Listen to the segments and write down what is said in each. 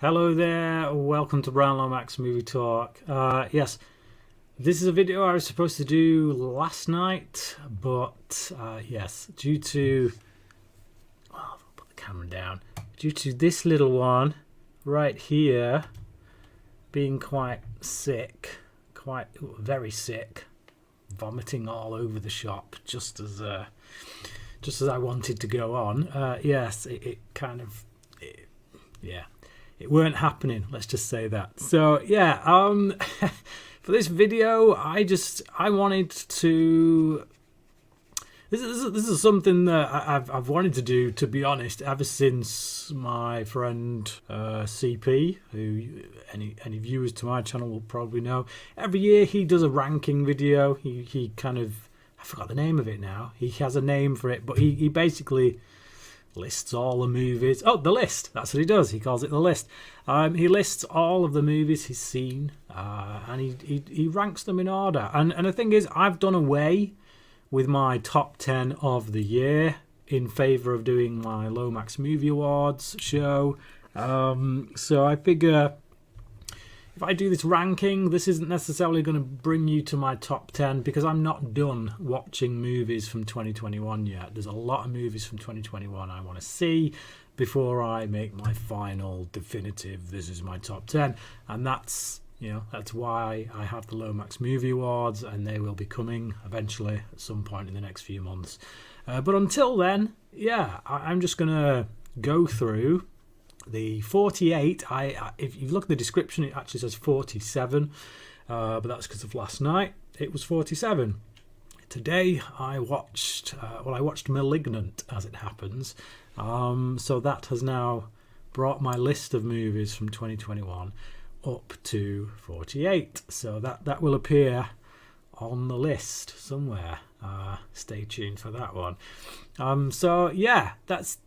Hello there, welcome to Bryan Lomax Movie Talk. Yes, this is a video I was supposed to do last night, but yes, due to... I'll put the camera down. Due to this little one right here being quite sick, very sick, vomiting all over the shop, just as I wanted to go on. Yes, it weren't happening, let's just say that. So yeah, for this video I wanted to, this is something that I've wanted to do, to be honest, ever since my friend CP, who any viewers to my channel will probably know. Every year he does a ranking video. He kind of, I forgot the name of it now, he has a name for it, but he basically lists all the movies. Oh, the list, that's what he does, he calls it the list. He lists all of the movies he's seen, and he ranks them in order, and the thing is, I've done away with my top 10 of the year in favour of doing my Lomax Movie Awards show. So I figure if I do this ranking, this isn't necessarily going to bring you to my top 10, because I'm not done watching movies from 2021 yet. There's a lot of movies from 2021 I want to see before I make my final definitive, this is my top 10. And that's, you know, that's why I have the Lomax Movie Awards, and they will be coming eventually at some point in the next few months. But until then, yeah, I'm just going to go through the 48. If you look at the description, it actually says 47, but that's because of last night. It was 47. Today I watched Malignant, as it happens. So that has now brought my list of movies from 2021 up to 48. So that will appear on the list somewhere. Stay tuned for that one. So yeah, that's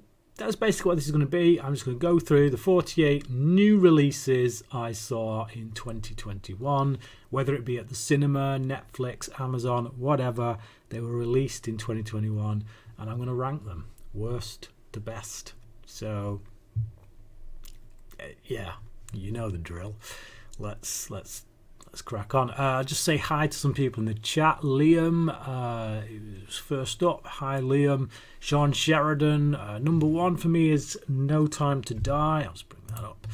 basically what this is going to be. I'm just going to go through the 48 new releases I saw in 2021, whether it be at the cinema, Netflix, Amazon, whatever. They were released in 2021, and I'm going to rank them worst to best. So yeah, you know the drill. Let's crack on. Just say hi to some people in the chat. Liam, who's first up. Hi, Liam. Sean Sheridan. Number one for me is No Time to Die. I'll just bring that up.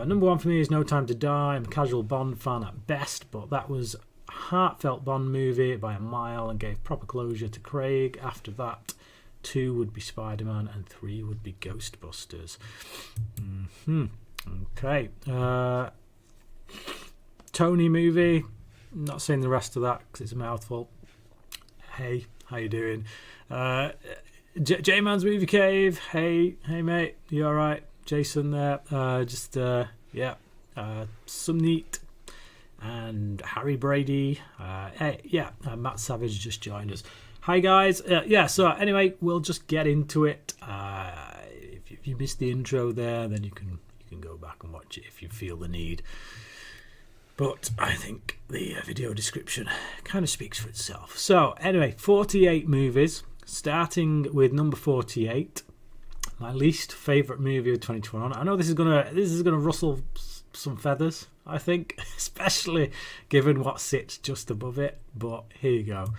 Number one for me is No Time to Die. I'm a casual Bond fan at best, but that was a heartfelt Bond movie by a mile and gave proper closure to Craig. After that, 2 would be Spider-Man and 3 would be Ghostbusters. Okay. Tony movie, not saying the rest of that because it's a mouthful. Hey, how you doing? J-Man's Movie Cave, hey mate, you alright? Jason there, yeah, some neat, and Harry Brady, Matt Savage just joined us. Hi guys, yeah, so anyway, we'll just get into it. If you missed the intro there, then you can go back and watch it if you feel the need. But I think the video description kind of speaks for itself. So anyway, 48 movies, starting with number 48, my least favourite movie of 2021. I know this is gonna rustle some feathers, I think, especially given what sits just above it. But here you go.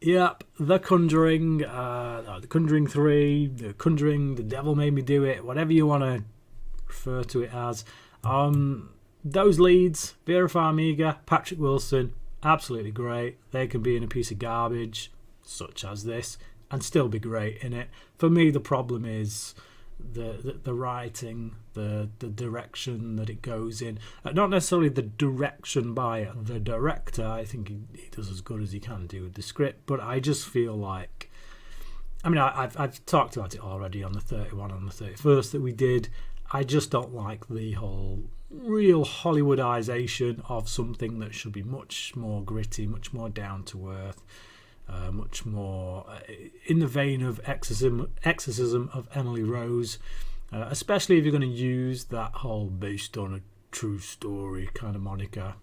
Yep, The Conjuring, The Conjuring 3, The Conjuring, The Devil Made Me Do It, whatever you want to refer to it as. Those leads, Vera Farmiga, Patrick Wilson, absolutely great. They can be in a piece of garbage such as this and still be great in it. For me, the problem is the writing, the direction that it goes in. Not necessarily the direction by the director. I think he does as good as he can do with the script, but I just feel like, I mean, I've talked about it already on the 31 and the 31st that we did. I just don't like the whole real Hollywoodization of something that should be much more gritty, much more down to earth, much more in the vein of Exorcism of Emily Rose, especially if you're going to use that whole based on a true story kind of moniker.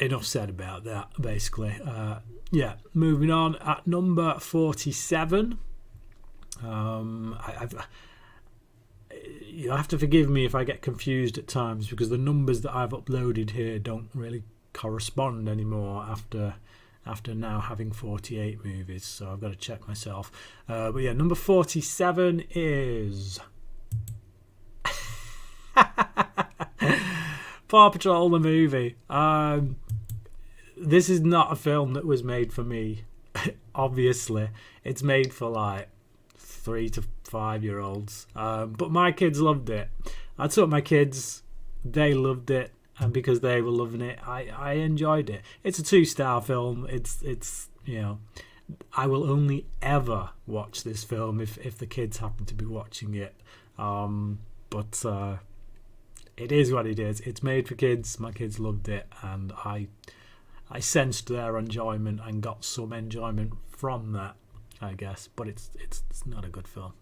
Enough said about that, basically. Yeah, moving on. At number 47, you have to forgive me if I get confused at times, because the numbers that I've uploaded here don't really correspond anymore after now having 48 movies, so I've got to check myself. But yeah, number 47 is Paw Patrol the movie. This is not a film that was made for me. Obviously, it's made for like 3 to 5 year olds, but my kids loved it. I took my kids, they loved it, and because they were loving it, I enjoyed it. It's a 2-star film. It's you know, I will only ever watch this film if the kids happen to be watching it, but it is what it is. It's made for kids. My kids loved it, and I sensed their enjoyment and got some enjoyment from that, I guess. But it's not a good film.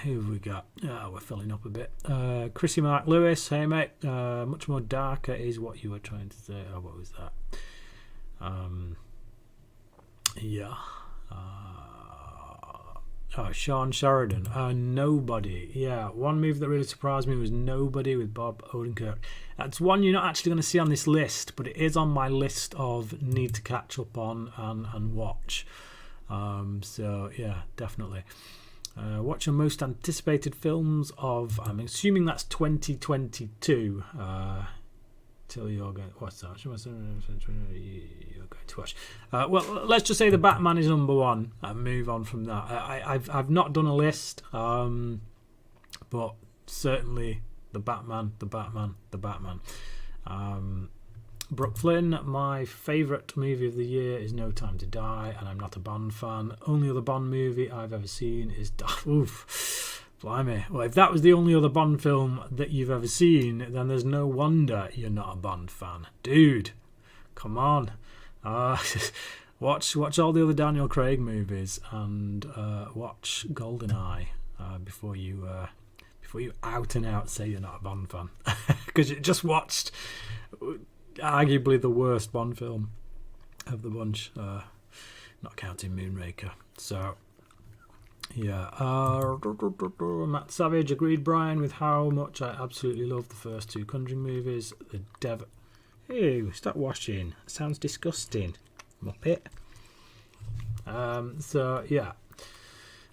Who have we got? We're filling up a bit. Chrissy Mark Lewis, hey mate. Much more darker is what you were trying to say. Oh, what was that? Yeah. Sean Sheridan. Nobody. Yeah, one movie that really surprised me was Nobody with Bob Odenkirk. That's one you're not actually going to see on this list, but it is on my list of need to catch up on and watch. So yeah, definitely. Watch your most anticipated films of, I'm assuming that's 2022. Till you're going, what's that? You're going to watch. Well, let's just say the Batman is number one and move on from that. I've not done a list, but certainly the Batman. Brooke Flynn, my favourite movie of the year is No Time to Die, and I'm not a Bond fan. Only other Bond movie I've ever seen is oof, blimey. Well, if that was the only other Bond film that you've ever seen, then there's no wonder you're not a Bond fan, dude. Come on, watch all the other Daniel Craig movies and watch GoldenEye before you out and out say you're not a Bond fan, because you just watched arguably the worst Bond film of the bunch, not counting Moonraker. So yeah, Matt Savage agreed, Brian, with how much I absolutely love the first 2 Conjuring movies. Ew, stop watching, it sounds disgusting, Muppet. So yeah,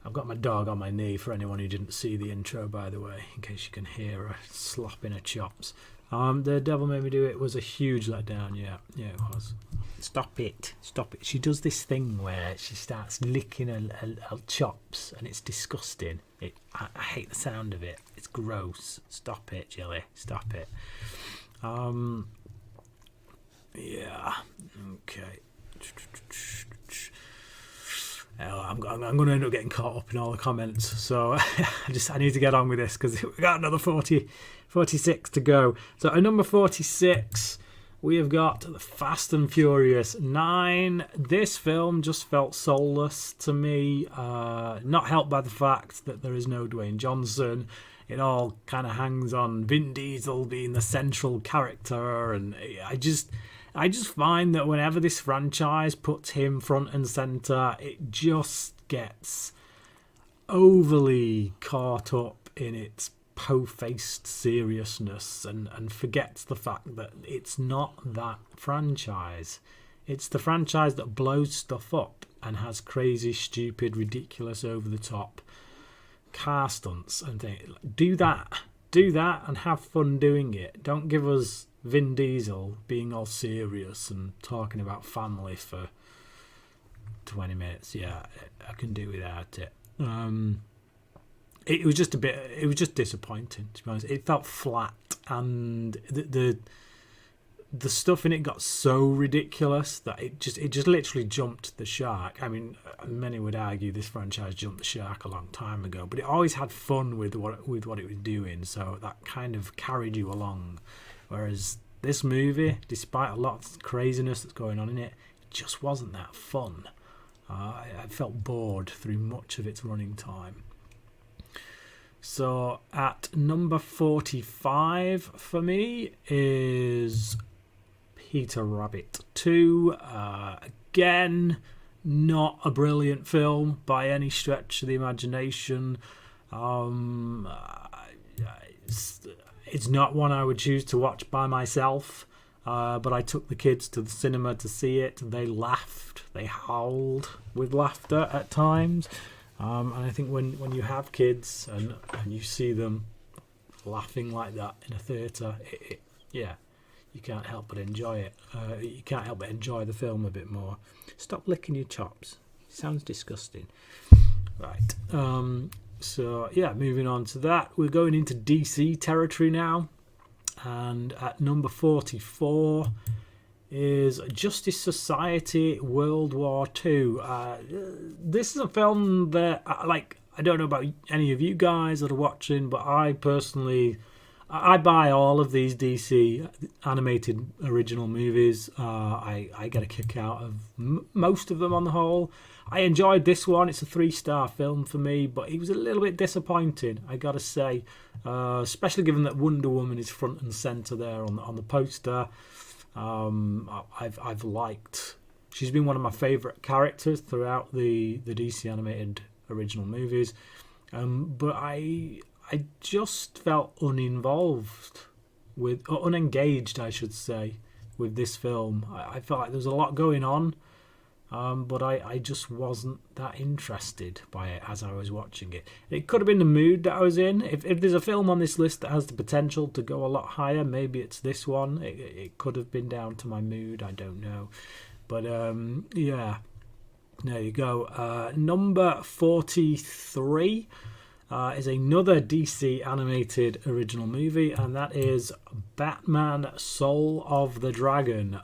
I've got my dog on my knee for anyone who didn't see the intro, by the way, in case you can hear her slopping her chops. The Devil Made Me Do It was a huge letdown. Yeah, it was. Stop it. She does this thing where she starts licking her chops, and it's disgusting. I hate the sound of it. It's gross. Stop it, Jilly. Stop it. Yeah. Okay. I'm going to end up getting caught up in all the comments, so I need to get on with this because we've got another 46 to go. So at number 46, we have got The Fast and Furious 9. This film just felt soulless to me, not helped by the fact that there is no Dwayne Johnson. It all kind of hangs on Vin Diesel being the central character, and I just find that whenever this franchise puts him front and centre, it just gets overly caught up in its po-faced seriousness and forgets the fact that it's not that franchise. It's the franchise that blows stuff up and has crazy, stupid, ridiculous, over-the-top car stunts and things. Do that and have fun doing it. Don't give us Vin Diesel being all serious and talking about family for 20 minutes. Yeah, I can do without it. It was just disappointing, to be honest. It felt flat, and the stuff in it got so ridiculous that it just literally jumped the shark. I mean, many would argue this franchise jumped the shark a long time ago, but it always had fun with what it was doing, so that kind of carried you along. Whereas this movie, despite a lot of craziness that's going on in it, it just wasn't that fun. I felt bored through much of its running time. So at number 45 for me is Peter Rabbit 2. Again, not a brilliant film by any stretch of the imagination. It's not one I would choose to watch by myself. But I took the kids to the cinema to see it. They laughed. They howled with laughter at times. And I think when you have kids and you see them laughing like that in a theatre, you can't help but enjoy it. You can't help but enjoy the film a bit more. Stop licking your chops. Sounds disgusting. Right. So, yeah, moving on to that. We're going into DC territory now. And at number 44 is Justice Society World War II. This is a film that, I don't know about any of you guys that are watching, but I personally, I buy all of these DC animated original movies. I get a kick out of most of them on the whole. I enjoyed this one. It's a 3-star film for me, but it was a little bit disappointing, I gotta say, especially given that Wonder Woman is front and center there on the poster. I've liked. She's been one of my favorite characters throughout the DC animated original movies, but I just felt unengaged, I should say, with this film. I felt like there was a lot going on. But I just wasn't that interested by it as I was watching it. It could have been the mood that I was in. If there's a film on this list that has the potential to go a lot higher, maybe it's this one. It could have been down to my mood, I don't know. But yeah, there you go. Number 43 is another DC animated original movie, and that is Batman Soul of the Dragon.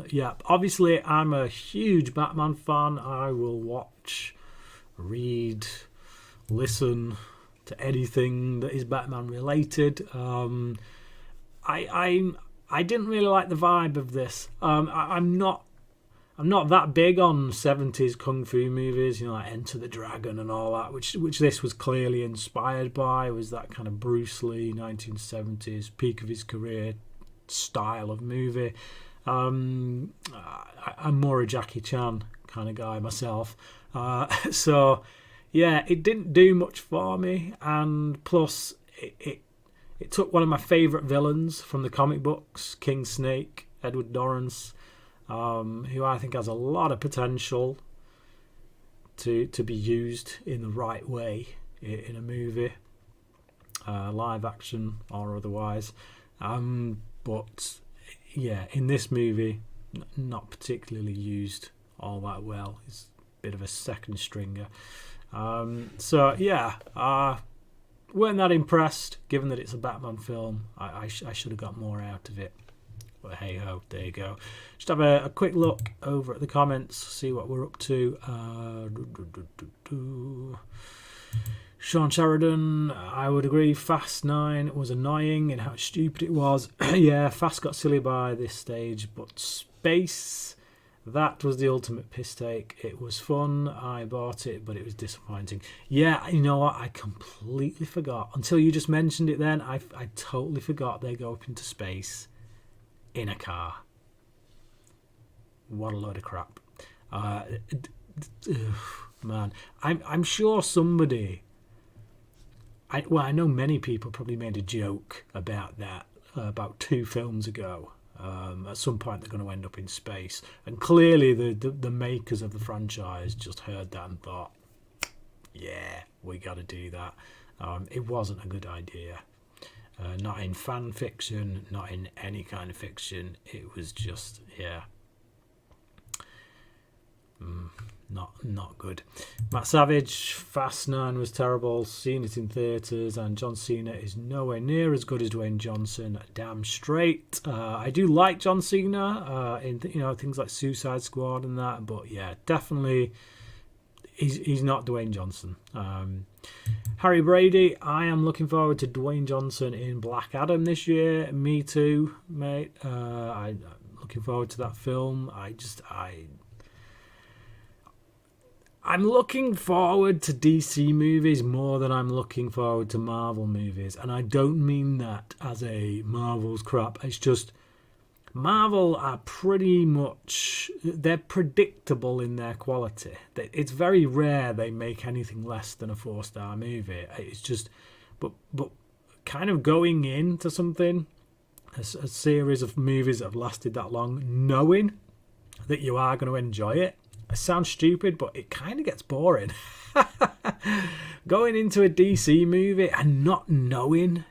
Yeah, obviously I'm a huge Batman fan. I will watch, read, listen to anything that is Batman related. I didn't really like the vibe of this. I'm not that big on 70s kung fu movies, like Enter the Dragon and all that, which this was clearly inspired by. It was that kind of Bruce Lee 1970s peak of his career style of movie. I'm more a Jackie Chan kind of guy myself. So yeah, it didn't do much for me, and plus it took one of my favourite villains from the comic books, King Snake, Edward Norton, who I think has a lot of potential to be used in the right way in a movie, live action or otherwise. But yeah, in this movie, not particularly used all that well. It's a bit of a second stringer. So yeah, weren't that impressed, given that it's a Batman film. I should have got more out of it. But hey ho, there you go. Just have a quick look over at the comments, see what we're up to. Sean Sheridan, I would agree, Fast 9 was annoying in how stupid it was. Yeah, Fast got silly by this stage, but Space, that was the ultimate piss take. It was fun, I bought it, but it was disappointing. Yeah, you know what, I completely forgot. Until you just mentioned it then, I totally forgot they go up into space in a car. What a load of crap. Man, I'm sure somebody, I know many people probably made a joke about that about 2 films ago. At some point they're going to end up in space, and clearly the makers of the franchise just heard that and thought, yeah, we got to do that. It wasn't a good idea. Not in fan fiction, not in any kind of fiction. It was just, yeah, not good. Matt Savage, Fast 9 was terrible. Seen it in theatres, and John Cena is nowhere near as good as Dwayne Johnson. Damn straight. I do like John Cena in things like Suicide Squad and that, but yeah, definitely he's not Dwayne Johnson. Harry Brady, I am looking forward to Dwayne Johnson in Black Adam this year. Me too, mate. I'm looking forward to that film. I'm looking forward to DC movies more than I'm looking forward to Marvel movies. And I don't mean that as a Marvel's crap. It's just, Marvel are pretty much, they're predictable in their quality. It's very rare they make anything less than a 4-star movie. It's just, but kind of going into something, a series of movies that have lasted that long, knowing that you are going to enjoy it. It sounds stupid, but it kind of gets boring. Going into a DC movie and not knowing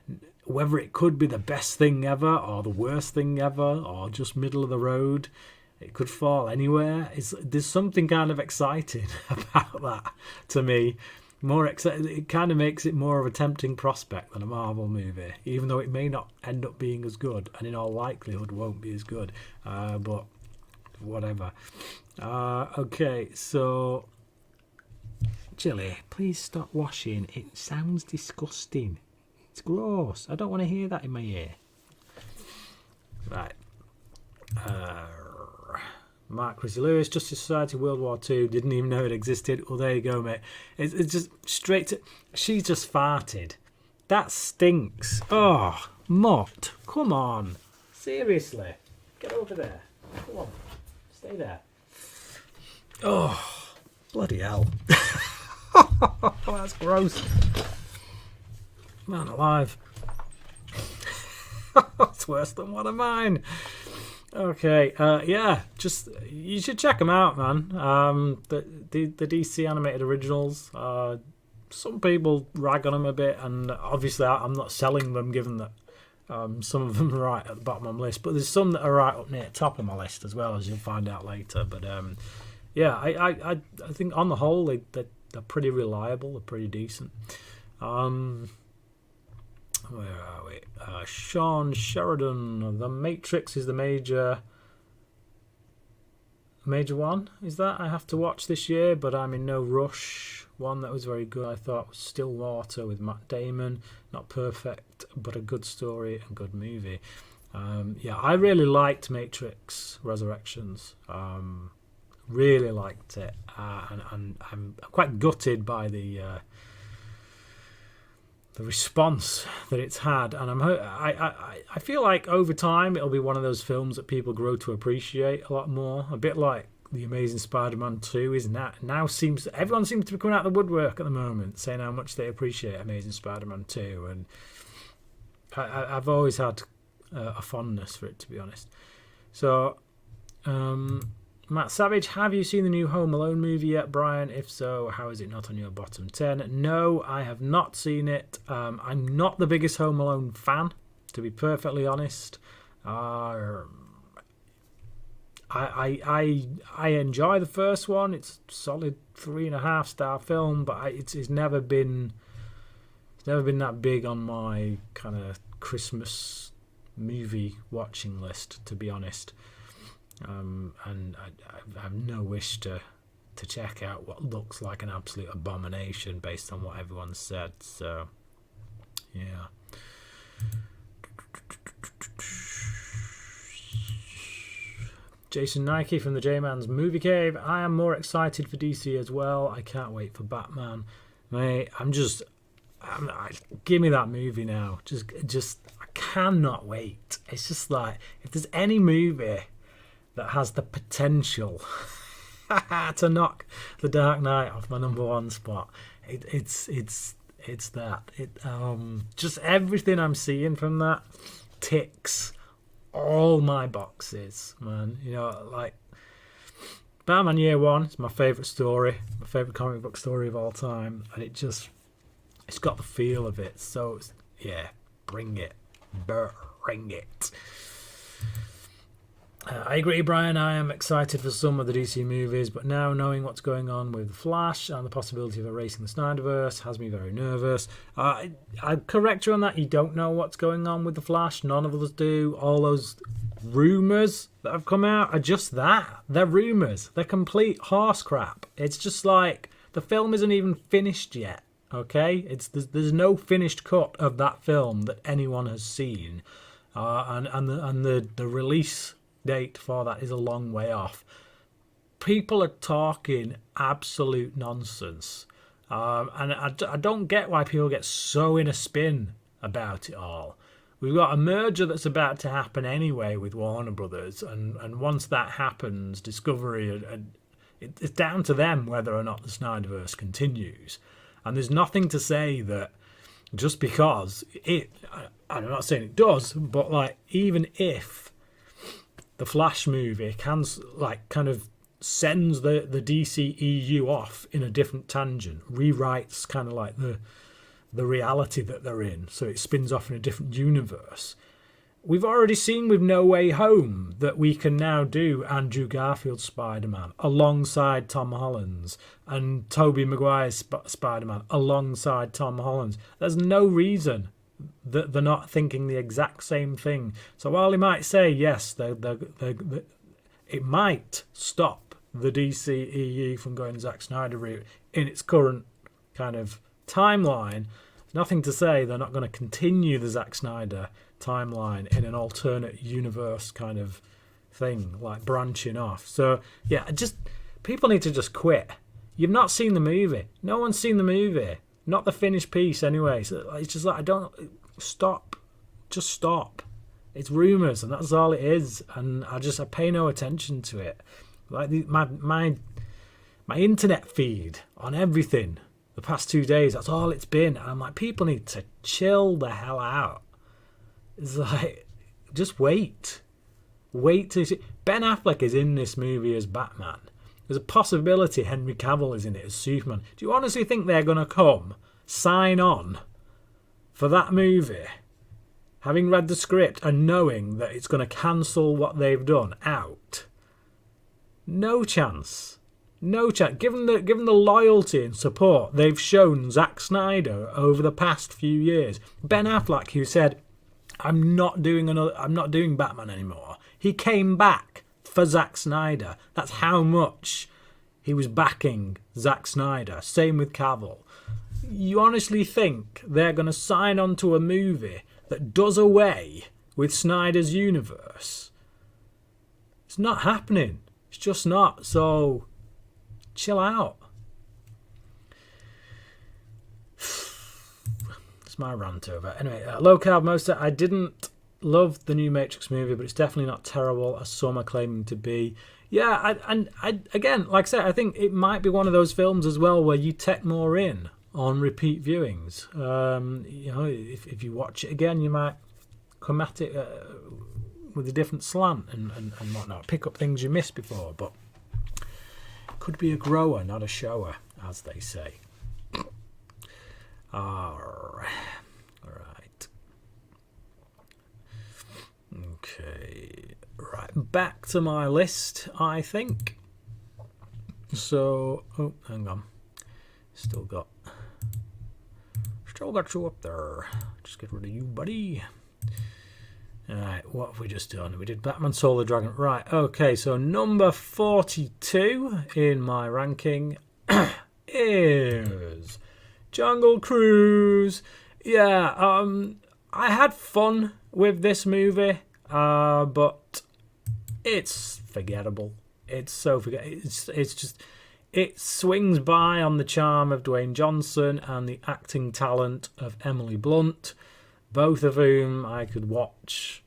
whether it could be the best thing ever or the worst thing ever or just middle of the road, it could fall anywhere. There's something kind of exciting about that to me. It kind of makes it more of a tempting prospect than a Marvel movie, even though it may not end up being as good, and in all likelihood won't be as good. But whatever. Okay, so Chili, please stop washing. It sounds disgusting. It's gross. I don't want to hear that in my ear. Right. Mark Chrissy Lewis, Justice Society World War II, didn't even know it existed. Well, there you go, mate. It's just straight to... She just farted. That stinks. Oh, Mott. Come on. Seriously. Get over there. Come on. Stay there. Oh, bloody hell. That's gross. Man alive. It's worse than one of mine. Okay, yeah, just you should check them out, man. The DC animated originals. Some people rag on them a bit, and obviously I'm not selling them, given that some of them are right at the bottom of my list. But there's some that are right up near the top of my list as well, as you'll find out later. But yeah, I think on the whole they're pretty reliable. They're pretty decent. Where are we? Sean Sheridan. The Matrix is the major one. Is that I have to watch this year, but I'm in no rush. One that was very good, I thought, was Stillwater with Matt Damon. Not perfect, but a good story and good movie. Yeah, I really liked Matrix Resurrections. Really liked it, and I'm quite gutted by the response that it's had, and I feel like over time it'll be one of those films that people grow to appreciate a lot more. A bit like the Amazing Spider-Man 2 is now everyone seems to be coming out of the woodwork at the moment, saying how much they appreciate Amazing Spider-Man 2, and I've always had a fondness for it, to be honest. So, Matt Savage, have you seen the new Home Alone movie yet, Brian? If so, how is it not on your bottom 10? No, I have not seen it. I'm not the biggest Home Alone fan, to be perfectly honest. I enjoy the first one. It's a solid 3.5-star film, but it's never been that big on my kind of Christmas movie watching list, to be honest. And I have no wish to check out what looks like an absolute abomination based on what everyone's said. So, yeah. Jason Nike from the J-Man's Movie Cave. I am more excited for DC as well. I can't wait for Batman. Mate, give me that movie now. Just, I cannot wait. It's just like, if there's any movie that has the potential to knock The Dark Knight off my number one spot, it's that. Just everything I'm seeing from that ticks all my boxes, man. You know, like Batman Year One is my favourite story, my favourite comic book story of all time, and it's got the feel of it. So yeah, bring it. I agree, Brian. I am excited for some of the DC movies, but now knowing what's going on with Flash and the possibility of erasing the Snyderverse has me very nervous. I correct you on that. You don't know what's going on with the Flash. None of us do. All those rumours that have come out are just that. They're rumours. They're complete horse crap. It's just like the film isn't even finished yet. Okay, there's no finished cut of that film that anyone has seen, and the release date for that is a long way off. People are talking absolute nonsense, and I don't get why people get so in a spin about it all. we've got a merger that's about to happen anyway with Warner Brothers, and once that happens, Discovery, it's down to them whether or not the Snyderverse continues. And there's nothing to say that just because I'm not saying it does, but like even if the Flash movie kind of sends the DCEU off in a different tangent, rewrites kind of like the reality that they're in, so it spins off in a different universe. We've already seen with No Way Home that we can now do Andrew Garfield's Spider-Man alongside Tom Holland's, and Tobey Maguire's Spider-Man alongside Tom Holland's. There's no reason that they're not thinking the exact same thing. So while he might say, yes, it might stop the DCEU from going Zack Snyder route in its current kind of timeline, nothing to say they're not going to continue the Zack Snyder timeline in an alternate universe kind of thing, like branching off. So yeah, just people need to just quit. You've not seen the movie. No one's seen the movie. Not the finished piece anyway. So it's just like, stop. Just stop. It's rumours and that's all it is. And I pay no attention to it. Like my internet feed on everything the past 2 days, that's all it's been. And I'm like, people need to chill the hell out. It's like, just wait. Wait to see. Ben Affleck is in this movie as Batman. There's a possibility Henry Cavill is in it as Superman. Do you honestly think they're going to come, sign on for that movie, having read the script and knowing that it's going to cancel what they've done out? No chance. No chance. Given the loyalty and support they've shown Zack Snyder over the past few years, Ben Affleck, who said, I'm not doing Batman anymore. He came back for Zack Snyder. That's how much he was backing Zack Snyder. Same with Cavill. You honestly think they're going to sign on to a movie that does away with Snyder's universe? It's not happening. It's just not. So chill out. My rant over. Anyway, Low Carb Moster, I didn't love the new Matrix movie, but it's definitely not terrible as some are claiming to be. Yeah, I again, like I said, I think it might be one of those films as well where you take more in on repeat viewings. If you watch it again, you might come at it with a different slant and whatnot. Pick up things you missed before, but it could be a grower, not a shower, as they say. All right. Okay. Right. Back to my list, I think. So, hang on. Still got you up there. Just get rid of you, buddy. All right. What have we just done? We did Batman Solar Dragon. Right. Okay. So number 42 in my ranking is Jungle Cruise. Yeah, I had fun with this movie, but it's forgettable. It's so It's just, it swings by on the charm of Dwayne Johnson and the acting talent of Emily Blunt, both of whom I could watch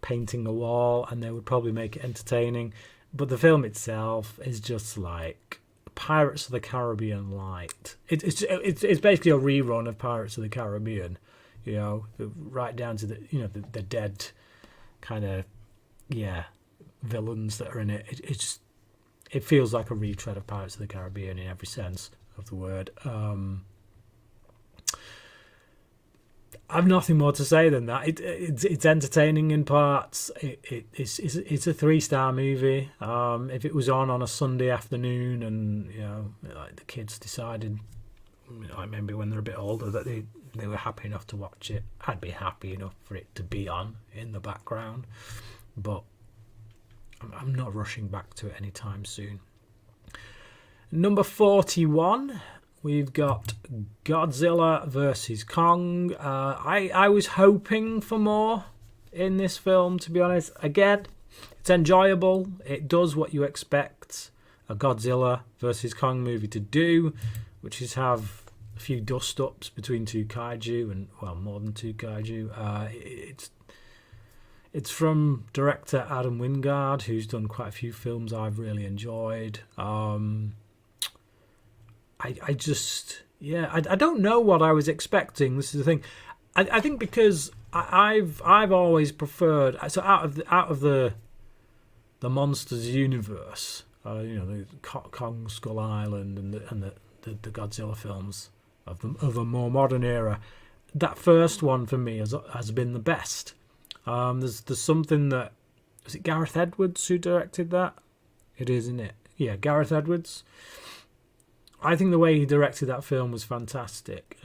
painting a wall, and they would probably make it entertaining. But the film itself is just like Pirates of the Caribbean light. It's basically a rerun of Pirates of the Caribbean, right down to the dead kind of villains that are in it. It feels like a retread of Pirates of the Caribbean in every sense of the word. I've nothing more to say than that. It's entertaining in parts. It's a 3-star movie. If it was on a Sunday afternoon and like the kids decided, maybe when they're a bit older, that they were happy enough to watch it, I'd be happy enough for it to be on in the background. But I'm not rushing back to it anytime soon. Number 41. We've got Godzilla versus Kong. I was hoping for more in this film, to be honest. Again, it's enjoyable. It does what you expect a Godzilla versus Kong movie to do, which is have few dust-ups between two kaiju, and well, more than two kaiju. It's from director Adam Wingard, who's done quite a few films I've really enjoyed. I just, yeah, I don't know what I was expecting. This is the thing. I think because I've always preferred, so out of the monsters universe, the Kong Skull Island and the Godzilla films of a more modern era, that first one for me has been the best. There's something that, is it Gareth Edwards who directed that? It is, isn't it? Yeah, Gareth Edwards. I think the way he directed that film was fantastic.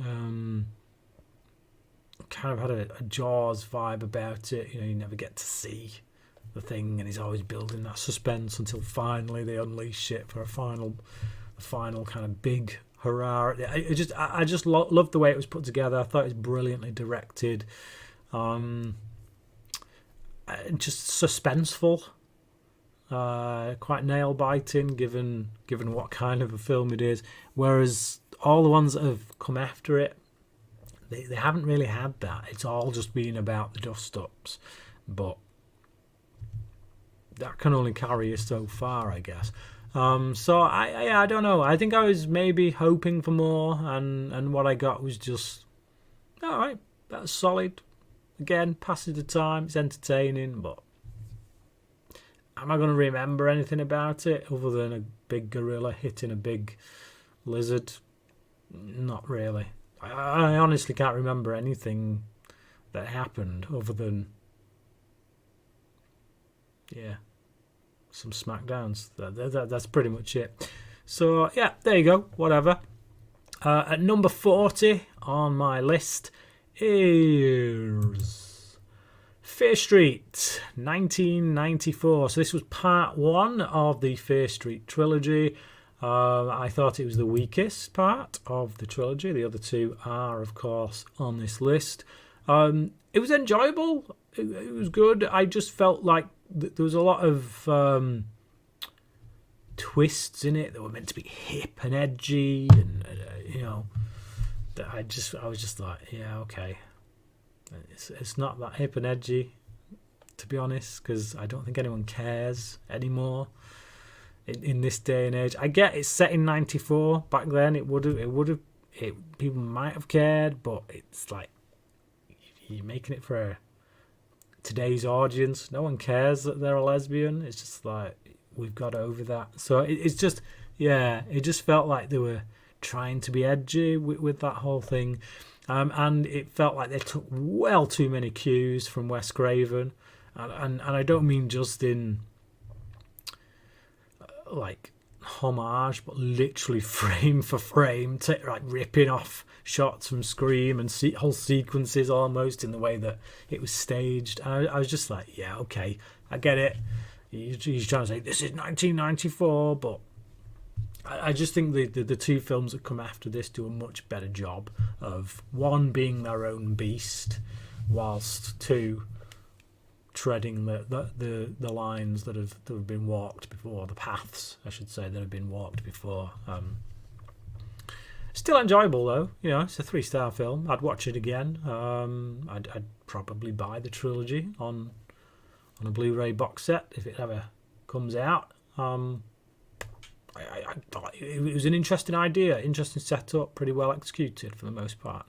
Kind of had a Jaws vibe about it. You never get to see the thing, and he's always building that suspense until finally they unleash it for a final kind of big hurrah. I just loved the way it was put together. I thought it was brilliantly directed. Just suspenseful, quite nail biting given what kind of a film it is. Whereas all the ones that have come after it, they haven't really had that. It's all just been about the dust ups, but that can only carry you so far, I guess. So I don't know. I think I was maybe hoping for more, and what I got was just all right. That's solid. Again, passes the time. It's entertaining, but am I going to remember anything about it other than a big gorilla hitting a big lizard? Not really. I honestly can't remember anything that happened other than, yeah, some smackdowns. That's pretty much it. So, yeah, there you go. Whatever. At number 40 on my list is Fear Street 1994. So this was part one of the Fear Street trilogy. I thought it was the weakest part of the trilogy. The other two are, of course, on this list. It was enjoyable. It was good. I just felt like there was a lot of twists in it that were meant to be hip and edgy, and I was just like, yeah, okay. It's not that hip and edgy, to be honest, because I don't think anyone cares anymore in this day and age. I get it's set in '94. Back then, people might have cared, but it's like you're making it for today's audience. No one cares that they're a lesbian. It's just like we've got over that. So it's just, yeah, it just felt like they were trying to be edgy with that whole thing, and it felt like they took well too many cues from Wes Craven, and I don't mean just in like homage, but literally frame for frame, like ripping off shots from Scream and whole sequences almost in the way that it was staged. And I was just like, yeah, okay, I get it. He's trying to say this is 1994, but I just think the two films that come after this do a much better job of, one, being their own beast, whilst two, treading the lines that have been walked before, the paths, I should say, that have been walked before. Still enjoyable though, it's a 3-star film. I'd watch it again. I'd probably buy the trilogy on a Blu-ray box set if it ever comes out. I thought it was an interesting idea, interesting setup, pretty well executed for the most part.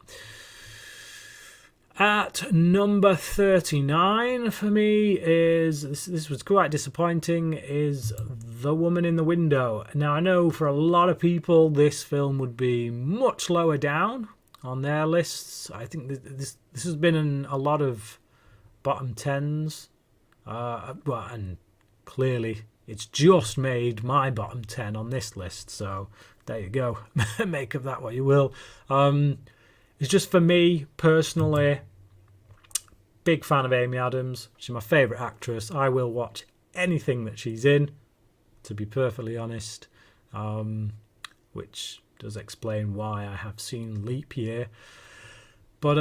At number 39 for me is, this was quite disappointing, is The Woman in the Window. Now, I know for a lot of people this film would be much lower down on their lists. I think this has been in a lot of bottom 10s. And clearly it's just made my bottom 10 on this list, so there you go. Make of that what you will. It's just, for me personally, big fan of Amy Adams. She's my favourite actress. I will watch anything that she's in, to be perfectly honest, which does explain why I have seen Leap Year. But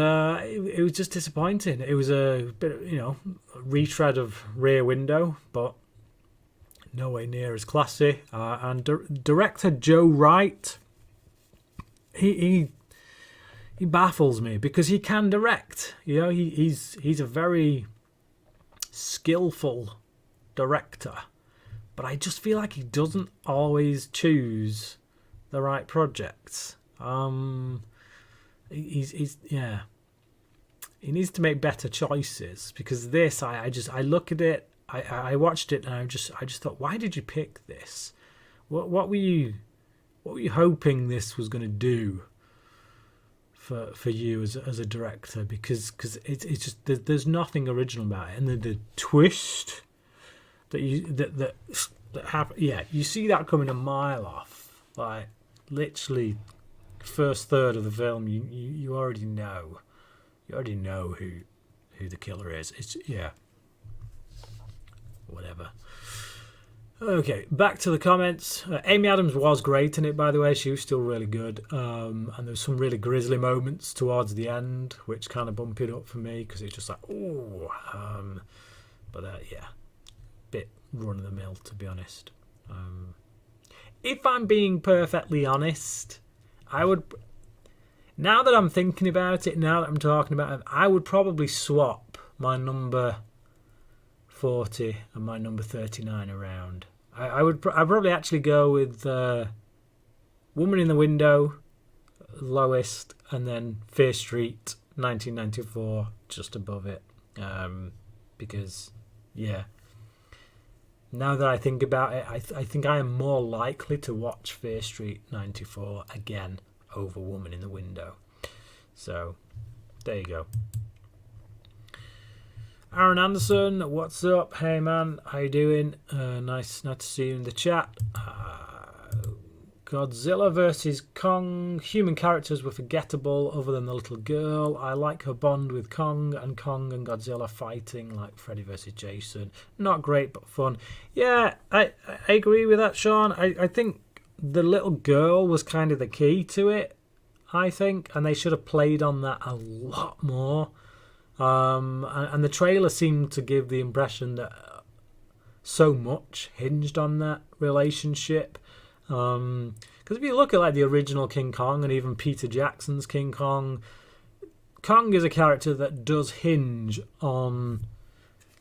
it was just disappointing. It was a bit of, a retread of Rear Window, but nowhere near as classy. And director Joe Wright, he he baffles me because he can direct. You know, he's a very skillful director, but I just feel like he doesn't always choose the right projects. He's yeah. He needs to make better choices, because this, I look at it, I watched it, and I just thought, why did you pick this? What were you hoping this was going to do for you as a director? Because it's just there's nothing original about it, and the twist that happen, yeah, you see that coming a mile off, like literally first third of the film, you already know. You already know who the killer is. It's, yeah. Whatever. Okay, back to the comments. Amy Adams was great in it, by the way. She was still really good. And there was some really grisly moments towards the end, which kind of bumped it up for me, because it's just like, ooh. But yeah, bit run-of-the-mill, to be honest. If I'm being perfectly honest, I would... Now that I'm thinking about it, now that I'm talking about it, I would probably swap my number 40 and my number 39 around. I'd probably actually go with Woman in the Window, lowest, and then Fear Street, 1994, just above it. Because, yeah, now that I think about it, I think I am more likely to watch Fear Street 94 again over Woman in the Window. So there you go. Aaron Anderson, what's up? Hey man, how you doing? Nice to see you in the chat. Godzilla versus Kong. Human characters were forgettable other than the little girl. I like her bond with Kong and Godzilla fighting like Freddy versus Jason. Not great, but fun. Yeah, I agree with that, Sean. I think the little girl was kind of the key to it, I think, and they should have played on that a lot more. And the trailer seemed to give the impression that so much hinged on that relationship. Because if you look at like the original King Kong and even Peter Jackson's King Kong is a character that does hinge on,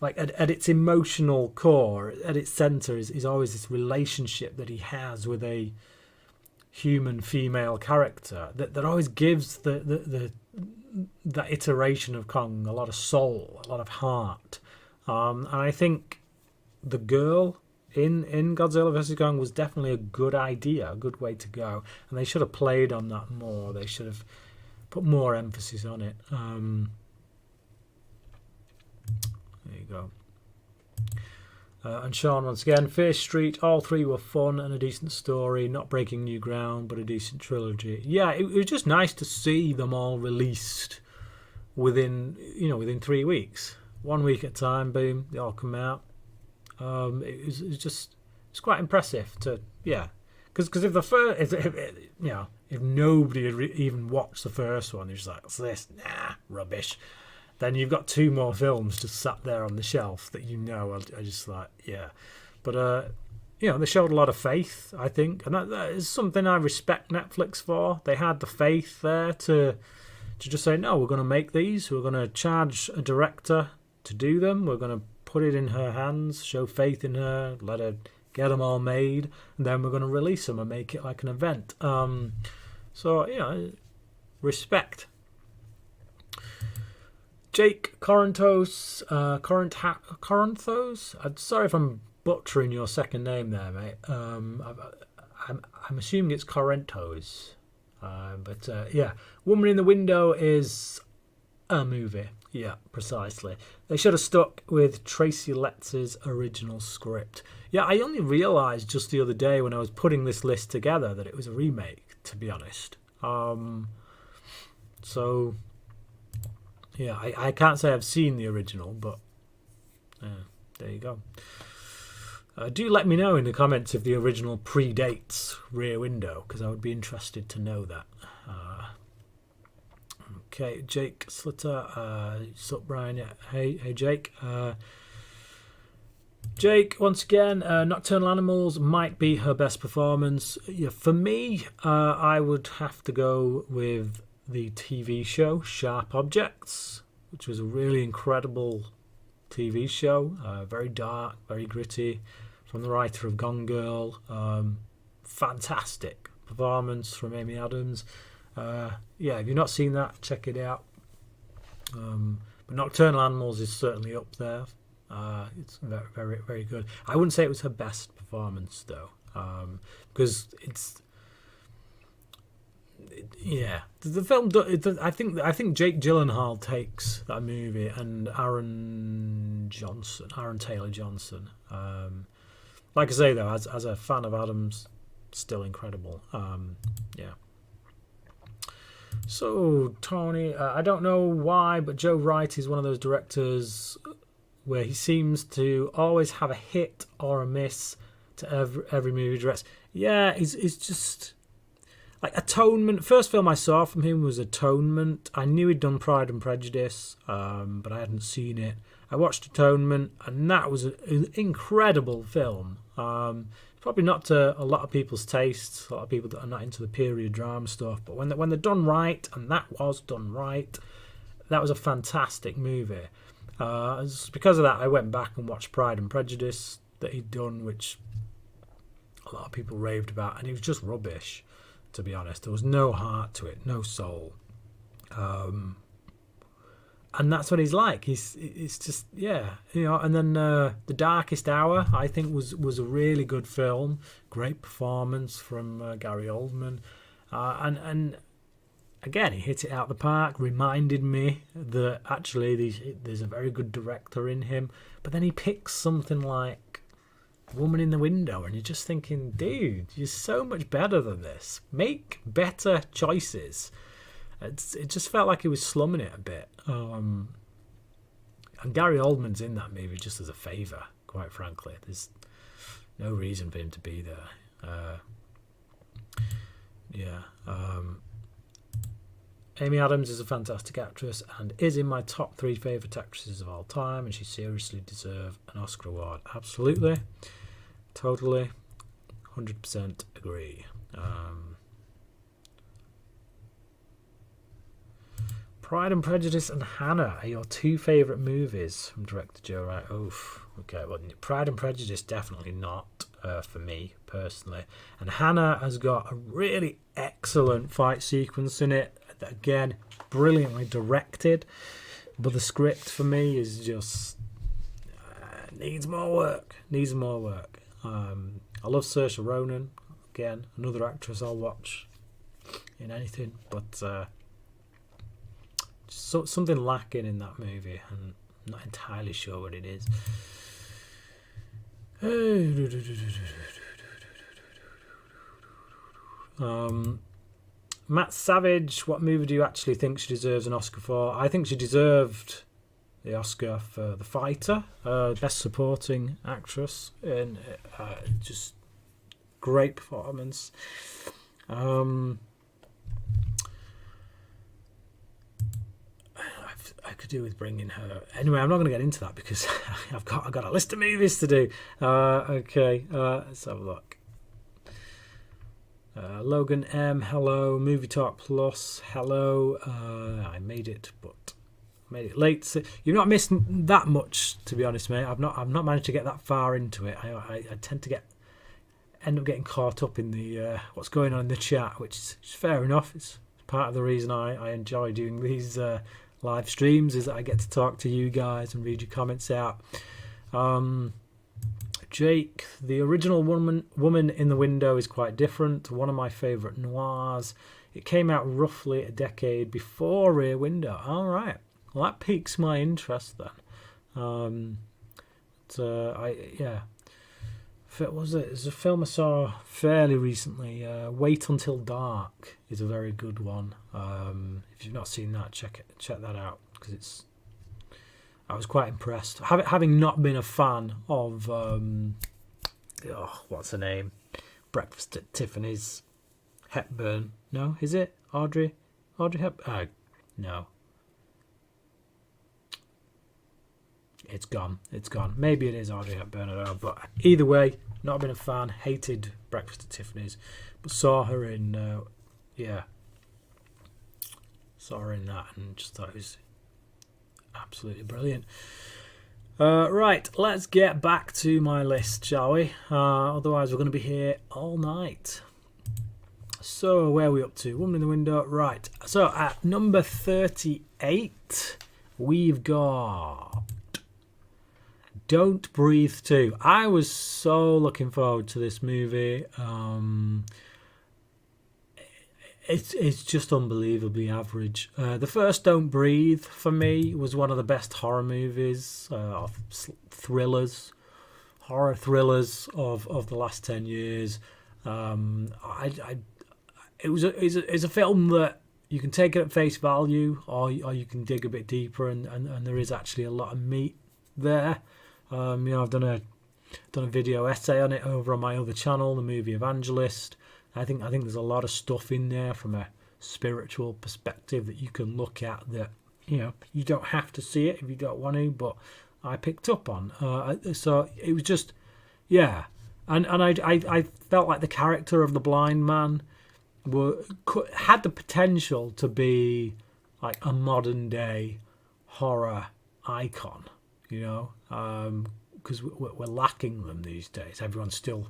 like, at its emotional core, at its center is always this relationship that he has with a human female character that always gives that iteration of Kong a lot of soul, a lot of heart. And I think the girl in Godzilla vs. Kong was definitely a good idea, a good way to go. And they should have played on that more. They should have put more emphasis on it. There you go. And Sean, once again, Fear Street, all three were fun and a decent story, not breaking new ground, but a decent trilogy. Yeah, it was just nice to see them all released within 3 weeks. 1 week at a time, boom, they all come out. It's quite impressive to, yeah. Because if the first, if nobody had even watched the first one, they're just like, what's this? Nah, rubbish. Then you've got two more films just sat there on the shelf that are just like, yeah. But, they showed a lot of faith, I think. And that is something I respect Netflix for. They had the faith there to just say, no, we're going to make these. We're going to charge a director to do them. We're going to put it in her hands, show faith in her, let her get them all made. And then we're going to release them and make it like an event. So, respect. Jake Corinthos, I'm sorry if I'm butchering your second name there, mate. I'm assuming it's Corinthos. But yeah, Woman in the Window is a movie. Yeah, precisely. They should have stuck with Tracy Letts' original script. Yeah, I only realised just the other day when I was putting this list together that it was a remake, to be honest. So... yeah, I can't say I've seen the original, but there you go. Do let me know in the comments if the original predates Rear Window, because I would be interested to know that. Okay, Jake Slitter, sup Brian? Yeah. Hey Jake. Jake, once again, Nocturnal Animals might be her best performance. Yeah, for me, I would have to go with the TV show Sharp Objects, which was a really incredible TV show, very dark, very gritty, from the writer of Gone Girl. Fantastic performance from Amy Adams. Yeah, if you've not seen that, check it out. But Nocturnal Animals is certainly up there. It's very, very, very good. I wouldn't say it was her best performance though, because the film. I think Jake Gyllenhaal takes that movie, and Aaron Taylor Johnson. Like I say though, as a fan of Adams, still incredible. Yeah. So, Tony, I don't know why, but Joe Wright is one of those directors where he seems to always have a hit or a miss to every movie he directs. Yeah, he's just... Like, Atonement, first film I saw from him was Atonement. I knew he'd done Pride and Prejudice, but I hadn't seen it. I watched Atonement, and that was an incredible film. Probably not to a lot of people's tastes, a lot of people that are not into the period drama stuff, but when they're done right, and that was done right, that was a fantastic movie. Because of that, I went back and watched Pride and Prejudice that he'd done, which a lot of people raved about, and it was just rubbish, to be honest. There was no heart to it, no soul. And that's what he's like. It's just, yeah, you know. And then The Darkest Hour, I think, was a really good film. Great performance from Gary Oldman, and again, he hit it out the park. Reminded me that actually there's a very good director in him. But then he picks something like Woman in the Window, and you're just thinking, dude, you're so much better than this. Make better choices. It just felt like he was slumming it a bit. And Gary Oldman's in that movie just as a favour, quite frankly. There's no reason for him to be there. Amy Adams is a fantastic actress and is in my top 3 favourite actresses of all time, and she seriously deserves an Oscar award. Absolutely. Totally. 100% agree. Pride and Prejudice and Hannah are your 2 favourite movies from director Joe Wright. Oof. Okay, well, Pride and Prejudice definitely not for me personally. And Hannah has got a really excellent fight sequence in it. Again, brilliantly directed. But the script for me is just needs more work. I love Saoirse Ronan. Again, another actress I'll watch in anything. But something lacking in that movie, and I'm not entirely sure what it is. Matt Savage, what movie do you actually think she deserves an Oscar for? I think she deserved the Oscar for The Fighter, Best Supporting Actress, and just great performance. I could do with bringing her. Anyway, I'm not going to get into that because I've got a list of movies to do. Okay, let's have a look. Logan M, hello. Movie Talk Plus, hello. I made it, but made it late. So you've not missed that much, to be honest, mate. I've not managed to get that far into it. I tend to end up getting caught up in the what's going on in the chat, which is fair enough. It's part of the reason I enjoy doing these live streams, is that I get to talk to you guys and read your comments out. Jake, the original Woman in the Window is quite different. One of my favourite noirs. It came out roughly a decade before Rear Window. All right. Well, that piques my interest then. It's a film I saw fairly recently. Wait Until Dark is a very good one. If you've not seen that, check that out, because I was quite impressed. Having not been a fan of what's her name? Breakfast at Tiffany's. Hepburn. No, is it Audrey Hepburn? No. It's gone. Maybe it is Audrey Hepburn, I don't know. But either way, not been a fan. Hated Breakfast at Tiffany's, but saw her in saw her in that and just thought it was absolutely brilliant. Right, let's get back to my list, shall we? Otherwise we're going to be here all night. So where are we up to? Woman in the Window. Right, so at number 38 we've got Don't Breathe 2. I was so looking forward to this movie. It's just unbelievably average. The first Don't Breathe for me was one of the best horror movies, horror thrillers of the last 10 years. It's a film that you can take it at face value, or you can dig a bit deeper, and there is actually a lot of meat there. I've done a video essay on it over on my other channel, the Movie Evangelist. I think there's a lot of stuff in there from a spiritual perspective that you can look at that, you don't have to see it if you don't want to, but I picked up on. So it was just, yeah. And I felt like the character of the blind man had the potential to be like a modern day horror icon, because we're lacking them these days. Everyone still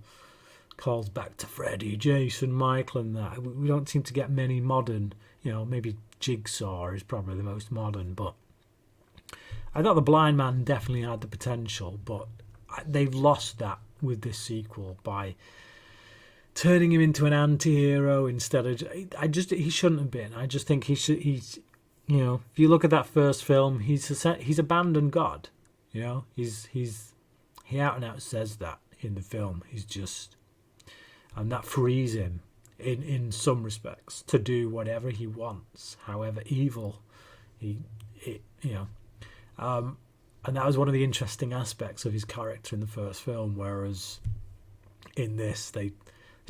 calls back to Freddy, Jason, Michael, and that. We don't seem to get many modern, maybe Jigsaw is probably the most modern, but I thought the blind man definitely had the potential, but they've lost that with this sequel by turning him into an anti-hero instead of, he shouldn't have been. I just think he's if you look at that first film, he's abandoned God. He out and out says that in the film. He's just, and that frees him in some respects to do whatever he wants, however evil and that was one of the interesting aspects of his character in the first film, whereas in this they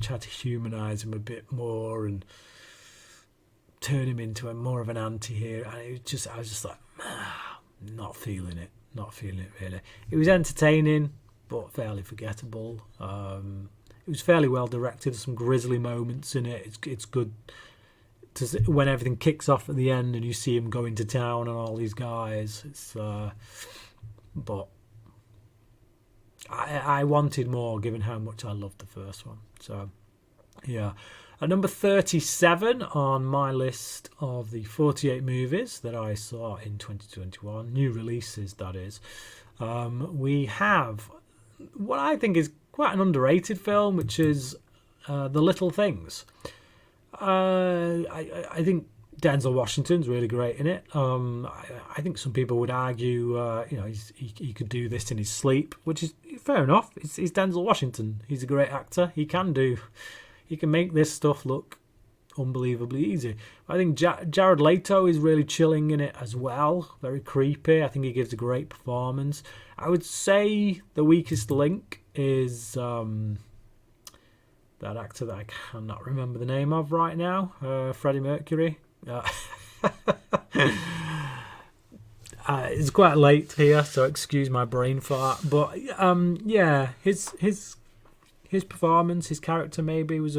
tried to humanize him a bit more and turn him into more of an anti-hero, and I was just like, not feeling it really. It was entertaining but fairly forgettable. It was fairly well directed. There's some grisly moments in it. It's good to see when everything kicks off at the end and you see him go into town and all these guys. But I wanted more, given how much I loved the first one. So yeah, at number 37 on my list of the 48 movies that I saw in 2021, new releases that is, we have what I think is quite an underrated film, which is The Little Things. I think Denzel Washington's really great in it. I think some people would argue, he could do this in his sleep, which is fair enough. He's Denzel Washington. He's a great actor. He can make this stuff look unbelievably easy. I think Jared Leto is really chilling in it as well. Very creepy. I think he gives a great performance. I would say the weakest link is that actor that I cannot remember the name of right now, Freddie Mercury. It's quite late here, so excuse my brain fart. But his performance, his character maybe was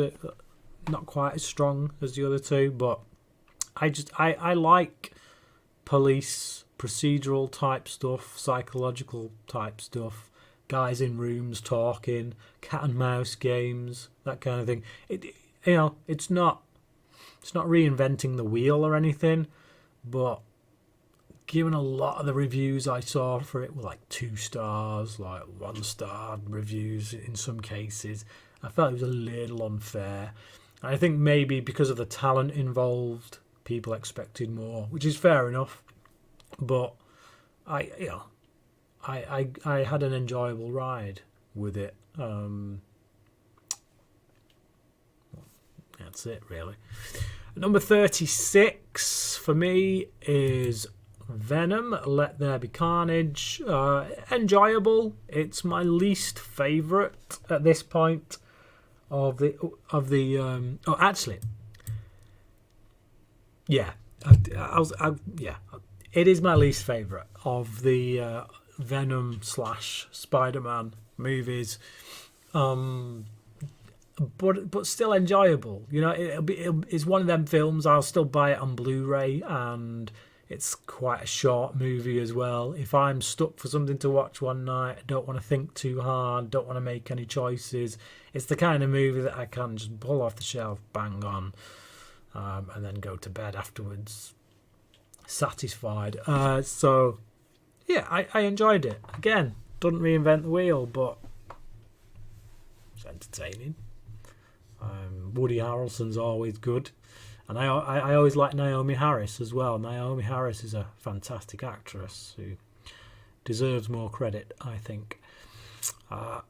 not quite as strong as the other two. But I like police procedural type stuff, psychological type stuff. Guys in rooms talking, cat and mouse games, that kind of thing. It's not reinventing the wheel or anything, but given a lot of the reviews I saw for it were like 2 stars, like 1-star reviews in some cases, I felt it was a little unfair. And I think maybe because of the talent involved, people expected more, which is fair enough. But I had an enjoyable ride with it. That's it, really. Number 36 for me is Venom, Let There Be Carnage. Enjoyable. It's my least favourite at this point of the it is my least favourite of the Venom / Spider-Man movies. but still enjoyable. You know, it's one of them films. I'll still buy it on Blu-ray, and it's quite a short movie as well. If I'm stuck for something to watch one night, I don't want to think too hard, don't want to make any choices, it's the kind of movie that I can just pull off the shelf, bang on, and then go to bed afterwards satisfied. So yeah, I enjoyed it. Again, doesn't reinvent the wheel, but it's entertaining. Woody Harrelson's always good, and I always like Naomi Harris as well. Naomi Harris is a fantastic actress who deserves more credit, I think.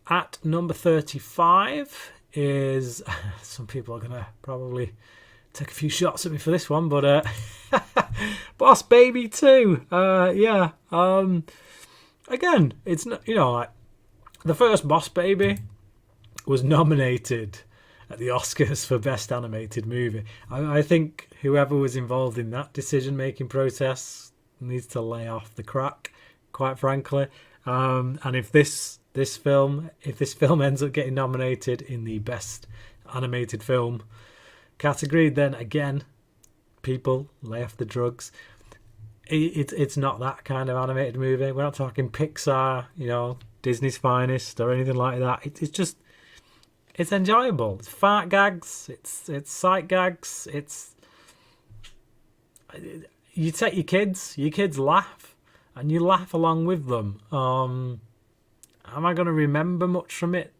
At number 35 is some people are gonna probably take a few shots at me for this one, but Boss Baby 2. Yeah. Again, it's not, like the first Boss Baby was nominated at the Oscars for Best Animated Movie. I think whoever was involved in that decision-making process needs to lay off the crack, quite frankly. And if this film ends up getting nominated in the Best Animated Film category, then again, people lay off the drugs. It's not that kind of animated movie. We're not talking Pixar, Disney's finest or anything like that. It's enjoyable. It's fart gags. It's sight gags. You take your kids laugh, and you laugh along with them. Am I going to remember much from it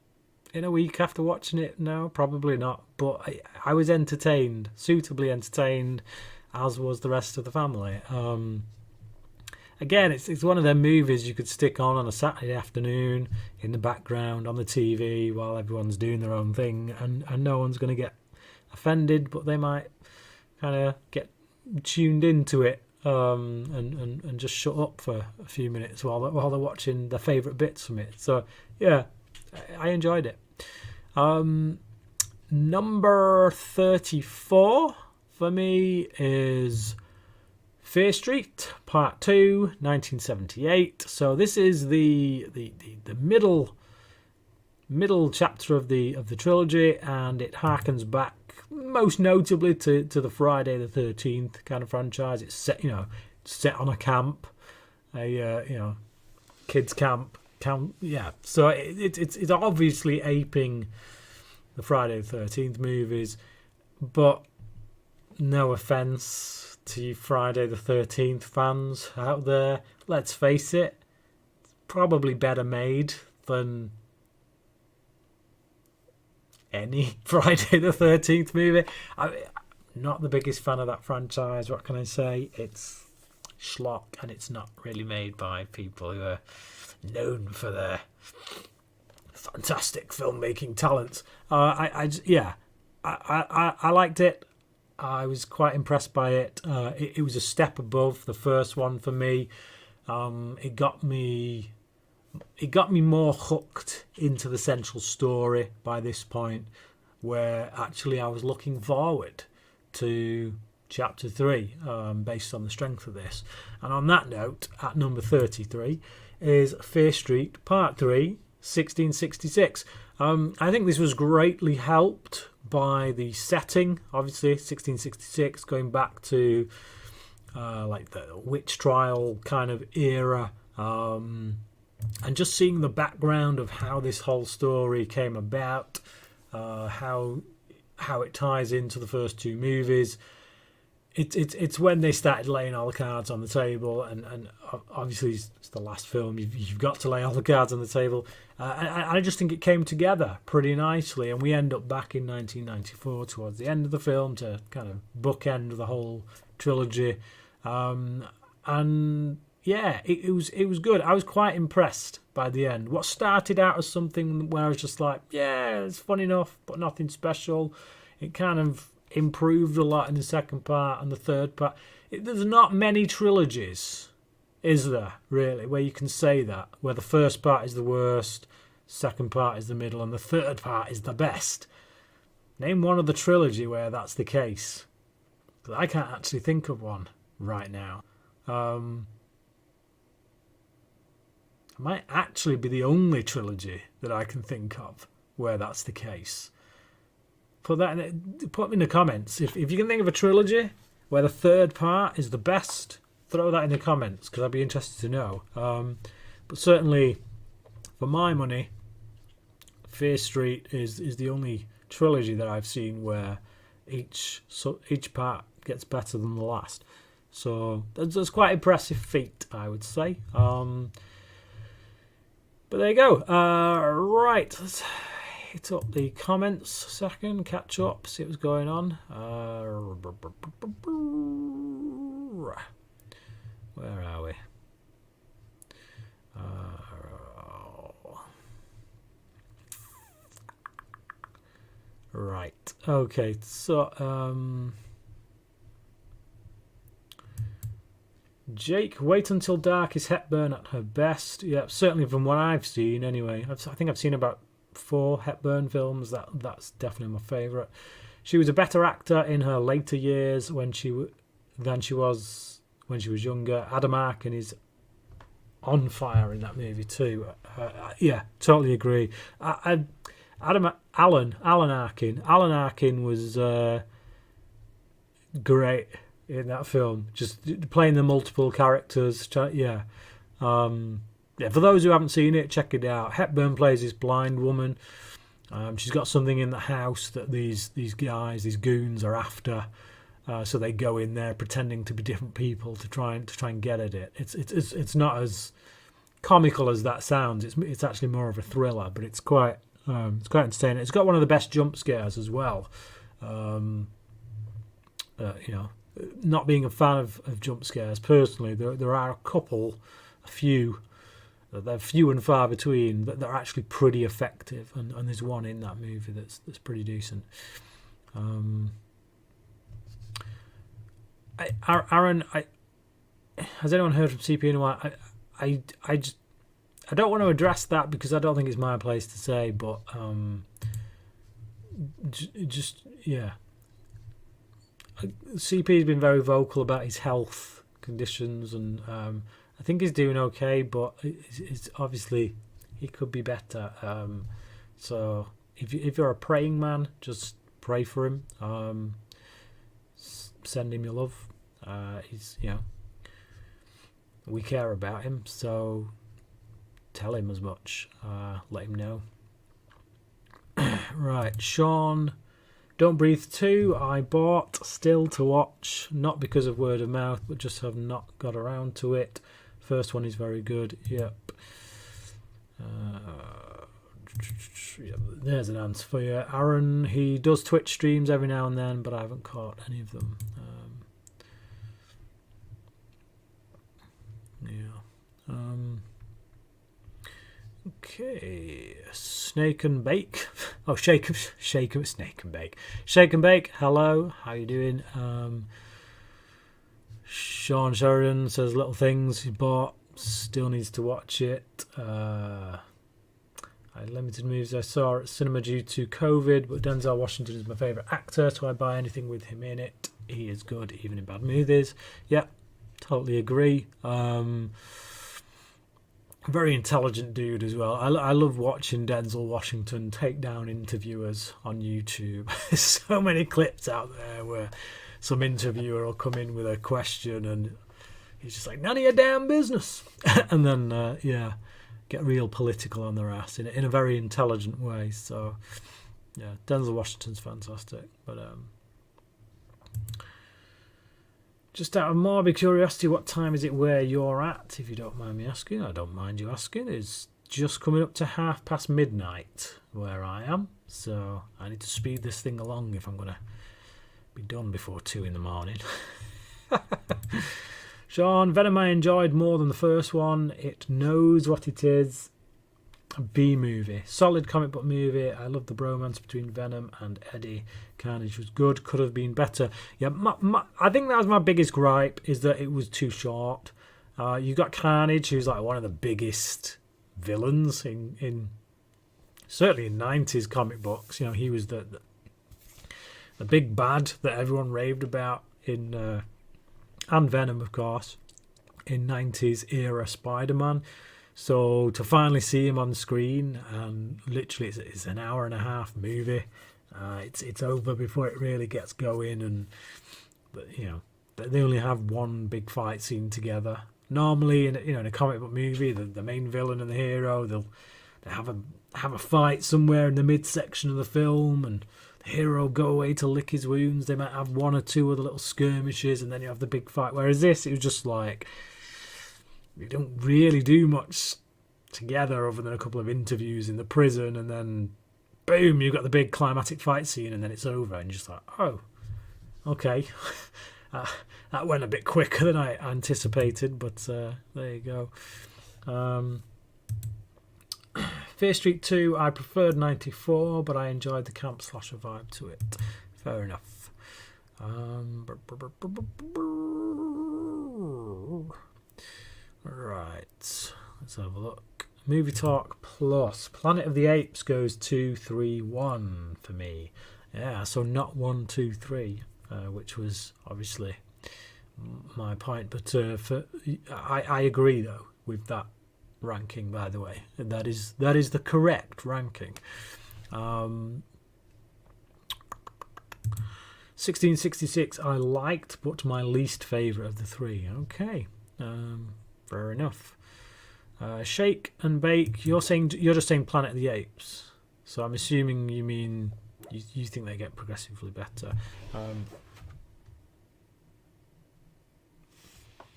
in a week after watching it? No, probably not. But I was entertained, suitably entertained, as was the rest of the family. Again, it's one of them movies you could stick on a Saturday afternoon in the background on the TV while everyone's doing their own thing, and no one's going to get offended, but they might kind of get tuned into it and just shut up for a few minutes while they're watching their favourite bits from it. So yeah, I enjoyed it. Number 34 for me is Fear Street Part 2, 1978. So this is the middle chapter of the trilogy, and it harkens back most notably to the Friday the 13th kind of franchise. It's set on a camp, kids camp. Yeah. So it's obviously aping the Friday the 13th movies, but no offense to you Friday the 13th fans out there, let's face it, it's probably better made than any Friday the 13th movie. I'm not the biggest fan of that franchise. What can I say? It's schlock, and it's not really made by people who are known for their fantastic filmmaking talents. I liked it. I was quite impressed by it. It was a step above the first one for me. It got me more hooked into the central story by this point, where actually I was looking forward to chapter 3 based on the strength of this. And on that note, at number 33 is Fear Street Part 3, 1666. I think this was greatly helped by the setting, obviously 1666, going back to like the witch trial kind of era, and just seeing the background of how this whole story came about, how it ties into the first two movies. It's when they started laying all the cards on the table, and obviously it's the last film. You've got to lay all the cards on the table. And I just think it came together pretty nicely, and we end up back in 1994 towards the end of the film to kind of bookend the whole trilogy. And yeah, it was good. I was quite impressed by the end. What started out as something where I was just like, yeah, it's fun enough, but nothing special. It kind of improved a lot in the second part and the third part. There's not many trilogies, is there, really, where you can say that, where the first part is the worst, second part is the middle, and the third part is the best. Name one of the trilogy where that's the case. Because I can't actually think of one right now. It might actually be the only trilogy that I can think of where that's the case. put in the comments if you can think of a trilogy where the third part is the best. Throw that in the comments because I'd be interested to know. But certainly, for my money, Fear Street is the only trilogy that I've seen where each part gets better than the last. So that's quite impressive feat, I would say. But there you go. Right, let's hit up the comments a second, catch up, see what's going on. Where are we? Right. Okay. So, Jake, wait until dark is Hepburn at her best. Yeah, certainly from what I've seen. Anyway, I think I've seen about 4 Hepburn films. That's definitely my favourite. She was a better actor in her later years than she was when she was younger. Adam Arkin is on fire in that movie too. Yeah, totally agree. Alan Arkin was great in that film. Just playing the multiple characters. Yeah. Yeah. For those who haven't seen it, check it out. Hepburn plays this blind woman. She's got something in the house that these goons are after. So they go in there pretending to be different people to try and get at it. It's not as comical as that sounds. It's actually more of a thriller, but it's quite entertaining. It's got one of the best jump scares as well. Not being a fan of jump scares personally, there are a few. They're few and far between, but they're actually pretty effective. And there's one in that movie that's pretty decent. Aaron, has anyone heard from CP&Y? I don't want to address that because I don't think it's my place to say, but yeah. CP's been very vocal about his health conditions, and I think he's doing okay, but it's obviously he could be better. So if you're a praying man, just pray for him. Send him your love. He's we care about him, so tell him as much. Let him know. Right, Sean. Don't Breathe 2 I bought, still to watch, not because of word of mouth, but just have not got around to it. First one is very good. Yep. There's an answer for you. Aaron, he does Twitch streams every now and then, but I haven't caught any of them. Okay, Snake and Bake. Oh, Snake and Bake. Shake and Bake. Hello, how you doing? Sean Sheridan says Little Things he bought. Still needs to watch it. I had limited movies I saw at cinema due to COVID, but Denzel Washington is my favourite actor, so I buy anything with him in it. He is good, even in bad movies. Yeah, totally agree. Very intelligent dude as well. I love watching Denzel Washington take down interviewers on YouTube. There's so many clips out there where some interviewer will come in with a question and he's just like, none of your damn business. And then, get real political on their ass in a very intelligent way. So, yeah, Denzel Washington's fantastic. But just out of morbid curiosity, what time is it where you're at, if you don't mind me asking? I don't mind you asking. It's just coming up to midnight where I am. So I need to speed this thing along if I'm going to be done before 2 in the morning. Sean, Venom I enjoyed more than the first one. It knows what it is. A B movie. Solid comic book movie. I love the bromance between Venom and Eddie. Carnage was good. Could have been better. Yeah, I think that was my biggest gripe, is that it was too short. You got Carnage, who's like one of the biggest villains in certainly in 90s comic books. You know, he was the big bad that everyone raved about in and Venom, of course, in 90s era Spider-Man. So to finally see him on screen, and literally it's an hour and a half movie, it's over before it really gets going, and you know they only have one big fight scene together. Normally, in a comic book movie, the main villain and the hero they have a fight somewhere in the midsection of the film, and the hero go away to lick his wounds. They might have one or two other little skirmishes, and then you have the big fight. Whereas this, it was just like you don't really do much together other than a couple of interviews in the prison, and then boom, you've got the big climatic fight scene, and then it's over, and you're just like, oh, okay. That went a bit quicker than I anticipated, but there you go. Fear Street 2, I preferred 94, but I enjoyed the camp slasher vibe to it. Fair enough. Right, let's have a look. Movie Talk Plus. Planet of the Apes goes 2, 3, 1 for me. Yeah, so not 1, 2, 3, which was obviously my point. But I agree though with that ranking. By the way, that is the correct ranking. 1666 I liked, but my least favourite of the three. Okay, fair enough. Shake and Bake, you're just saying Planet of the Apes, so I'm assuming you mean you think they get progressively better.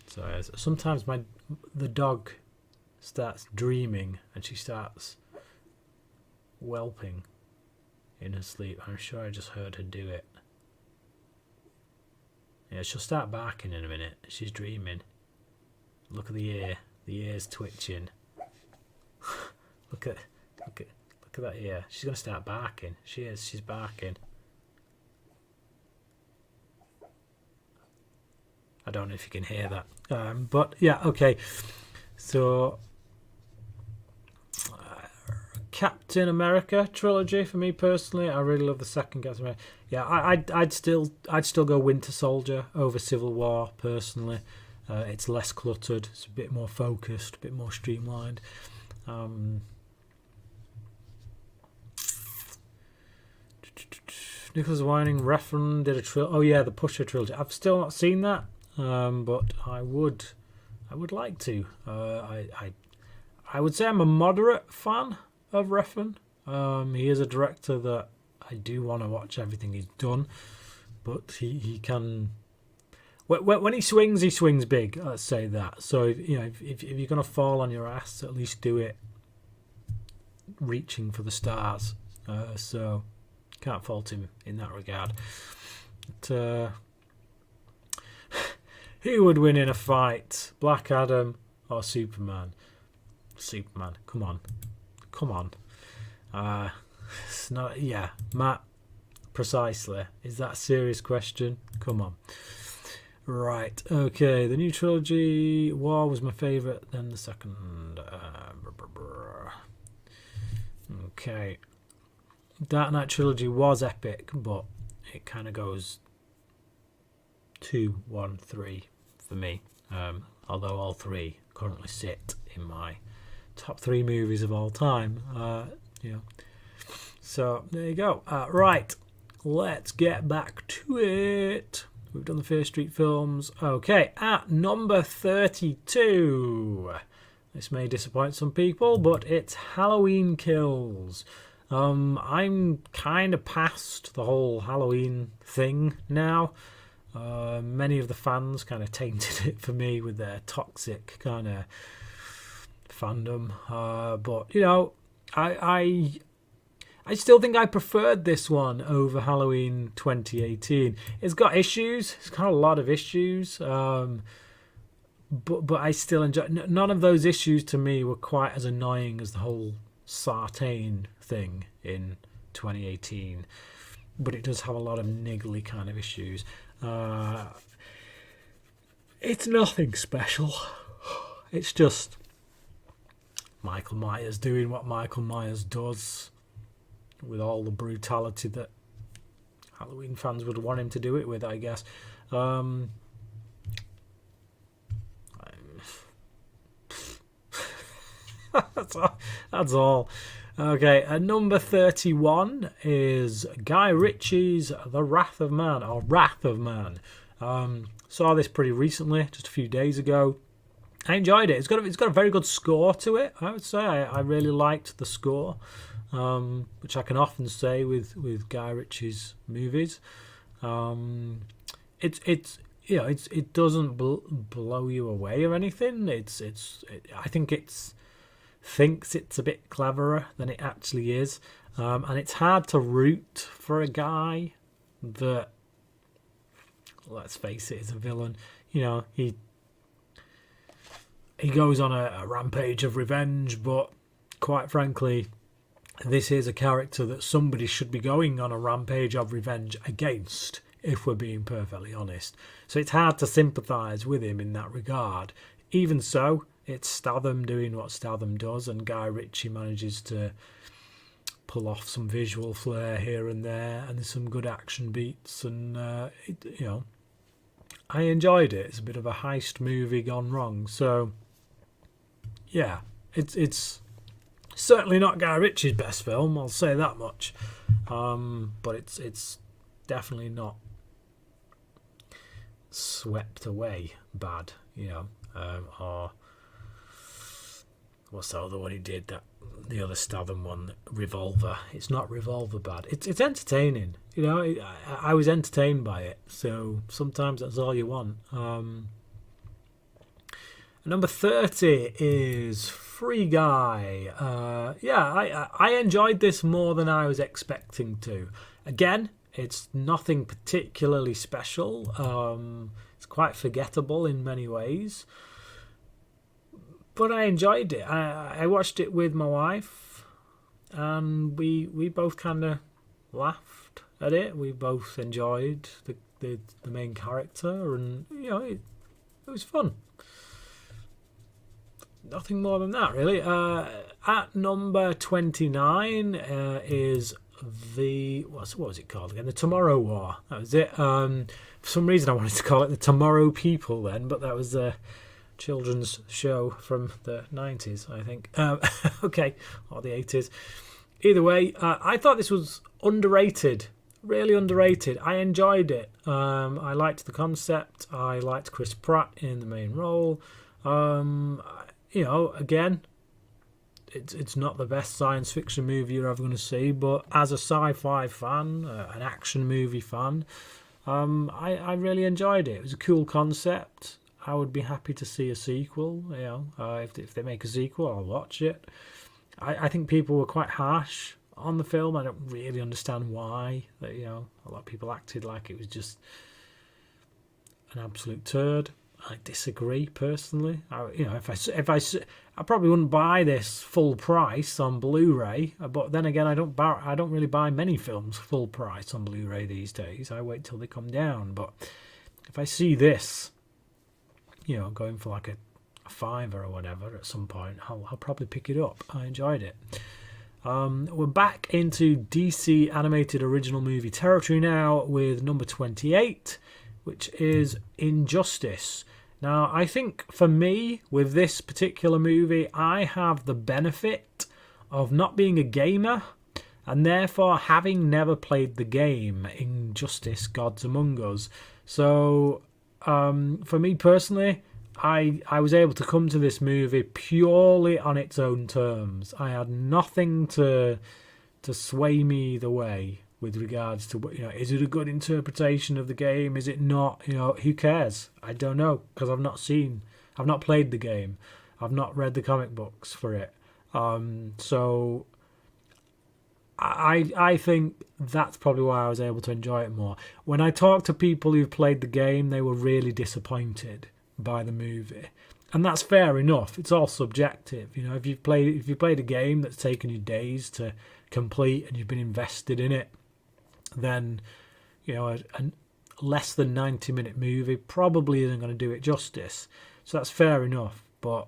So sometimes the dog starts dreaming and she starts whelping in her sleep. I'm sure I just heard her do it. Yeah, she'll start barking in a minute. She's dreaming. Look at the ear. The ear's twitching. Look at that ear. She's gonna start barking. She is. She's barking. I don't know if you can hear that. But yeah, okay. So Captain America trilogy for me personally. I really love the second Captain America. Yeah, I'd still go Winter Soldier over Civil War personally. It's less cluttered. It's a bit more focused, a bit more streamlined. Nicholas Winding Refn did a trilogy. Oh yeah, the Pusher trilogy. I've still not seen that, but I would like to. I would say I'm a moderate fan of Refn. He is a director that I do want to watch everything he's done, but he can. When he swings big. Let's say that. So if you're gonna fall on your ass, at least do it reaching for the stars. So can't fault him in that regard. But, who would win in a fight, Black Adam or Superman? Superman. Come on. It's not. Yeah, Matt. Precisely. Is that a serious question? Come on. Right, okay, the new trilogy, War was my favourite, then the second. Okay. Dark Knight trilogy was epic, but it kind of goes 2, 1, 3 for me. Although all three currently sit in my top 3 movies of all time. So, there you go. Right, let's get back to it. We've done the Fear Street films. Okay, at number 32. This may disappoint some people, but it's Halloween Kills. I'm kind of past the whole Halloween thing now. Many of the fans kind of tainted it for me with their toxic kind of fandom. But, I still think I preferred this one over Halloween 2018. It's got issues. It's got a lot of issues. But I still enjoy. None of those issues to me were quite as annoying as the whole Sartain thing in 2018. But it does have a lot of niggly kind of issues. It's nothing special. It's just Michael Myers doing what Michael Myers does, with all the brutality that Halloween fans would want him to do it with, I guess. That's all. Okay, number 31 is Guy Ritchie's The Wrath of Man, or Wrath of Man. Saw this pretty recently, just a few days ago. I enjoyed it. It's got a very good score to it, I would say. I really liked the score, which I can often say with Guy Ritchie's movies. It doesn't blow you away or anything. I think thinks it's a bit cleverer than it actually is, and it's hard to root for a guy that, let's face it, is a villain. He goes on a rampage of revenge, but quite frankly, this is a character that somebody should be going on a rampage of revenge against, if we're being perfectly honest. So it's hard to sympathise with him in that regard. Even so, it's Statham doing what Statham does, and Guy Ritchie manages to pull off some visual flair here and there, and there's some good action beats, and I enjoyed it. It's a bit of a heist movie gone wrong. So yeah, it's certainly not Guy Ritchie's best film, I'll say that much. But it's definitely not swept away bad, or what's the other one he did? The other Statham one, Revolver. It's not Revolver bad. It's entertaining. I was entertained by it. So sometimes that's all you want. Number 30 is Free Guy. I enjoyed this more than I was expecting to. Again, it's nothing particularly special. It's quite forgettable in many ways. But I enjoyed it. I watched it with my wife, and we both kind of laughed at it. We both enjoyed the main character, and it was fun. Nothing more than that, really. At number 29 is what was it called again? The Tomorrow War. That was it. For some reason, I wanted to call it the Tomorrow People then, but that was a children's show from the 90s, I think. Okay, or the 80s. Either way, I thought this was underrated. Really underrated. I enjoyed it. I liked the concept. I liked Chris Pratt in the main role. Again, it's not the best science fiction movie you're ever going to see, but as a sci-fi fan, an action movie fan, I really enjoyed it. It was a cool concept. I would be happy to see a sequel. If they make a sequel, I'll watch it. I think people were quite harsh on the film. I don't really understand why. A lot of people acted like it was just an absolute turd. I disagree personally. If I probably wouldn't buy this full price on Blu-ray, but then again, I don't really buy many films full price on Blu-ray these days. I wait till they come down. But if I see this, going for like a $5 or whatever at some point, I'll probably pick it up. I enjoyed it. We're back into DC animated original movie territory now with number 28, which is Injustice. Now, I think for me, with this particular movie, I have the benefit of not being a gamer, and therefore having never played the game Injustice: Gods Among Us. So, for me personally, I was able to come to this movie purely on its own terms. I had nothing to sway me either way with regards to, is it a good interpretation of the game? Is it not? Who cares? I don't know, because I've not played the game. I've not read the comic books for it. So I think that's probably why I was able to enjoy it more. When I talked to people who've played the game, they were really disappointed by the movie. And that's fair enough. It's all subjective. If you've played a game that's taken you days to complete and you've been invested in it, then a less than 90-minute movie probably isn't going to do it justice. So that's fair enough. But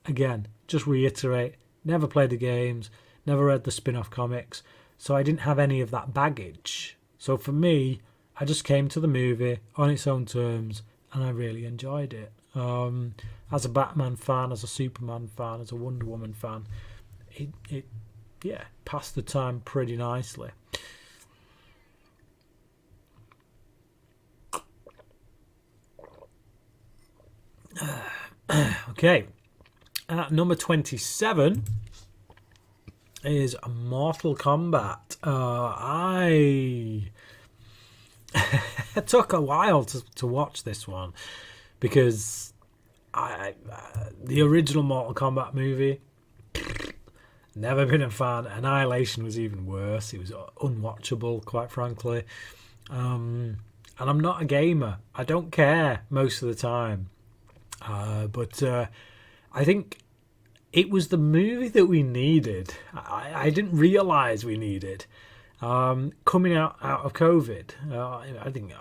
again, just reiterate, never played the games, never read the spin-off comics, so I didn't have any of that baggage. So for me, I just came to the movie on its own terms, and I really enjoyed it. As a Batman fan, as a Superman fan, as a Wonder Woman fan, it yeah, pass the time pretty nicely. Okay, number 27 is Mortal Kombat. It took a while to watch this one because the original Mortal Kombat movie, never been a fan. Annihilation was even worse. It was unwatchable, quite frankly. And I'm not a gamer. I don't care most of the time. But I think it was the movie that we needed. I didn't realise we needed. Coming out of COVID, I think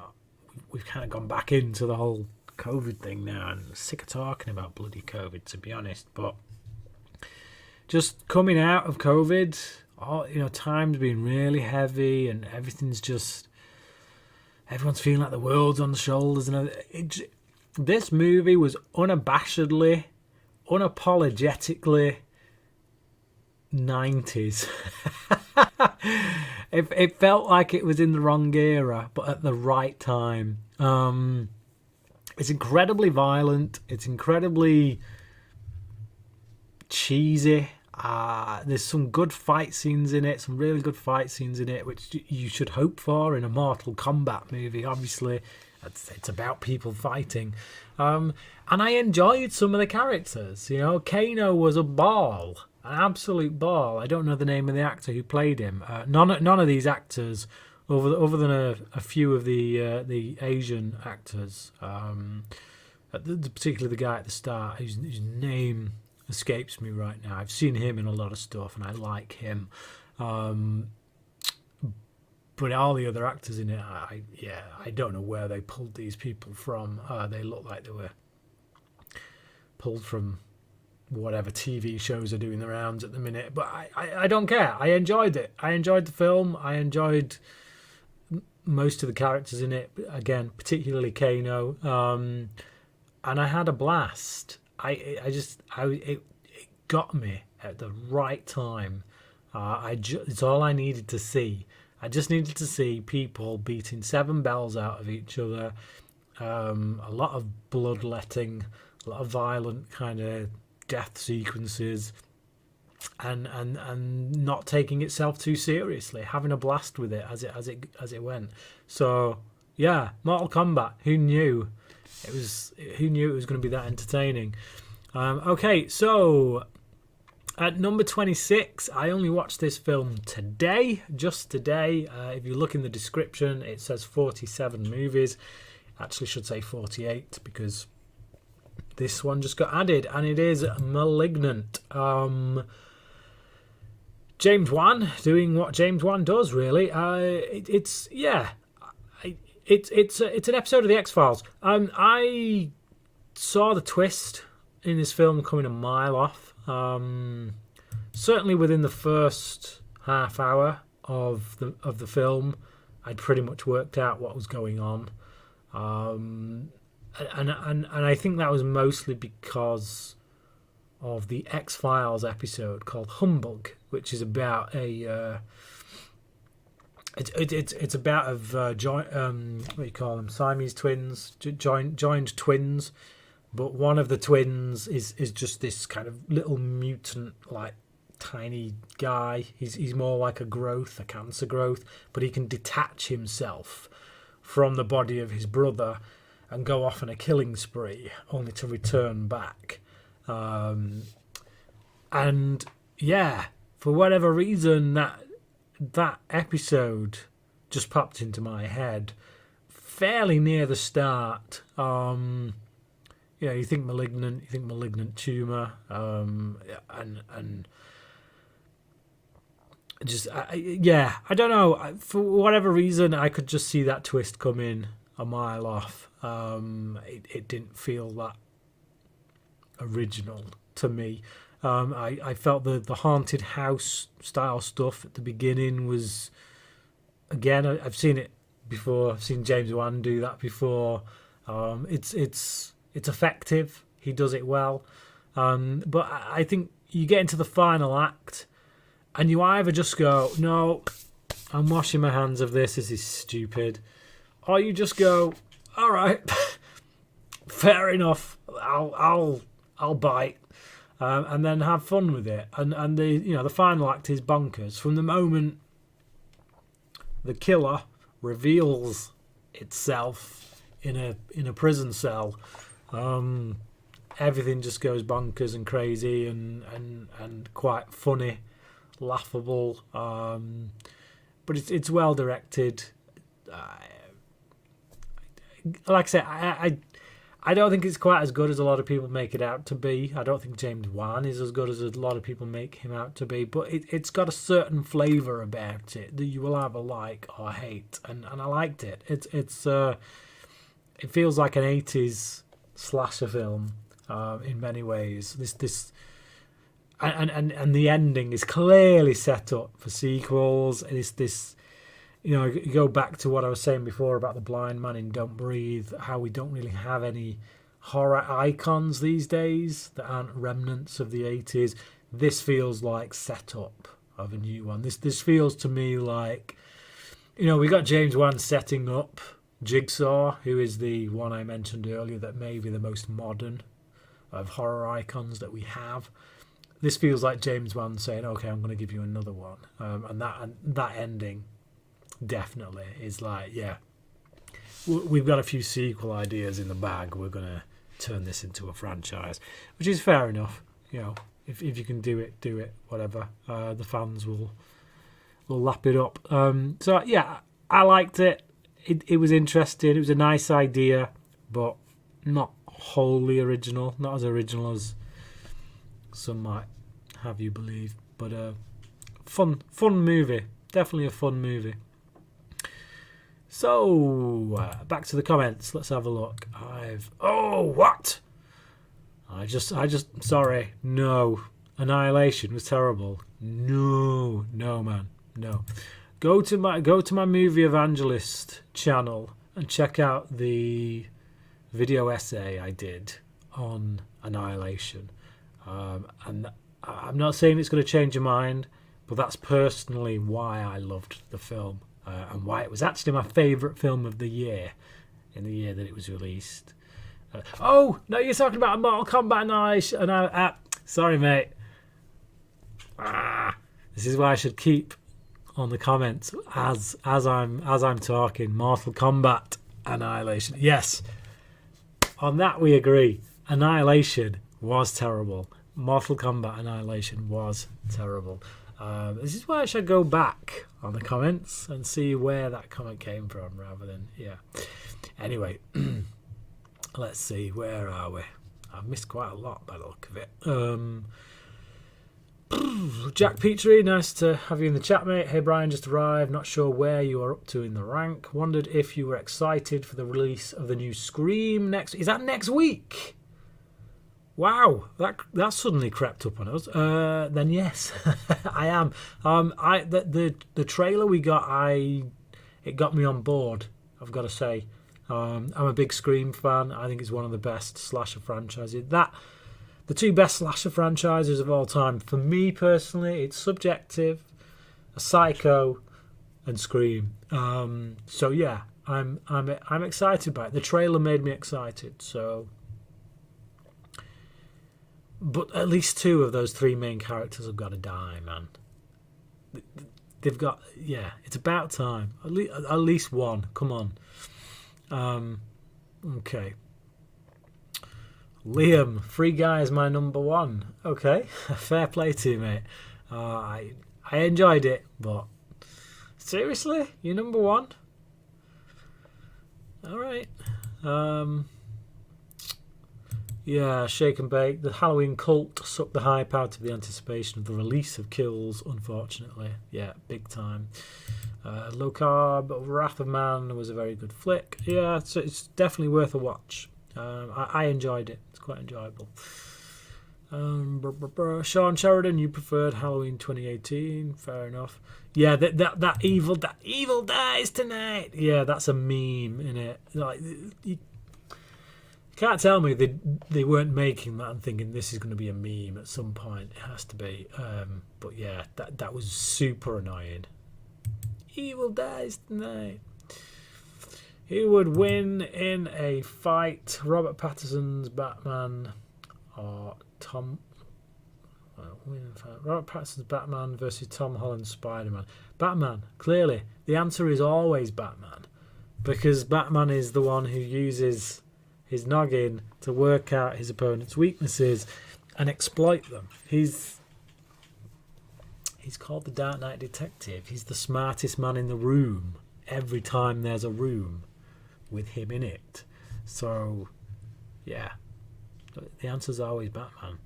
we've kind of gone back into the whole COVID thing now, and I'm sick of talking about bloody COVID, to be honest. But just coming out of COVID, time's been really heavy, and everyone's feeling like the world's on the shoulders, and this movie was unabashedly, unapologetically 90s. It felt like it was in the wrong era, but at the right time. It's incredibly violent. It's incredibly cheesy. There's some good fight scenes in it, some really good fight scenes in it, which you should hope for in a Mortal Kombat movie. Obviously, it's about people fighting. And I enjoyed some of the characters. Kano was a ball, an absolute ball. I don't know the name of the actor who played him. None of these actors, other than a few of the Asian actors, particularly the guy at the start, whose name escapes me right now. I've seen him in a lot of stuff, and I like him. But all the other actors in it, I don't know where they pulled these people from. They look like they were pulled from whatever TV shows are doing the rounds at the minute. But I don't care. I enjoyed it. I enjoyed the film. I enjoyed most of the characters in it. Again, particularly Kano. And I had a blast. It got me at the right time. It's all I needed to see. I just needed to see people beating seven bells out of each other, a lot of bloodletting, a lot of violent kind of death sequences, and not taking itself too seriously, having a blast with it as it went. So yeah, Mortal Kombat. Who knew it was going to be that entertaining? Okay, so at number 26, I only watched this film today, just today. If you look in the description, it says 47 movies. Actually should say 48 because this one just got added, and it is Malignant. James Wan doing what James Wan does, really. It's an episode of the X-Files. I saw the twist in this film coming a mile off. Certainly within the first half hour of the film, I'd pretty much worked out what was going on, and I think that was mostly because of the X-Files episode called Humbug, which is about it's about what do you call them, Siamese twins, joined twins. But one of the twins is just this kind of little mutant, like tiny guy. He's more like a cancer growth, but he can detach himself from the body of his brother and go off on a killing spree, only to return back. And yeah, for whatever reason, that episode just popped into my head fairly near the start. You think malignant tumor, and just I don't know. For whatever reason, I could just see that twist come in a mile off. It didn't feel that original to me. I felt the haunted house style stuff at the beginning was, again, I've seen it before. I've seen James Wan do that before. It's effective. He does it well. But I think you get into the final act And you either just go, no, I'm washing my hands of this is stupid. Or you just go, all right, fair enough, I'll bite. And then have fun with it. And the final act is bonkers. From the moment the killer reveals itself in a prison cell, everything just goes bonkers and crazy and quite funny, laughable. But it's well directed. Like I said, I don't think it's quite as good as a lot of people make it out to be. I don't think James Wan is as good as a lot of people make him out to be. But it's got a certain flavour about it that you will either like or hate. And I liked it. It feels like an 80s slasher film in many ways. And the ending is clearly set up for sequels. And it's this... you go back to what I was saying before about the blind man in Don't Breathe, how we don't really have any horror icons these days that aren't remnants of the 80s. This feels like setup of a new one. This feels to me like, we got James Wan setting up Jigsaw, who is the one I mentioned earlier that may be the most modern of horror icons that we have. This feels like James Wan saying, okay, I'm going to give you another one. And that ending definitely is like, yeah, we've got a few sequel ideas in the bag, we're going to turn this into a franchise, which is fair enough. If you can do it, whatever. The fans will lap it up. So yeah, I liked it. It was interesting. It was a nice idea, but not wholly original, not as original as some might have you believe, but fun movie, definitely a fun movie. So, back to the comments. Let's have a look. What? I just, sorry. No. Annihilation was terrible. No, man. No. Go to my Movie Evangelist channel and check out the video essay I did on Annihilation. And I'm not saying it's going to change your mind, but that's personally why I loved the film. And why it was actually my favourite film of the year, in the year that it was released. No, you're talking about a Mortal Kombat Annihilation. Sorry, mate. This is why I should keep on the comments as I'm talking. Mortal Kombat Annihilation. Yes, on that we agree. Annihilation was terrible. Mortal Kombat Annihilation was terrible. This is why I should go back on the comments and see where that comment came from rather than, yeah. Anyway, let's see, where are we? I've missed quite a lot by the look of it. Jack Petrie, nice to have you in the chat, mate. Hey, Brian, just arrived. Not sure where you are up to in the rank. Wondered if you were excited for the release of the new Scream next... Is that next week? Wow, that suddenly crept up on us. Then yes, I am. The trailer we got, it got me on board, I've got to say. I'm a big Scream fan. I think it's one of the best slasher franchises. The two best slasher franchises of all time. For me personally, it's subjective, Psycho, and Scream. So yeah, I'm excited by it. The trailer made me excited. So. But at least two of those three main characters have got to die, man. They've got... Yeah, it's about time. At least one. Come on. Okay. Liam, Free Guy is my number one. Okay. Fair play to you, mate. I enjoyed it, but... Seriously? You're number one? All right. Yeah, Shake and Bake. The Halloween cult sucked the hype out of the anticipation of the release of Kills, unfortunately. Yeah, big time. Low Carb, Wrath of Man was a very good flick. Yeah, so it's definitely worth a watch. I enjoyed it. It's quite enjoyable. Sean Sheridan, you preferred Halloween 2018. Fair enough. Yeah, that evil dies tonight. Yeah, that's a meme, innit? Like, you can't tell me they weren't making that and thinking this is going to be a meme at some point. It has to be. But yeah, that was super annoying. Evil dies tonight. Who would win in a fight? Robert Pattinson's Batman or Tom? Robert Pattinson's Batman versus Tom Holland's Spider-Man. Batman, clearly. The answer is always Batman. Because Batman is the one who uses his noggin to work out his opponent's weaknesses and exploit them. He's called the Dark Knight Detective. He's the smartest man in the room every time there's a room with him in it. So, yeah. The answer's always Batman.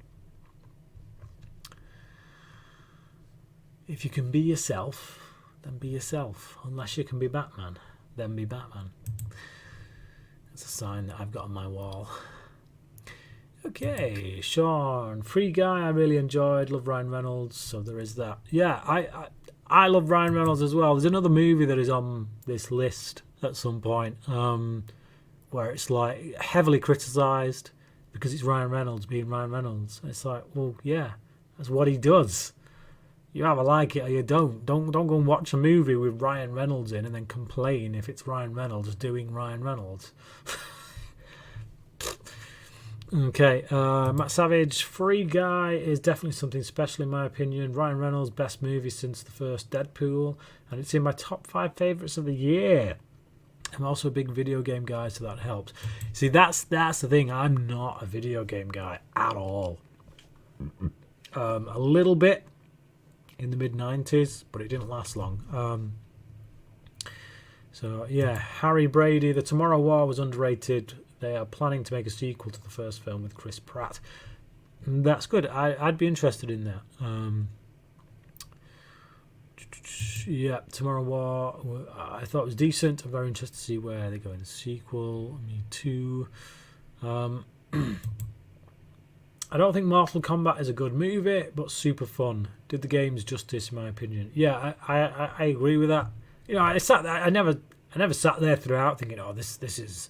If you can be yourself, then be yourself. Unless you can be Batman, then be Batman. That's a sign that I've got on my wall. Okay, Sean. Free Guy, I really enjoyed. Love Ryan Reynolds, so there is that. Yeah, I love Ryan Reynolds as well. There's another movie that is on this list at some point where it's like heavily criticised because it's Ryan Reynolds being Ryan Reynolds. It's like, well, yeah, that's what he does. You either like it or you don't. Don't go and watch a movie with Ryan Reynolds in and then complain if it's Ryan Reynolds doing Ryan Reynolds. Okay, Matt Savage, Free Guy is definitely something special in my opinion. Ryan Reynolds' best movie since the first Deadpool, and it's in my top 5 favourites of the year. I'm also a big video game guy, so that helps. See, that's the thing. I'm not a video game guy at all. A little bit in the mid-90s, but it didn't last long. So, yeah, Harry Brady, The Tomorrow War was underrated. They are planning to make a sequel to the first film with Chris Pratt. And that's good. I'd be interested in that. Yeah, Tomorrow War, I thought it was decent. I'm very interested to see where they go in the sequel. Me too. I don't think Mortal Kombat is a good movie, but super fun. Did the games justice, in my opinion. Yeah, I agree with that. You know, I never sat there throughout thinking, oh, this is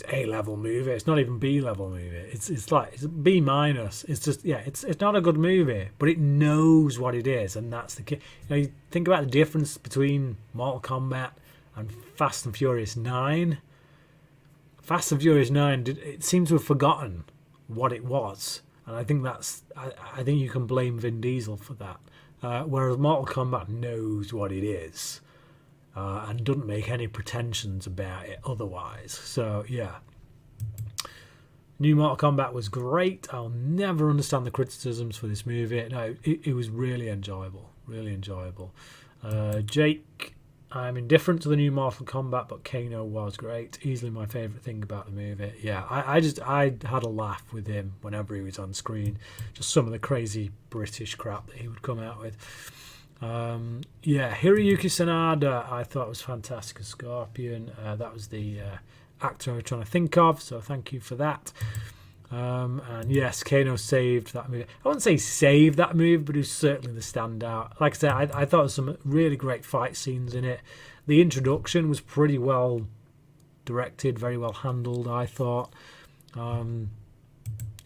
A-level movie. It's not even B-level movie. It's like it's B minus. It's just, yeah, it's not a good movie, but it knows what it is, and that's the key. You know, you think about the difference between Mortal Kombat and Fast and Furious 9. Fast and Furious 9, it seems to have forgotten what it was, and I think I think you can blame Vin Diesel for that. Whereas Mortal Kombat knows what it is. And doesn't make any pretensions about it otherwise. So, yeah. New Mortal Kombat was great. I'll never understand the criticisms for this movie. No, it was really enjoyable. Really enjoyable. Jake, I'm indifferent to the new Mortal Kombat, but Kano was great. Easily my favourite thing about the movie. Yeah, I had a laugh with him whenever he was on screen. Just some of the crazy British crap that he would come out with. Yeah, Hiroyuki Sanada I thought was fantastic as Scorpion. That was the actor I was trying to think of, so thank you for that. And yes, Kano saved that movie. I wouldn't say saved that movie, but he was certainly the standout. Like I said, I thought there was some really great fight scenes in it. The introduction was pretty well directed, very well handled, I thought.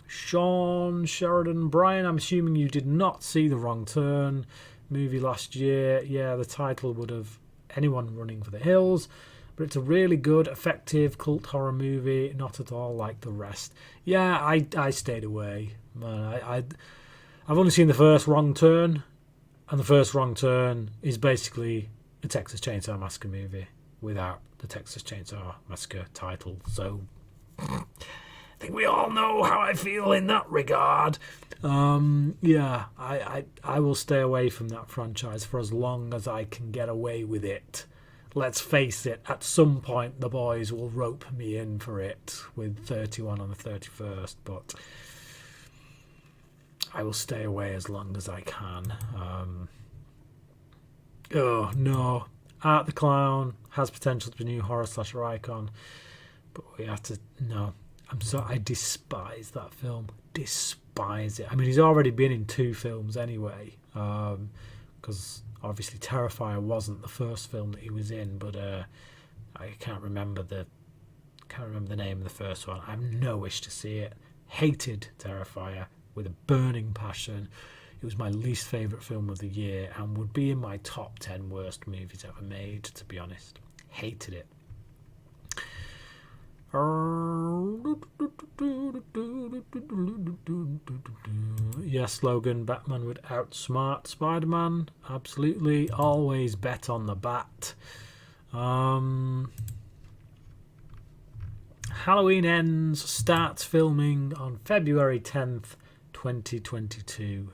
Sean Sheridan, Brian, I'm assuming you did not see The Wrong Turn movie last year. Yeah, the title would have anyone running for the hills, but it's a really good, effective cult horror movie, not at all like the rest. Yeah, I stayed away, man. I've only seen the first Wrong Turn, and the first Wrong Turn is basically a Texas Chainsaw Massacre movie without the Texas Chainsaw Massacre title, so I think we all know how I feel in that regard. Yeah, I will stay away from that franchise for as long as I can get away with it. Let's face it, at some point the boys will rope me in for it with 31 on the 31st, but I will stay away as long as I can. Oh, no. Art the Clown has potential to be a new horror slasher icon, but we have to... No. I despise that film. Despise it. I mean, he's already been in 2 films anyway, because obviously Terrifier wasn't the first film that he was in, but I can't remember the can't remember the name of the first one. I have no wish to see it. Hated Terrifier with a burning passion. It was my least favourite film of the year and would be in my top 10 worst movies ever made, to be honest. Hated it. Yes, Logan, Batman would outsmart Spider-Man. Absolutely. Always bet on the Bat. Halloween Ends starts filming on February 10th, 2022.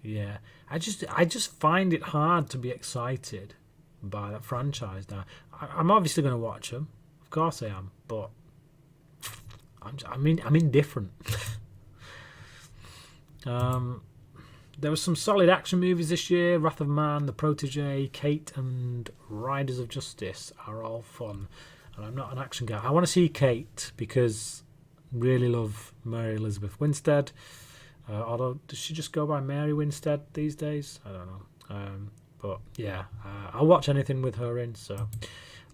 Yeah, I just find it hard to be excited by that franchise now. I'm obviously going to watch them, of course I am, but I'm indifferent. There were some solid action movies this year. Wrath of Man, The Protege, Kate, and Riders of Justice are all fun. And I'm not an action guy. I want to see Kate because I really love Mary Elizabeth Winstead. Although, does she just go by Mary Winstead these days? I don't know. But yeah, I'll watch anything with her in. So,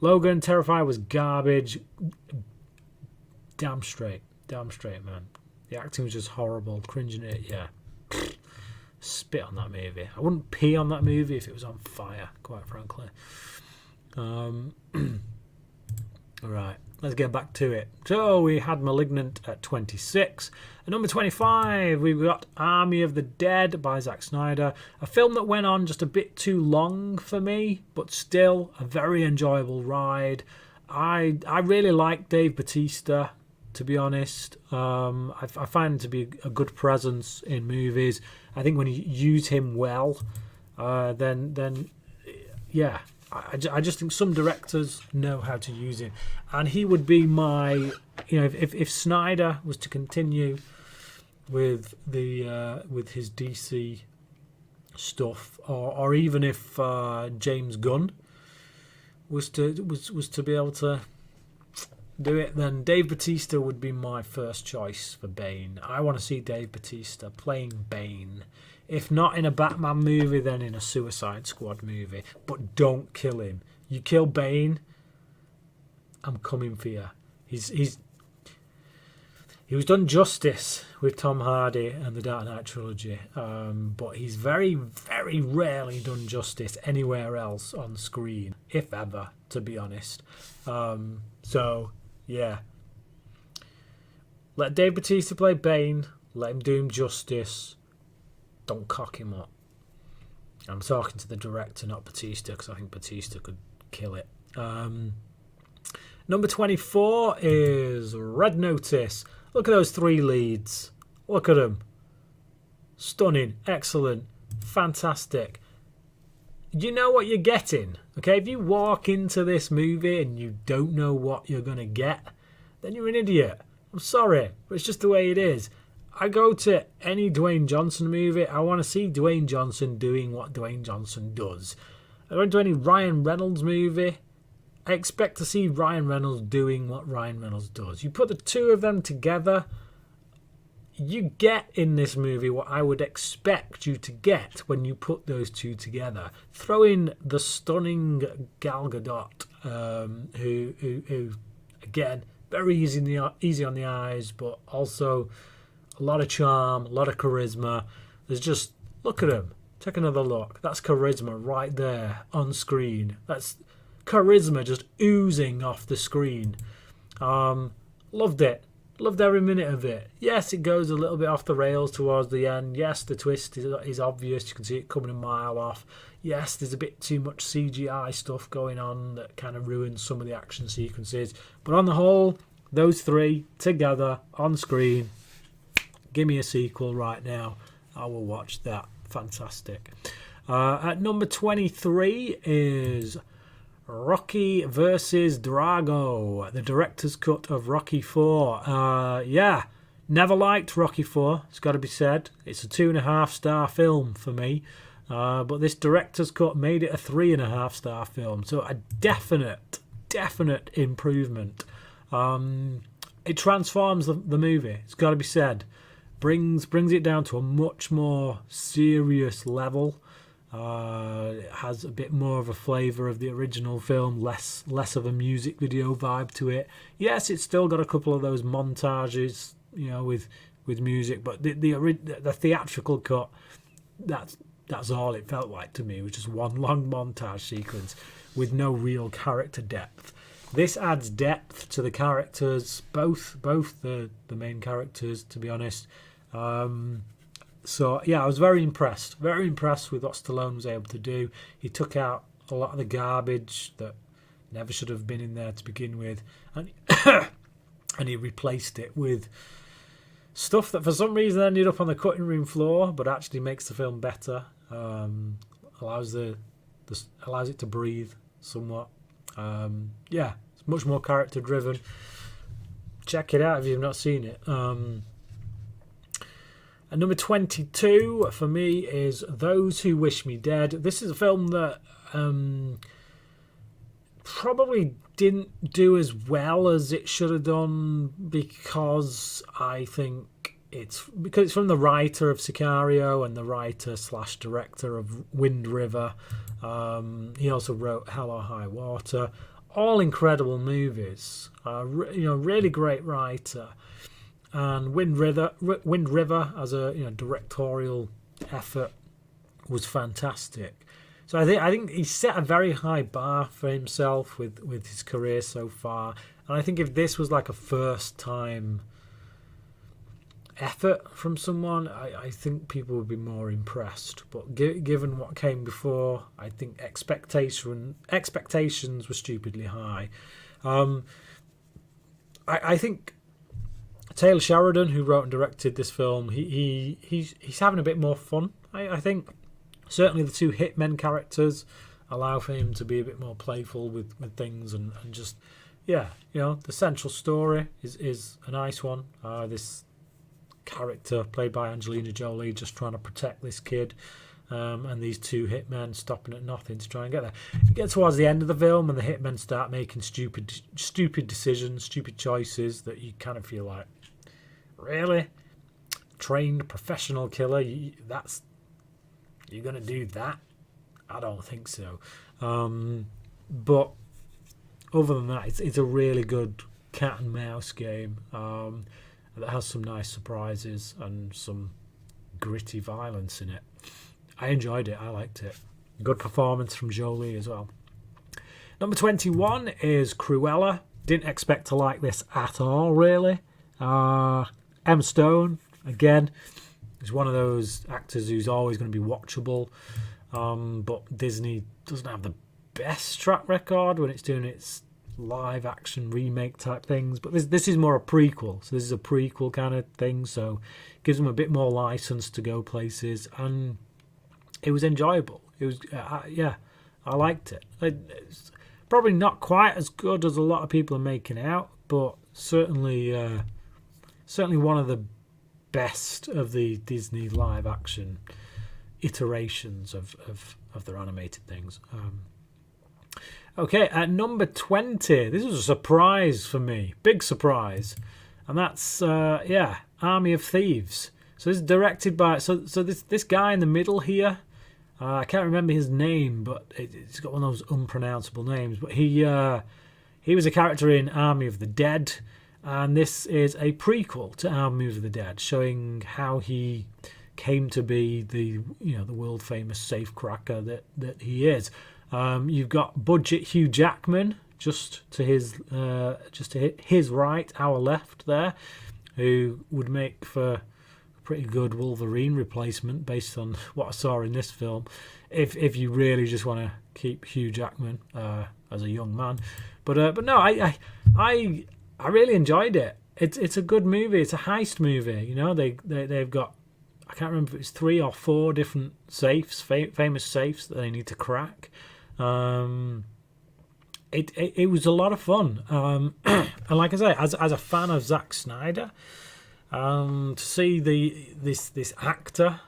Logan, Terrifier was garbage. Damn straight, man. The acting was just horrible. Cringing at it, yeah. Spit on that movie. I wouldn't pee on that movie if it was on fire, quite frankly. Right, let's get back to it. So we had Malignant at 26. At number 25, we've got Army of the Dead by Zack Snyder. A film that went on just a bit too long for me, but still a very enjoyable ride. I really like Dave Bautista, to be honest. I find him to be a good presence in movies. I think when you use him well, then yeah. I just think some directors know how to use him, and he would be my, if Snyder was to continue with his DC stuff, or even if James Gunn was to be able to do it, then Dave Bautista would be my first choice for Bane. I want to see Dave Bautista playing Bane. If not in a Batman movie, then in a Suicide Squad movie. But don't kill him. You kill Bane, I'm coming for you. He was done justice with Tom Hardy and the Dark Knight trilogy, but he's very, very rarely done justice anywhere else on screen, if ever, to be honest. So, yeah. Let Dave Bautista play Bane. Let him do him justice. Don't cock him up. I'm talking to the director, not Bautista, because I think Bautista could kill it. Number 24 is Red Notice. Look at those three leads. Look at them. Stunning. Excellent. Fantastic. You know what you're getting. Okay, if you walk into this movie and you don't know what you're going to get, then you're an idiot. I'm sorry, but it's just the way it is. I go to any Dwayne Johnson movie, I want to see Dwayne Johnson doing what Dwayne Johnson does. I went to any Ryan Reynolds movie, I expect to see Ryan Reynolds doing what Ryan Reynolds does. You put the two of them together, you get in this movie what I would expect you to get when you put those two together. Throw in the stunning Gal Gadot, who again, very easy on the eyes, but also a lot of charm, a lot of charisma. There's just, look at him. Take another look. That's charisma right there on screen. That's charisma just oozing off the screen. Loved it. Loved every minute of it. Yes, it goes a little bit off the rails towards the end. Yes, the twist is obvious. You can see it coming a mile off. Yes, there's a bit too much CGI stuff going on that kind of ruins some of the action sequences. But on the whole, those three together on screen, give me a sequel right now. I will watch that. Fantastic. At number 23 is Rocky versus Drago, the director's cut of Rocky 4. Yeah, never liked Rocky 4, it's got to be said. It's a 2.5-star film for me. But this director's cut made it a 3.5-star film. So a definite improvement. It transforms the movie, it's got to be said. Brings it down to a much more serious level. It has a bit more of a flavour of the original film, less of a music video vibe to it. Yes, it's still got a couple of those montages, with music, but the theatrical cut, that's all it felt like to me. It was just one long montage sequence with no real character depth. This adds depth to the characters, both the main characters, to be honest. So yeah, I was very impressed with what Stallone was able to do. He took out a lot of the garbage that never should have been in there to begin with, and and he replaced it with stuff that for some reason ended up on the cutting room floor, but actually makes the film better. Allows it to breathe somewhat. Yeah, it's much more character driven. Check it out if you've not seen it. And number 22 for me is Those Who Wish Me Dead. This is a film that probably didn't do as well as it should have done, because I think it's from the writer of Sicario and the writer/director of Wind River. He also wrote Hell or High Water. All incredible movies. Really great writer. And Wind River as a directorial effort was fantastic. So I think he set a very high bar for himself with his career so far. And I think if this was like a first time effort from someone, I think people would be more impressed. But given what came before, I think expectations were stupidly high. I think Taylor Sheridan, who wrote and directed this film, he's having a bit more fun. I think certainly the two hitmen characters allow for him to be a bit more playful with things and just the central story is a nice one. This character played by Angelina Jolie just trying to protect this kid, and these two hitmen stopping at nothing to try and get there. You get towards the end of the film and the hitmen start making stupid decisions, stupid choices that you kind of feel like, really? Trained professional killer? You're going to do that? I don't think so. But other than that, it's a really good cat and mouse game that has some nice surprises and some gritty violence in it. I enjoyed it. I liked it. Good performance from Jolie as well. Number 21 is Cruella. Didn't expect to like this at all, really. Emma Stone, again, is one of those actors who's always going to be watchable. But Disney doesn't have the best track record when it's doing its live action remake type things. But this is more a prequel. So this is a prequel kind of thing. So it gives them a bit more license to go places. And it was enjoyable. It was, I liked it. It's probably not quite as good as a lot of people are making out, but certainly one of the best of the Disney live action iterations of their animated things. Okay, at number 20, this was a surprise for me, big surprise, and that's Army of Thieves. So this is directed by this guy in the middle here. I can't remember his name, but it's got one of those unpronounceable names. But he was a character in Army of the Dead, and this is a prequel to Army of the Dead, showing how he came to be the world famous safecracker that he is. You've got budget Hugh Jackman just to his right, our left there, who would make for pretty good Wolverine replacement based on what I saw in this film, if you really just want to keep Hugh Jackman as a young man. But no, I really enjoyed it. It's a good movie. It's a heist movie. They've got, I can't remember if it's 3 or 4 different safes, famous safes that they need to crack. It was a lot of fun. And like I say, as a fan of Zack Snyder, to see this actor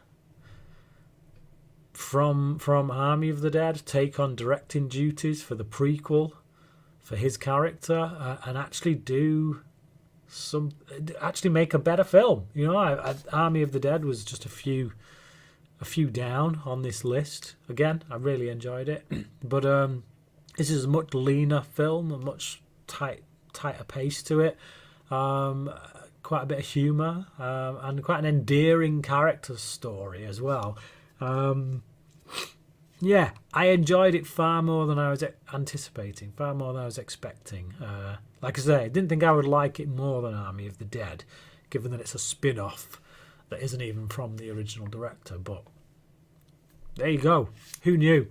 from Army of the Dead take on directing duties for the prequel for his character, and actually make a better film. Army of the Dead was just a few a few down on this list. Again, I really enjoyed it, but this is a much leaner film, a much tighter pace to it. Quite a bit of humour, and quite an endearing character story as well. Yeah, I enjoyed it far more than I was anticipating, far more than I was expecting. Like I say, I didn't think I would like it more than Army of the Dead, given that it's a spin-off that isn't even from the original director, but there you go. Who knew?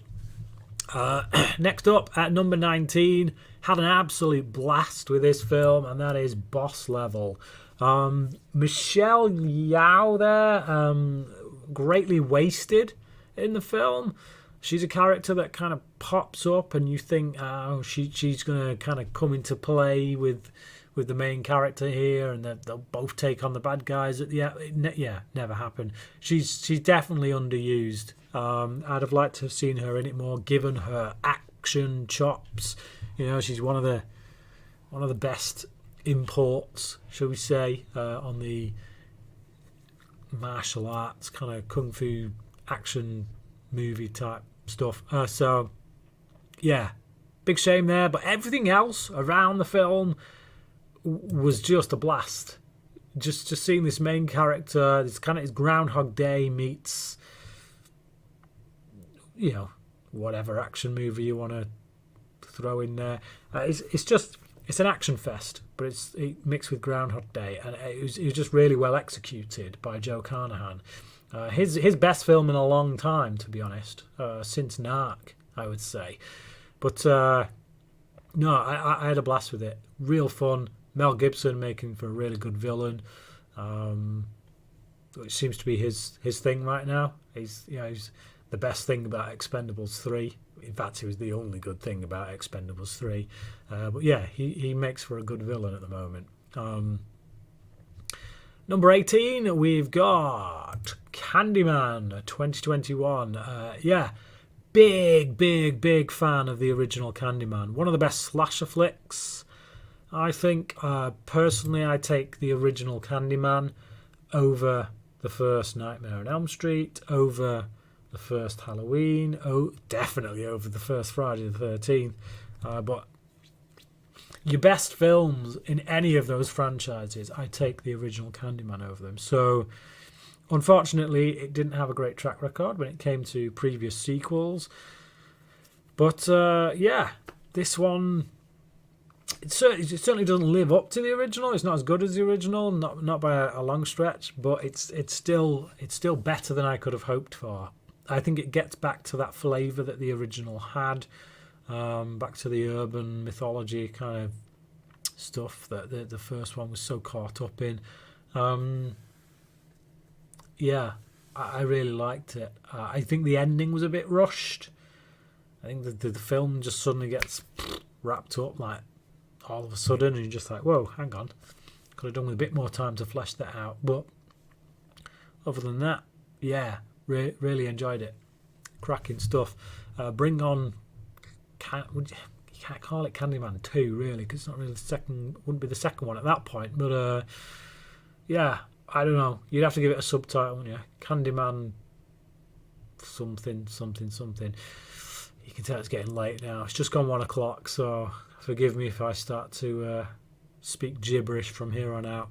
Next up, at number 19, had an absolute blast with this film, and that is Boss Level. Michelle Yeoh there, greatly wasted in the film. She's a character that kind of pops up and you think, oh, she's going to kind of come into play with the main character here, and they'll both take on the bad guys at the end. Yeah, never happened. She's definitely underused. I'd have liked to have seen her in it more, given her action chops. You know, she's one of the best imports, shall we say, on the martial arts kind of kung fu action movie type stuff. So yeah, big shame there, but everything else around the film was just a blast. Just seeing this main character, this kind of his Groundhog Day meets, you know, whatever action movie you want to throw in there. It's an action fest, but it's mixed with Groundhog Day, and it was just really well executed by Joe Carnahan. His best film in a long time, to be honest, since Narc, I would say. But no, I had a blast with it. Real fun. Mel Gibson making for a really good villain, which seems to be his thing right now. He's the best thing about Expendables 3. In fact, he was the only good thing about Expendables 3. But yeah, he makes for a good villain at the moment. Number 18, we've got Candyman 2021. Yeah, big fan of the original Candyman. One of the best slasher flicks, I think. Personally, I take the original Candyman over the first Nightmare on Elm Street, over the first Halloween, definitely over the first Friday the 13th. But your best films in any of those franchises, I take the original Candyman over them. So, unfortunately, it didn't have a great track record when it came to previous sequels. But, yeah, this one, it certainly doesn't live up to the original. It's not as good as the original, not by a long stretch, but it's still better than I could have hoped for. I think it gets back to that flavour that the original had, back to the urban mythology kind of stuff that the first one was so caught up in. Yeah, I really liked it. I think the ending was a bit rushed. I think the film just suddenly gets wrapped up like all of a sudden, and you're just like, whoa, hang on, could have done with a bit more time to flesh that out. But other than that, yeah, really enjoyed it. Cracking stuff. Bring on, you can't call it Candyman 2 really, because it's not really wouldn't be the second one at that point. But yeah, I don't know. You'd have to give it a subtitle, wouldn't you? Candyman something. You can tell it's getting late now. It's just gone 1 o'clock, so forgive me if I start to speak gibberish from here on out.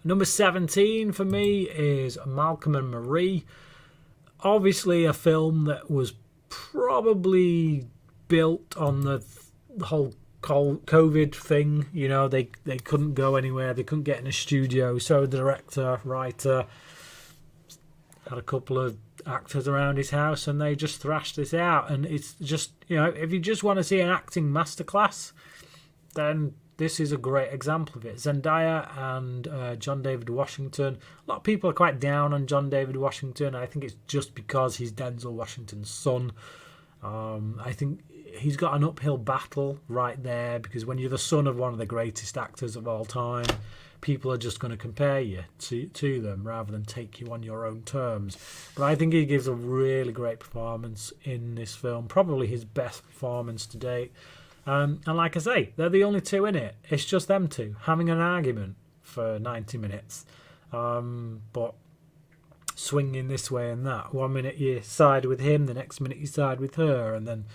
Number 17 for me is Malcolm and Marie. Obviously a film that was probably built on the whole COVID thing. You know, they couldn't go anywhere. They couldn't get in a studio. So the director, writer, had a couple of actors around his house and they just thrashed this out. And it's just, you know, if you just want to see an acting masterclass, then this is a great example of it. Zendaya and John David Washington. A lot of people are quite down on John David Washington. I think it's just because he's Denzel Washington's son. I think he's got an uphill battle right there, because when you're the son of one of the greatest actors of all time, people are just going to compare you to them rather than take you on your own terms. But I think he gives a really great performance in this film, probably his best performance to date. And like I say, they're the only two in it. It's just them two having an argument for 90 minutes. But swinging this way and that. One minute you side with him, the next minute you side with her, and then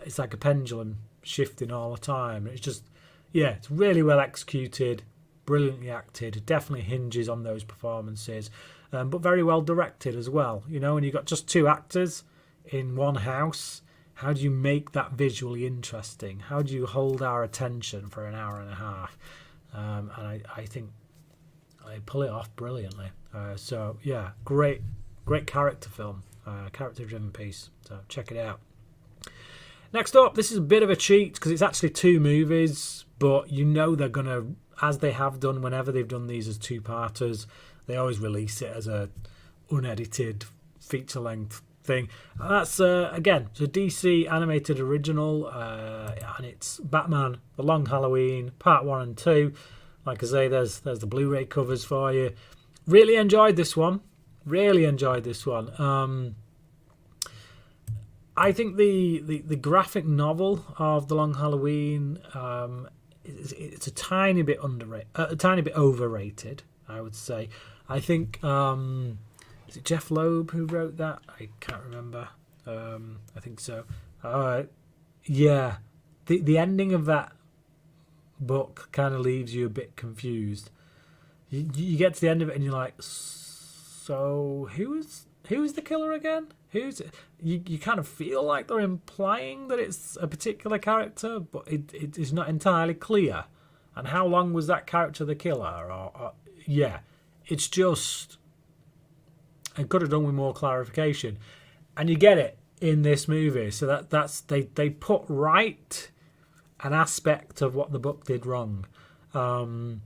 it's like a pendulum shifting all the time. It's just, yeah, it's really well executed, brilliantly acted, definitely hinges on those performances, but very well directed as well. You know, and you've got just two actors in one house. How do you make that visually interesting? How do you hold our attention for an hour and a half? And I think they pull it off brilliantly. So yeah, great character film, character-driven piece. So check it out. Next up, this is a bit of a cheat because it's actually two movies, but you know they're gonna, as they have done whenever they've done these as two-parters, they always release it as a unedited feature-length thing. And that's again, it's a DC animated original, and it's Batman: The Long Halloween Part 1 and 2. Like I say, there's the Blu-ray covers for you. Really enjoyed this one. I think the graphic novel of The Long Halloween, it's a tiny bit overrated, I would say. I think is it Jeff Loeb who wrote that? I can't remember. I think so. Yeah, the ending of that book kind of leaves you a bit confused. You get to the end of it and you're like, so who's the killer again? You kind of feel like they're implying that it's a particular character, but it is not entirely clear. And how long was that character the killer? Or yeah, it's just, I could have done with more clarification, and you get it in this movie. So that's they put right an aspect of what the book did wrong, and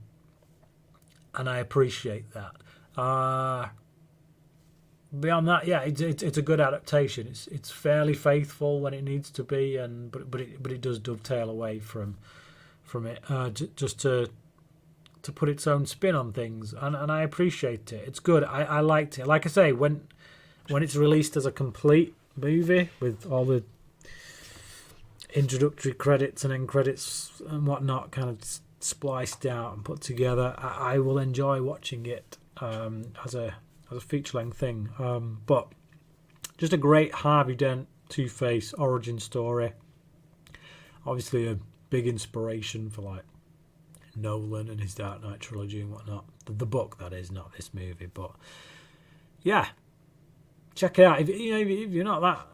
I appreciate that. Beyond that, yeah, it's a good adaptation. It's fairly faithful when it needs to be, but it does dovetail away from it, just to put its own spin on things, and I appreciate it. It's good. I liked it. Like I say, when it's released as a complete movie with all the introductory credits and end credits and whatnot kind of spliced out and put together, I will enjoy watching it as a feature-length thing. But just a great Harvey Dent Two-Face origin story. Obviously a big inspiration for like Nolan and his Dark Knight trilogy and whatnot. The book, that is, not this movie. But yeah, check it out. If you're not that,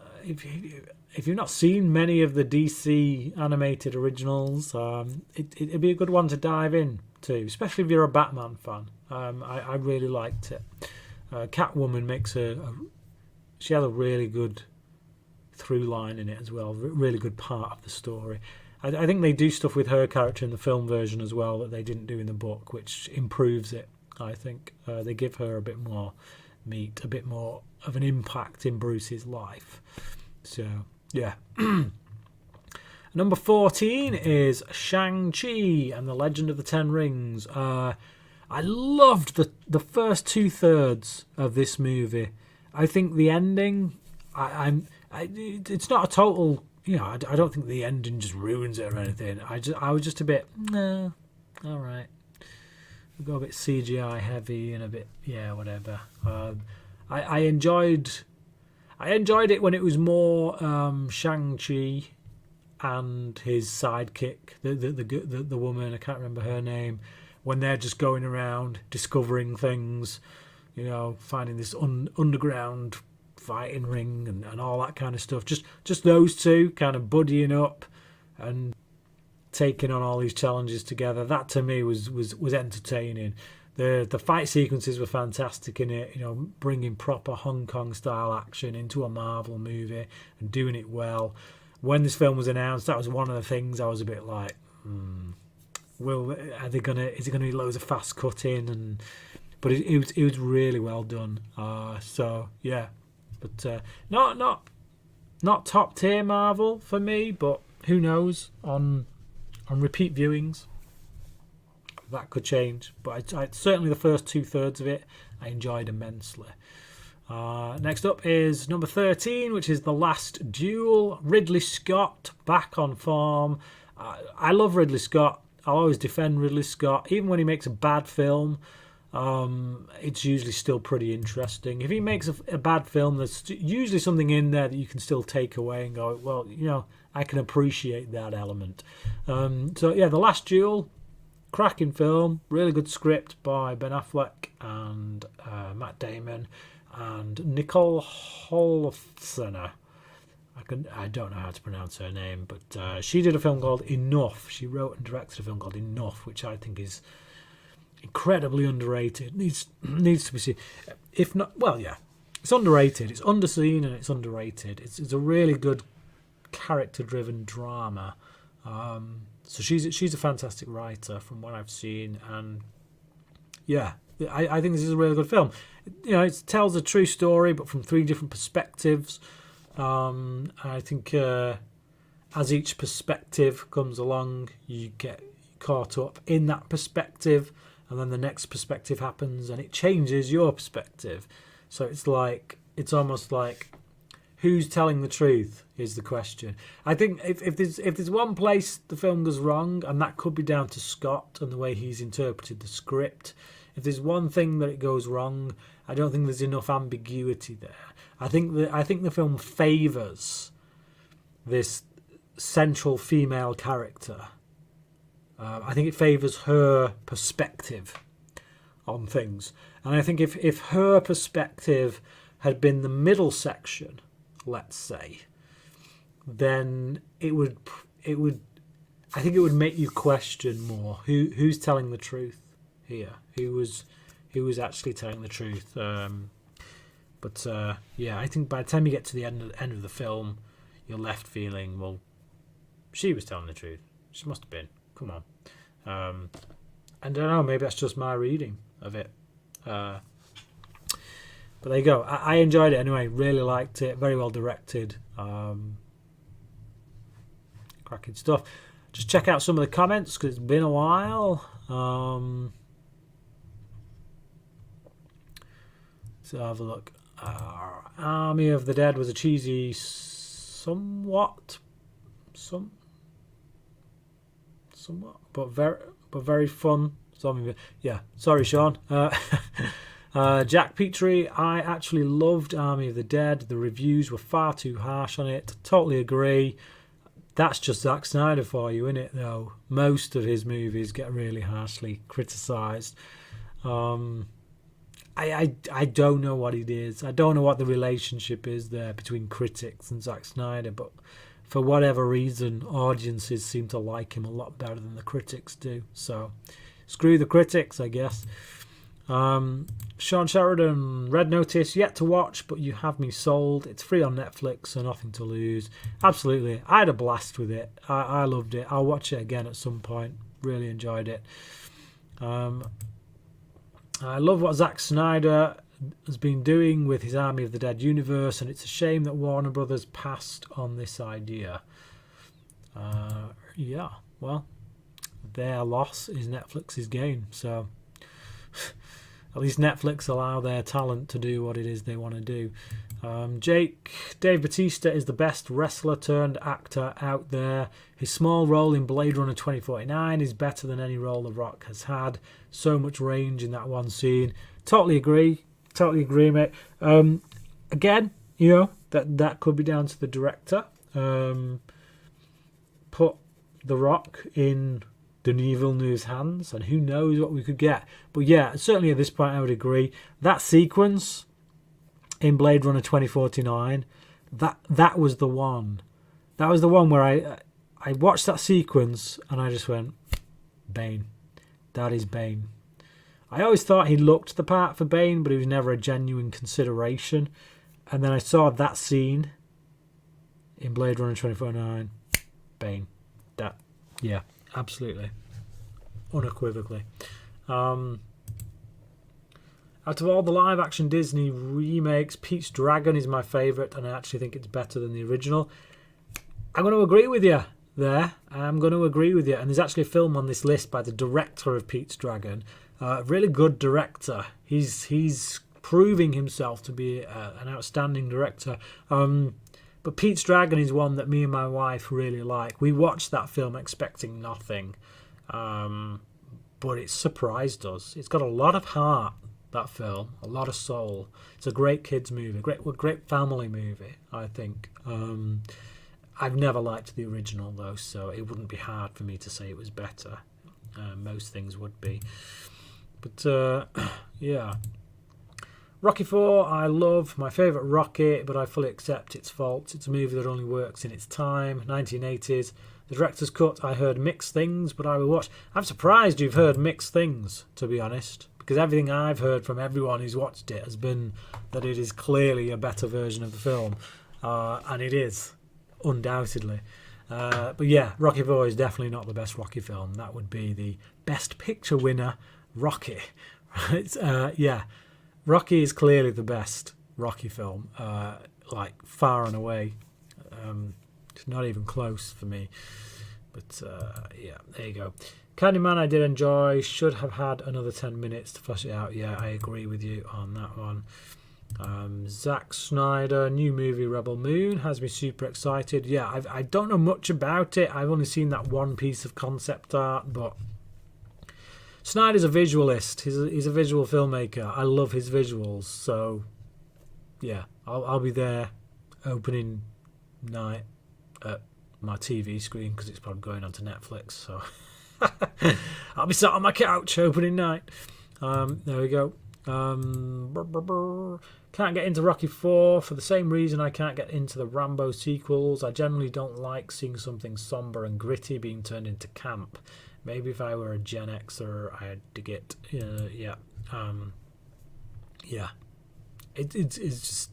if you've not seen many of the DC animated originals, it'd be a good one to dive in to, especially if you're a Batman fan. I really liked it. Catwoman she has a really good through line in it as well, really good part of the story. I think they do stuff with her character in the film version as well that they didn't do in the book, which improves it. I think they give her a bit more meat, a bit more of an impact in Bruce's life. So yeah. Number 14 is Shang-Chi and the Legend of the Ten Rings. I loved the first 2/3 of this movie. I think the ending, it's not a total, I don't think the ending just ruins it or anything. I was just a bit, no, all right. We go a bit CGI heavy and a bit, yeah, whatever. I enjoyed it when it was more Shang-Chi and his sidekick, the woman, I can't remember her name, when they're just going around discovering things, finding this underground fighting ring and all that kind of stuff. Just those two kind of buddying up and taking on all these challenges together. That to me was entertaining. The fight sequences were fantastic in it, bringing proper Hong Kong style action into a Marvel movie and doing it well. When this film was announced, that was one of the things I was a bit like, is it gonna be loads of fast cutting? But it was really well done. So yeah, but not top tier Marvel for me, but who knows, on repeat viewings that could change. But I certainly the first 2/3 of it I enjoyed immensely. Next up is number 13, which is The Last Duel. Ridley Scott back on form. I love Ridley Scott. I'll always defend Ridley Scott, even when he makes a bad film. it's usually still pretty interesting. If he makes a bad film, there's usually something in there that you can still take away and go, well, I can appreciate that element. So yeah, The Last Duel, cracking film, really good script by Ben Affleck and Matt Damon and Nicole Holofcener. I don't know how to pronounce her name, but she did a film called Enough. She wrote and directed a film called Enough, which I think is incredibly underrated. Needs to be seen. If not, well, yeah, it's underrated. It's underseen and it's underrated. It's a really good character-driven drama. So she's a fantastic writer from what I've seen, and yeah, I think this is a really good film. It tells a true story, but from 3 different perspectives. I think as each perspective comes along, you get caught up in that perspective, and then the next perspective happens and it changes your perspective. So it's almost like, who's telling the truth is the question. I think if there's one place the film goes wrong, and that could be down to Scott and the way he's interpreted the script. If there's one thing that it goes wrong, I don't think there's enough ambiguity there. I think the film favours this central female character. I think it favours her perspective on things, and I think if her perspective had been the middle section, let's say, then it would I think it would make you question more who's telling the truth here, who was actually telling the truth. But yeah, I think by the time you get to the end of the film, you're left feeling, well, she was telling the truth. She must have been. Come on. I don't know. Maybe that's just my reading of it. But there you go. I enjoyed it anyway. Really liked it. Very well directed. Cracking stuff. Just check out some of the comments because it's been a while. So have a look. Army of the Dead was a cheesy, somewhat, but very fun. Yeah, sorry, Sean. Jack Petrie, I actually loved Army of the Dead. The reviews were far too harsh on it. Totally agree. That's just Zack Snyder for you, isn't it, though? Most of his movies get really harshly criticised. I don't know what it is. I don't know what the relationship is there between critics and Zack Snyder, but for whatever reason, audiences seem to like him a lot better than the critics do. So, screw the critics, I guess. Sean Sheridan, Red Notice, yet to watch, but you have me sold. It's free on Netflix, so nothing to lose. Absolutely. I had a blast with it. I loved it. I'll watch it again at some point. Really enjoyed it. I love what Zack Snyder has been doing with his Army of the Dead universe, and it's a shame that Warner Brothers passed on this idea. Yeah, well, their loss is Netflix's gain, so at least Netflix allow their talent to do what it is they want to do. Dave Bautista is the best wrestler turned actor out there. His small role in Blade Runner 2049 is better than any role The Rock has had. So much range in that one scene. Totally agree, mate. Again, that could be down to the director. Put The Rock in Denis Villeneuve's hands, and who knows what we could get. But yeah, certainly at this point I would agree. That sequence in Blade Runner 2049, that was the one. That was the one where I watched that sequence and I just went, Bane. That is Bane. I always thought he looked the part for Bane, but he was never a genuine consideration. And then I saw that scene in Blade Runner 2049, Bane. That, yeah, absolutely. Unequivocally. Out of all the live-action Disney remakes, Pete's Dragon is my favourite, and I actually think it's better than the original. I'm going to agree with you there. I'm going to agree with you. And there's actually a film on this list by the director of Pete's Dragon. Really good director. He's proving himself to be an outstanding director. But Pete's Dragon is one that me and my wife really like. We watched that film expecting nothing. but it surprised us. It's got a lot of heart, that film, a lot of soul. It's a great kids movie, great family movie, I think. I've never liked the original though, so it wouldn't be hard for me to say it was better. Most things would be, but yeah. Rocky 4 I love, my favourite Rocky, but I fully accept its faults. It's a movie that only works in its time. 1980s. The director's cut, I heard mixed things, but I will watch. I'm surprised you've heard mixed things, to be honest, because everything I've heard from everyone who's watched it has been that it is clearly a better version of the film, and it is, undoubtedly. But yeah, Rocky 4 is definitely not the best Rocky film. That would be the Best Picture winner, Rocky. Right? Yeah, Rocky is clearly the best Rocky film, like far and away. It's not even close for me. But yeah, there you go. Candyman I did enjoy. Should have had another 10 minutes to flesh it out. Yeah, I agree with you on that one. Zack Snyder, new movie Rebel Moon has me super excited. Yeah, I don't know much about it. I've only seen that one piece of concept art, but Snyder's a visualist. He's a visual filmmaker. I love his visuals. So yeah, I'll be there opening night at my TV screen because it's probably going onto Netflix. So I'll be sat on my couch opening night. There we go. Can't get into Rocky 4 for the same reason I can't get into the Rambo sequels. I generally don't like seeing something somber and gritty being turned into camp. Maybe if I were a Gen Xer, I'd dig it. Yeah. Yeah. It's just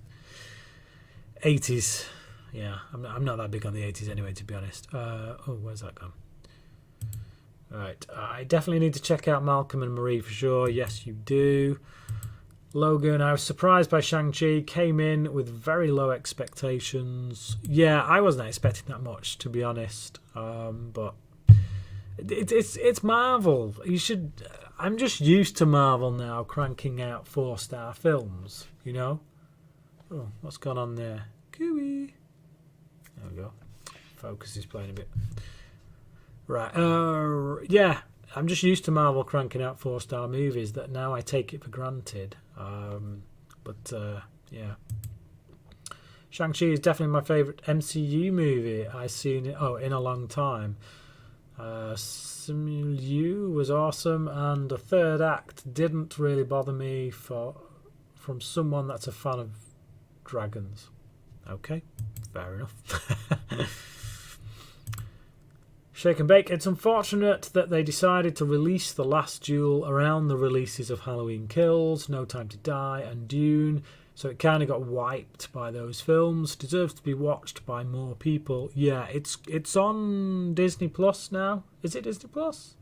80s. Yeah, I'm not that big on the 80s anyway, to be honest. Oh, where's that gone? Right, I definitely need to check out Malcolm and Marie for sure. Yes, you do. Logan, I was surprised by Shang-Chi. Came in with very low expectations. Yeah, I wasn't expecting that much, to be honest. But it's Marvel. You should. I'm just used to Marvel now cranking out 4-star films. You know. Oh, what's gone on there? Cooey. There we go. Focus is playing a bit. Right. Yeah, I'm just used to Marvel cranking out 4-star movies that now I take it for granted. But yeah. Shang-Chi is definitely my favourite MCU movie I've seen in a long time. Simu was awesome, and the third act didn't really bother me from someone that's a fan of dragons. Okay, fair enough. Shake and bake. It's unfortunate that they decided to release the last duel around the releases of Halloween Kills, No Time to Die, and Dune, so it kind of got wiped by those films. Deserves to be watched by more people. Yeah, it's on Disney Plus now. Is it Disney Plus?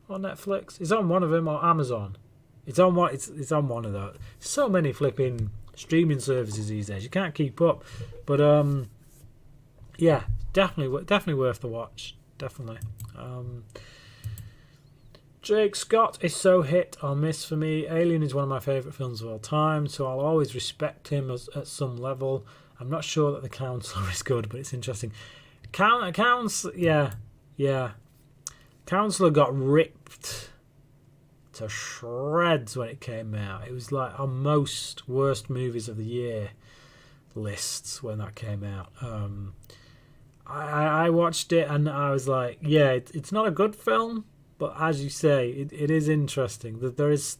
Or Netflix? It's on one of them, or Amazon. It's on one. It's on one of those. So many flipping streaming services these days. You can't keep up. But yeah, definitely worth the watch. Definitely. Jake Scott is so hit or miss for me. Alien is one of my favourite films of all time, so I'll always respect him at some level. I'm not sure that The Counselor is good, but it's interesting. Yeah. Counselor got ripped to shreds when it came out. It was like on most worst movies of the year lists when that came out. I watched it and I was like, yeah, it's not a good film, but as you say, it is interesting that there's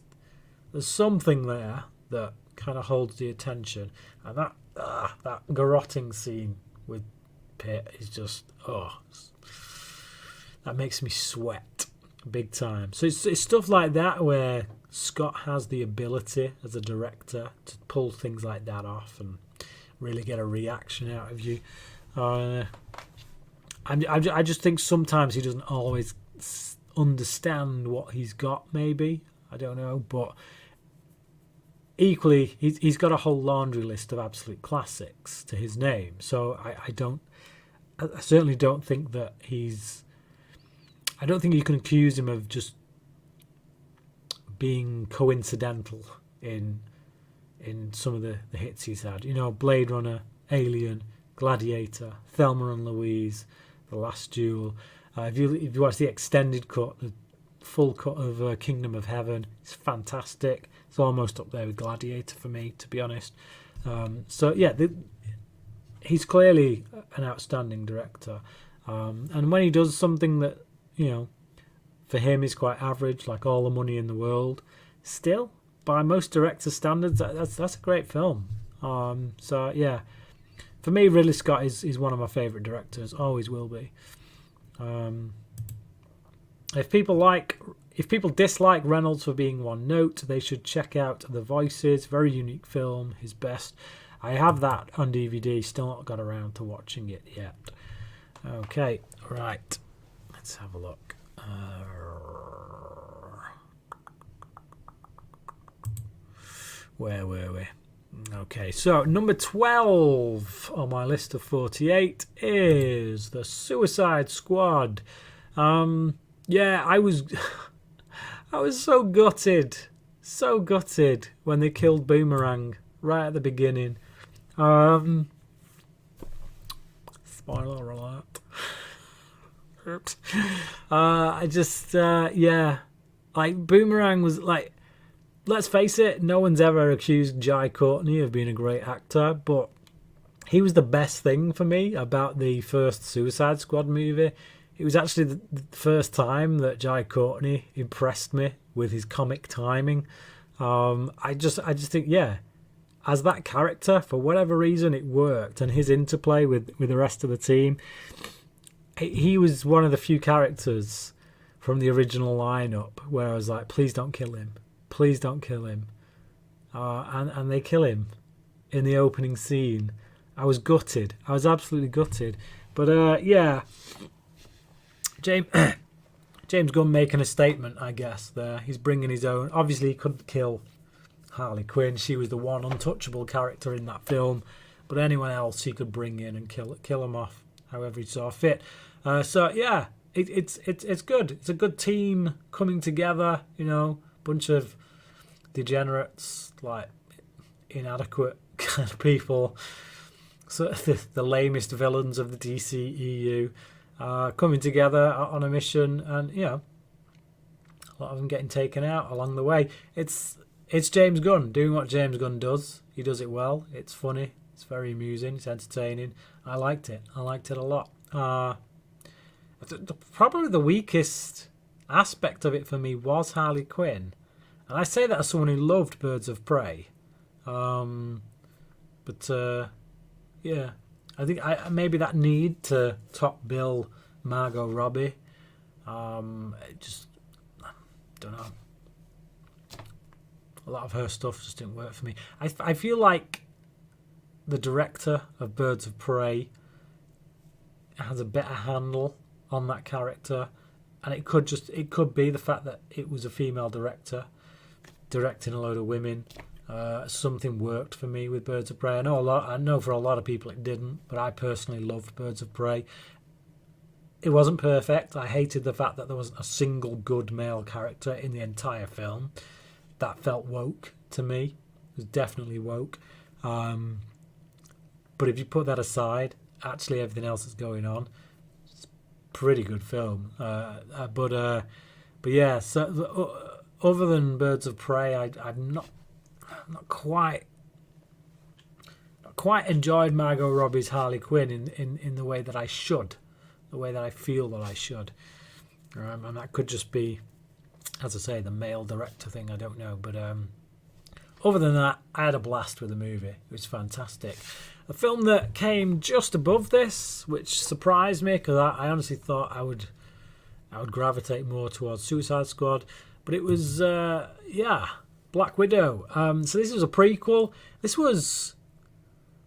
something there that kind of holds the attention, and that garroting scene with Pitt is just that makes me sweat big time. So it's stuff like that where Scott has the ability as a director to pull things like that off and really get a reaction out of you. I just think sometimes he doesn't always understand what he's got, maybe. I don't know, but equally he's got a whole laundry list of absolute classics to his name. So I certainly don't think that I don't think you can accuse him of just being coincidental in some of the hits he's had. You know, Blade Runner, Alien, Gladiator, Thelma and Louise, The Last Duel. If you watch the extended cut, the full cut of Kingdom of Heaven. It's fantastic. It's almost up there with Gladiator for me, to be honest. So yeah, he's clearly an outstanding director. And when he does something that, you know, for him is quite average, like All the Money in the World, still, by most director standards, that's a great film. So yeah, for me, Ridley Scott is one of my favourite directors, always will be. If people dislike Reynolds for being one note, they should check out The Voices. Very unique film, his best. I have that on DVD, still not got around to watching it yet. Okay, right, let's have a look. Where were we? Okay, so number 12 on my list of 48 is The Suicide Squad. Yeah, I was so gutted when they killed Boomerang right at the beginning. Spoiler alert. Oops. Yeah, like Boomerang was like, let's face it, no one's ever accused Jai Courtney of being a great actor, but he was the best thing for me about the first Suicide Squad movie. It was actually the first time that Jai Courtney impressed me with his comic timing. I just think, yeah, as that character, for whatever reason, it worked, and his interplay with the rest of the team. He was one of the few characters from the original lineup where I was like, please don't kill him. Please don't kill him. And they kill him in the opening scene. I was gutted. I was absolutely gutted. But yeah, James Gunn making a statement, I guess, there. He's bringing his own. Obviously, he couldn't kill Harley Quinn. She was the one untouchable character in that film. But anyone else he could bring in and kill him off however he saw fit. So yeah, it's good. It's a good team coming together, you know, bunch of degenerates, like inadequate kind of people, sort of the lamest villains of the DCEU, coming together on a mission, and you know, a lot of them getting taken out along the way. It's James Gunn doing what James Gunn does. He does it well. It's funny. It's very amusing. It's entertaining. I liked it a lot. Probably the weakest aspect of it for me was Harley Quinn. And I say that as someone who loved Birds of Prey. Yeah, I think maybe that need to top bill Margot Robbie. Just, don't know. A lot of her stuff just didn't work for me. I feel like the director of Birds of Prey has a better handle on that character, and it could be the fact that it was a female director directing a load of women. Something worked for me with Birds of Prey. I know for a lot of people it didn't, but I personally loved Birds of Prey. It wasn't perfect. I hated the fact that there wasn't a single good male character in the entire film. That felt woke to me. It was definitely woke. But if you put that aside, actually everything else that's going on, it's a pretty good film. But yeah, so other than Birds of Prey, I've not quite enjoyed Margot Robbie's Harley Quinn in the way that I should, the way that I feel that I should. And that could just be, as I say, the male director thing. I don't know, but other than that, I had a blast with the movie. It was fantastic. A film that came just above this, which surprised me because I honestly thought I would gravitate more towards Suicide Squad, but it was Black Widow. So this was a prequel. This was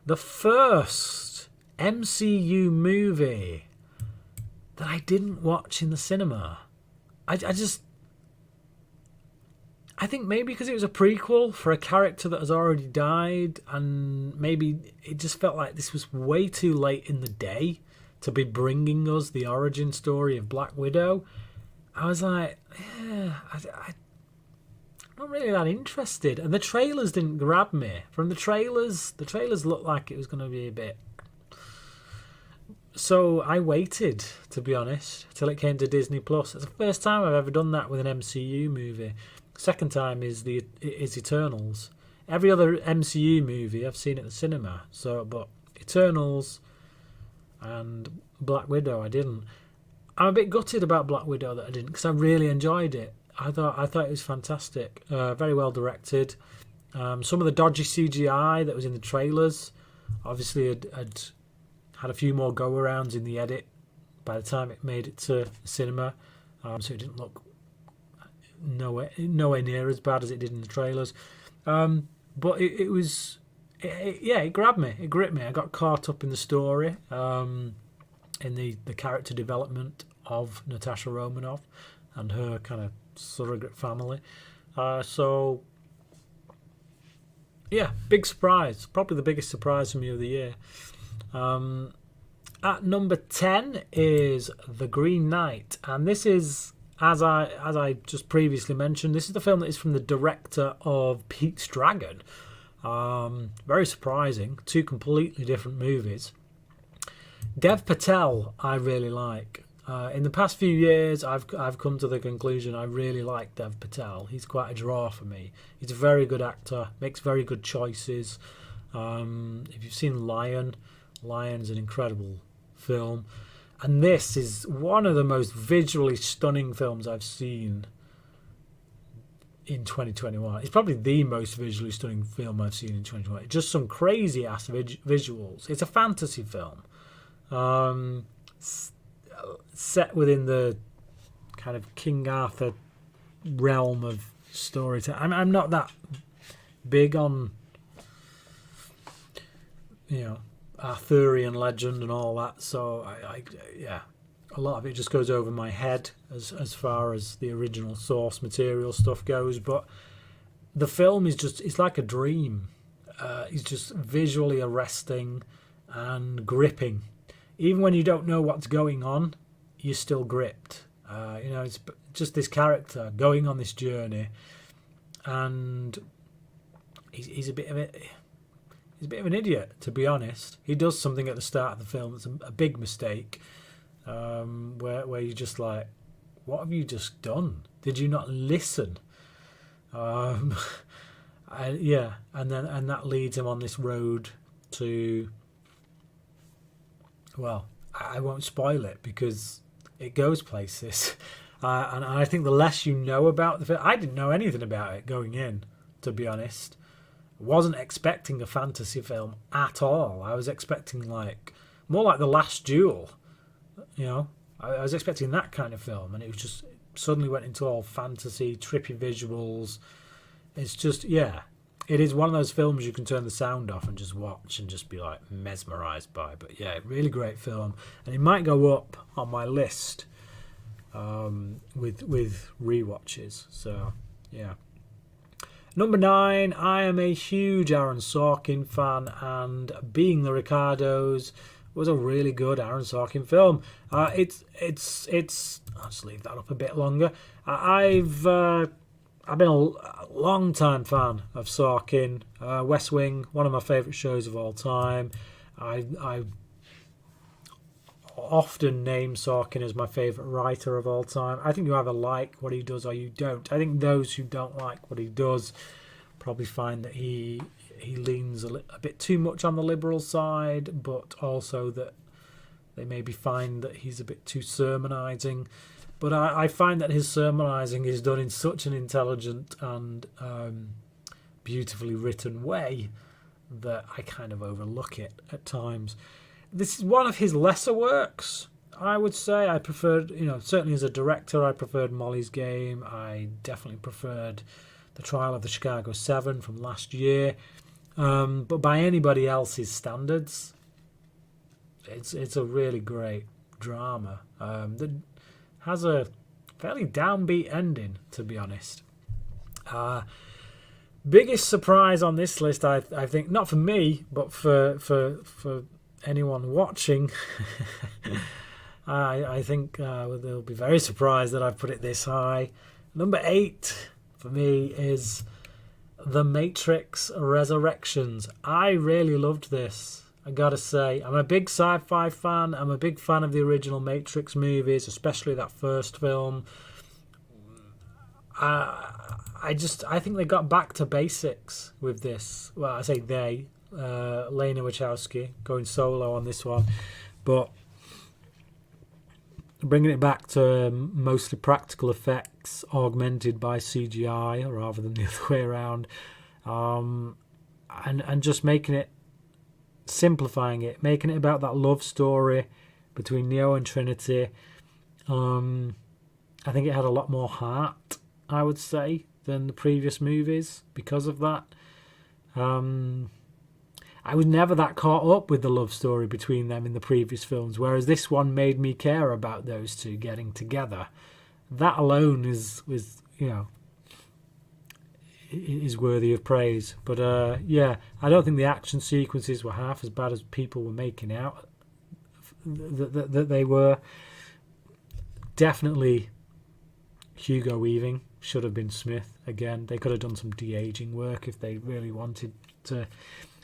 the first MCU movie that I didn't watch in the cinema. I think maybe because it was a prequel for a character that has already died, and maybe it just felt like this was way too late in the day to be bringing us the origin story of Black Widow. I was like, yeah, I'm not really that interested. And the trailers didn't grab me. From the trailers looked like it was going to be a bit So I waited, to be honest, till it came to Disney Plus. It's the first time I've ever done that with an MCU movie. Second time is Eternals. Every other MCU movie I've seen at the cinema. But Eternals and Black Widow I didn't. I'm a bit gutted about Black Widow that I didn't, because I really enjoyed it. I thought it was fantastic. Very well directed. Some of the dodgy CGI that was in the trailers obviously had a few more go-arounds in the edit by the time it made it to cinema. So it didn't look nowhere near as bad as it did in the trailers. But it grabbed me. It gripped me. I got caught up in the story, in the character development of Natasha Romanoff and her kind of surrogate family. So, yeah, big surprise. Probably the biggest surprise for me of the year. At number 10 is The Green Knight, and this is, as I just previously mentioned, this is the film that is from the director of Pete's Dragon. Very surprising. Two completely different movies. Dev Patel I really like. In the past few years I've come to the conclusion I really like Dev Patel. He's quite a draw for me. He's a very good actor, makes very good choices. If you've seen Lion's an incredible film, and this is one of the most visually stunning films I've seen in 2021. It's probably the most visually stunning film I've seen in 2021. Just some crazy ass visuals. It's a fantasy film, set within the kind of King Arthur realm of storytelling. I'm not that big on, Arthurian legend and all that, so a lot of it just goes over my head as far as the original source material stuff goes. But the film is it's like a dream. It's just visually arresting and gripping. Even when you don't know what's going on, you're still gripped. It's just this character going on this journey, and he's a bit of it. He's a bit of an idiot, to be honest. He does something at the start of the film that's a big mistake, where you're just like, what have you just done? Did you not listen? And that leads him on this road to, well, I won't spoil it because it goes places. And I think the less you know about the film, I didn't know anything about it going in, to be honest. Wasn't expecting a fantasy film at all. I was expecting more like The Last Duel. I was expecting that kind of film, and it was just suddenly went into all fantasy, trippy visuals. It's just, it is one of those films you can turn the sound off and just watch and just be like mesmerised by. But yeah, really great film, and it might go up on my list with rewatches. So yeah. Number 9, I am a huge Aaron Sorkin fan, and Being the Ricardos was a really good Aaron Sorkin film. It's I'll just leave that up a bit longer. I've been a long time fan of Sorkin. West Wing, one of my favourite shows of all time. I often name Sorkin as my favourite writer of all time. I think you either like what he does or you don't. I think those who don't like what he does probably find that he leans a bit too much on the liberal side, but also that they maybe find that he's a bit too sermonising. But I find that his sermonising is done in such an intelligent and beautifully written way that I kind of overlook it at times. This is one of his lesser works, I would say. I preferred, certainly as a director, I preferred Molly's Game. I definitely preferred The Trial of the Chicago 7 from last year. But by anybody else's standards, it's a really great drama that has a fairly downbeat ending, to be honest. Biggest surprise on this list, I think, not for me, but for anyone watching, I think they'll be very surprised that I've put it this high. Number 8 for me is The Matrix Resurrections. I really loved this. I gotta say, I'm a big sci-fi fan. I'm a big fan of the original Matrix movies, especially that first film. I think they got back to basics with this. Well, I say they, Lena Wachowski going solo on this one, but bringing it back to mostly practical effects augmented by CGI rather than the other way around, and just simplifying it, making it about that love story between Neo and Trinity. I think it had a lot more heart, I would say, than the previous movies because of that. I was never that caught up with the love story between them in the previous films, whereas this one made me care about those two getting together. That alone is worthy of praise. But yeah, I don't think the action sequences were half as bad as people were making out that they were. Definitely Hugo Weaving should have been Smith again. They could have done some de-aging work if they really wanted to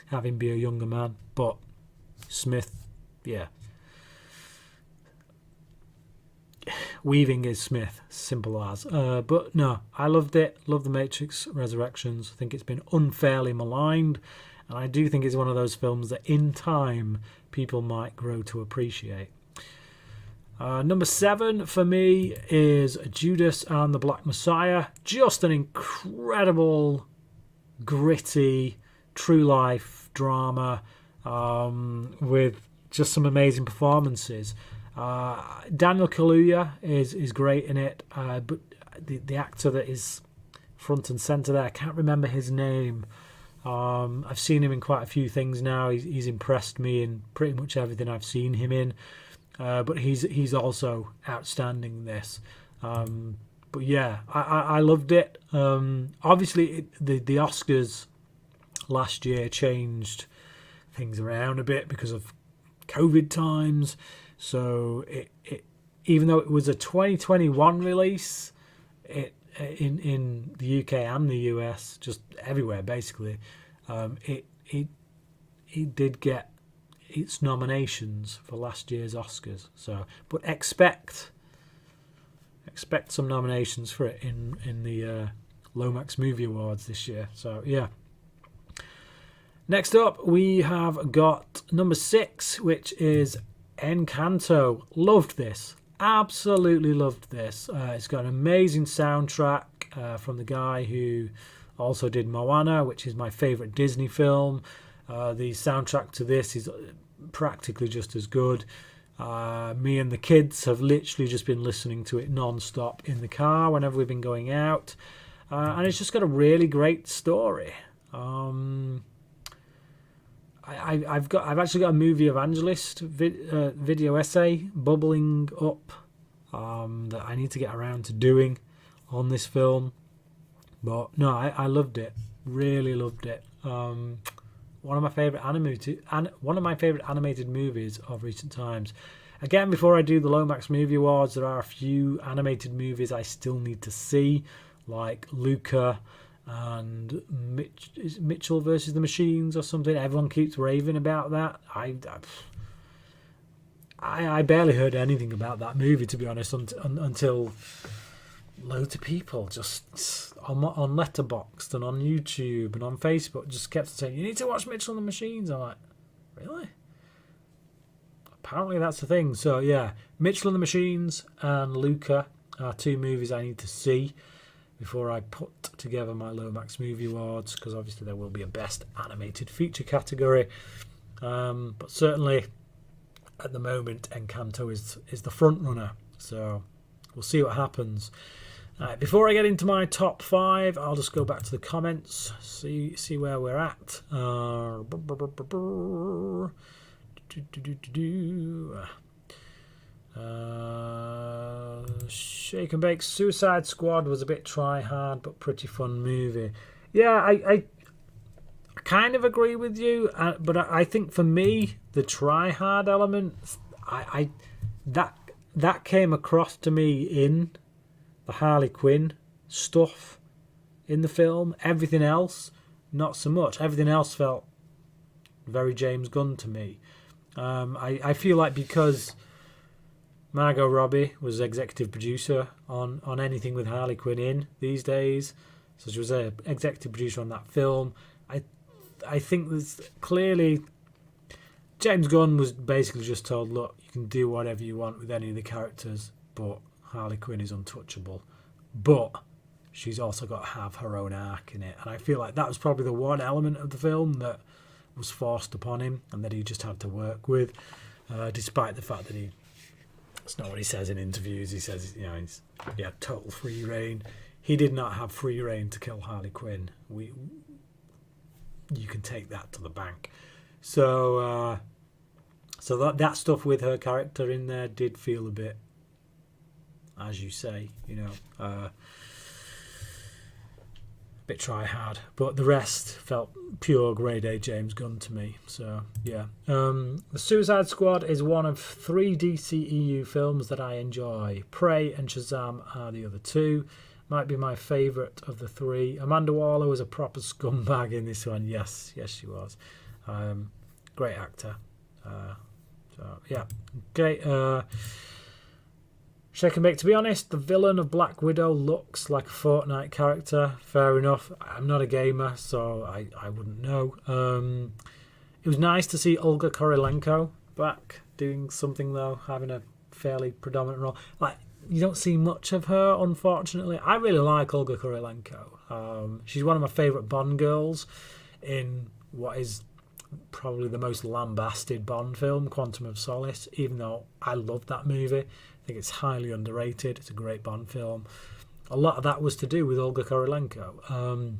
have him be a younger man. But Smith, yeah. Weaving is Smith, simple as. But no, I loved it. Love The Matrix Resurrections. I think it's been unfairly maligned. And I do think it's one of those films that in time people might grow to appreciate. Number 7 for me is Judas and the Black Messiah. Just an incredible, gritty, true life drama with just some amazing performances. Daniel Kaluuya is great in it, but the actor that is front and centre there, I can't remember his name. I've seen him in quite a few things now. He's impressed me in pretty much everything I've seen him in. But he's also outstanding in this. But yeah, I loved it. Obviously, the Oscars last year changed things around a bit because of COVID times. So it even though it was a 2021 release, in the UK and the US, just everywhere basically, it did get its nominations for last year's Oscars. So, but expect some nominations for it in the Lomax Movie Awards this year. So yeah. Next up, we have got number 6, which is Encanto. Loved this. Absolutely loved this. It's got an amazing soundtrack from the guy who also did Moana, which is my favourite Disney film. The soundtrack to this is practically just as good. Me and the kids have literally just been listening to it non-stop in the car whenever we've been going out. And it's just got a really great story. I've actually got a movie evangelist video essay bubbling up that I need to get around to doing on this film. But no, I loved it. Really loved it. One of my favorite animated movies of recent times. Again, before I do the Lomax Movie Awards, there are a few animated movies I still need to see, like Luca and Mitchell versus the Machines or something. Everyone keeps raving about that. I barely heard anything about that movie, to be honest, until loads of people just on Letterboxd and on YouTube and on Facebook just kept saying, you need to watch Mitchell and the Machines. I'm like, really? Apparently that's the thing. So yeah, Mitchell and the Machines and Luca are 2 movies I need to see before I put together my Lomax Movie Awards, because obviously there will be a Best Animated Feature category. But certainly at the moment Encanto is the front runner. So we'll see what happens. Before I get into my top 5, I'll just go back to the comments, see where we're at. Shake and Bake Suicide Squad was a bit try hard but pretty fun movie. Yeah, I kind of agree with you, but I think for me the try hard element, that came across to me in the Harley Quinn stuff in the film. Everything else, not so much. Everything else felt very James Gunn to me. I feel like because Margot Robbie was executive producer on anything with Harley Quinn in these days, so she was an executive producer on that film. I think there's clearly James Gunn was basically just told, look, you can do whatever you want with any of the characters, but Harley Quinn is untouchable. But she's also got to have her own arc in it. And I feel like that was probably the one element of the film that was forced upon him and that he just had to work with, despite the fact that it's not what he says in interviews. He says, he had total free reign. He did not have free reign to kill Harley Quinn. You can take that to the bank. So that stuff with her character in there did feel a bit, as you say, a bit try hard. But the rest felt pure grade A James Gunn to me. So yeah, The Suicide Squad is one of 3 DCEU films that I enjoy. Prey and Shazam are the other 2. Might be my favourite of the 3. Amanda Waller was a proper scumbag in this one. Yes, she was. Great actor. So yeah, okay. Shake and bake. To be honest, the villain of Black Widow looks like a Fortnite character. Fair enough. I'm not a gamer, so I wouldn't know. It was nice to see Olga Kurylenko back doing something though, having a fairly predominant role. Like, you don't see much of her, unfortunately. I really like Olga Kurylenko. She's one of my favourite Bond girls in what is probably the most lambasted Bond film, Quantum of Solace, even though I love that movie. I think it's highly underrated. It's a great Bond film. A lot of that was to do with Olga Kurylenko.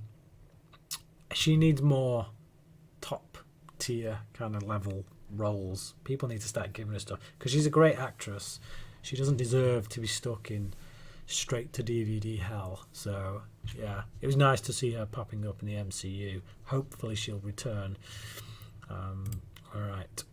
She needs more top tier kind of level roles. People need to start giving her stuff because she's a great actress. She doesn't deserve to be stuck in straight to DVD hell. So yeah, it was nice to see her popping up in the MCU. Hopefully she'll return. All right.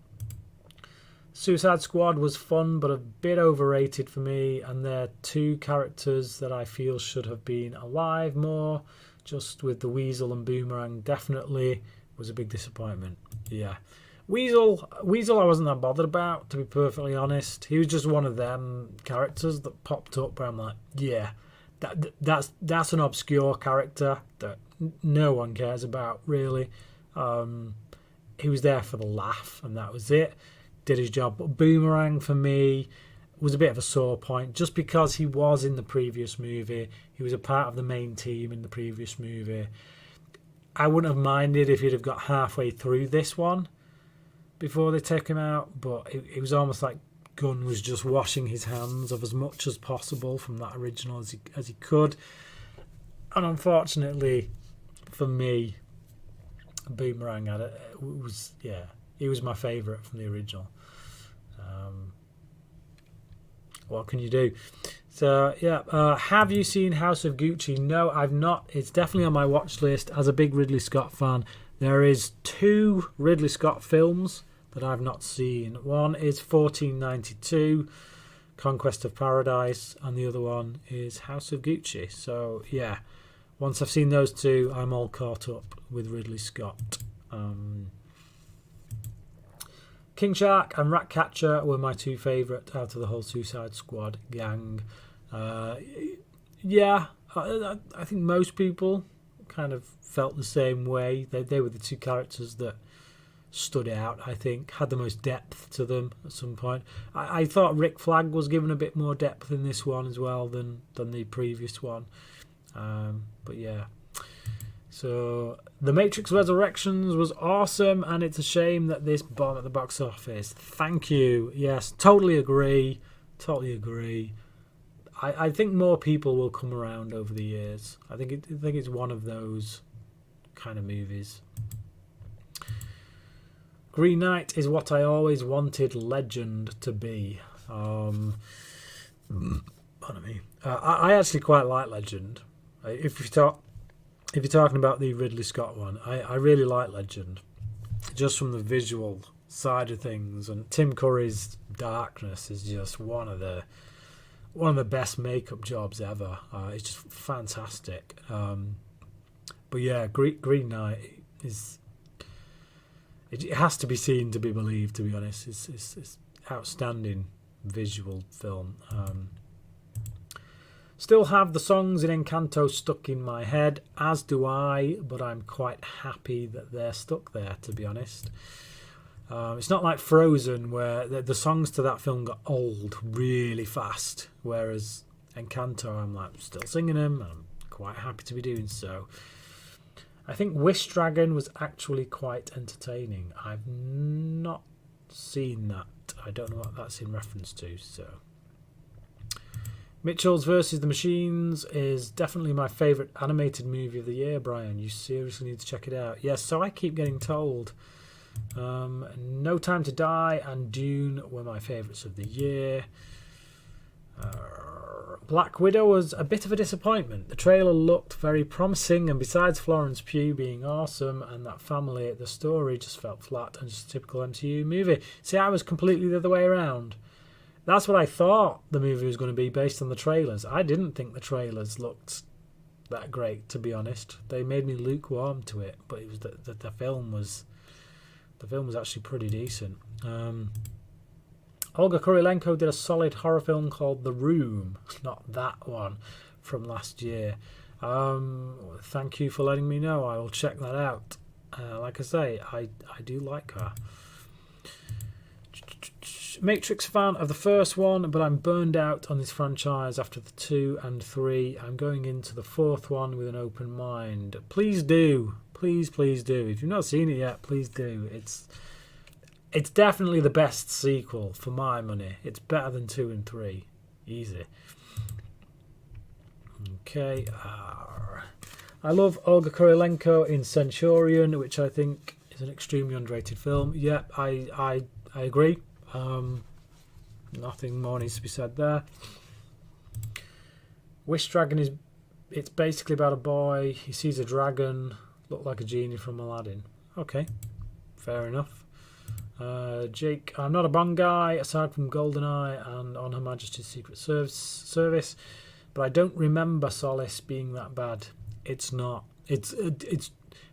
Suicide Squad was fun, but a bit overrated for me, and they're 2 characters that I feel should have been alive more. Just with the Weasel and Boomerang, definitely was a big disappointment. Yeah. Weasel I wasn't that bothered about, to be perfectly honest. He was just one of them characters that popped up where I'm like, yeah, that's an obscure character that no one cares about, really. He was there for the laugh, and that was it. Did his job. But Boomerang, for me, was a bit of a sore point, just because he was in the previous movie. He was a part of the main team in the previous movie. I wouldn't have minded if he'd have got halfway through this one before they took him out, but it was almost like Gunn was just washing his hands of as much as possible from that original as he could. And unfortunately, for me, Boomerang he was my favourite from the original. What can you do? So yeah, have you seen House of Gucci? No, I've not. It's definitely on my watch list. As a big Ridley Scott fan, there is 2 Ridley Scott films that I've not seen. One is 1492, Conquest of Paradise, and the other one is House of Gucci. So yeah, once I've seen those 2, I'm all caught up with Ridley Scott. King Shark and Ratcatcher were my 2 favourite out of the whole Suicide Squad gang. Yeah, I think most people kind of felt the same way. They were the 2 characters that stood out, I think, had the most depth to them at some point. I thought Rick Flag was given a bit more depth in this one as well than the previous one. But yeah. So, The Matrix Resurrections was awesome, and it's a shame that this bombed at the box office. Thank you. Yes, totally agree. I think more people will come around over the years. I think it's one of those kind of movies. Green Knight is what I always wanted Legend to be. Pardon me. I actually quite like Legend. If you're talking about the Ridley Scott one, I really like Legend, just from the visual side of things. And Tim Curry's Darkness is just one of the best makeup jobs ever. It's just fantastic. But yeah, Green Knight is it has to be seen to be believed, to be honest. It's outstanding visual film. Still have the songs in Encanto stuck in my head, as do I, but I'm quite happy that they're stuck there, to be honest. It's not like Frozen, where the songs to that film got old really fast, whereas Encanto, I'm like still singing them, and I'm quite happy to be doing so. I think Wish Dragon was actually quite entertaining. I've not seen that. I don't know what that's in reference to. So, Mitchell's versus the Machines is definitely my favourite animated movie of the year, Brian. You seriously need to check it out. Yes, so I keep getting told. No Time to Die and Dune were my favourites of the year. Black Widow was a bit of a disappointment. The trailer looked very promising, and besides Florence Pugh being awesome and that family, the story just felt flat and just a typical MCU movie. See, I was completely the other way around. That's what I thought the movie was going to be based on the trailers. I didn't think the trailers looked that great, to be honest. They made me lukewarm to it, but it was the film was actually pretty decent. Olga Kurylenko did a solid horror film called The Room, not that one from last year. Thank you for letting me know. I will check that out. Like I say, I do like her. Matrix fan of the first one, but I'm burned out on this franchise after the 2 and 3. I'm going into the 4th one with an open mind. Please do. Please do. If you've not seen it yet, please do. It's definitely the best sequel for my money. It's better than 2 and 3. Easy. Okay. I love Olga Kurylenko in Centurion, which I think is an extremely underrated film. Yep, I agree. Nothing more needs to be said there. Wish Dragon it's basically about a boy. He sees a dragon, look like a genie from Aladdin. Okay, fair enough. Jake, I'm not a Bond guy aside from GoldenEye and On Her Majesty's Secret Service, but I don't remember Solace being that bad. It's not. It's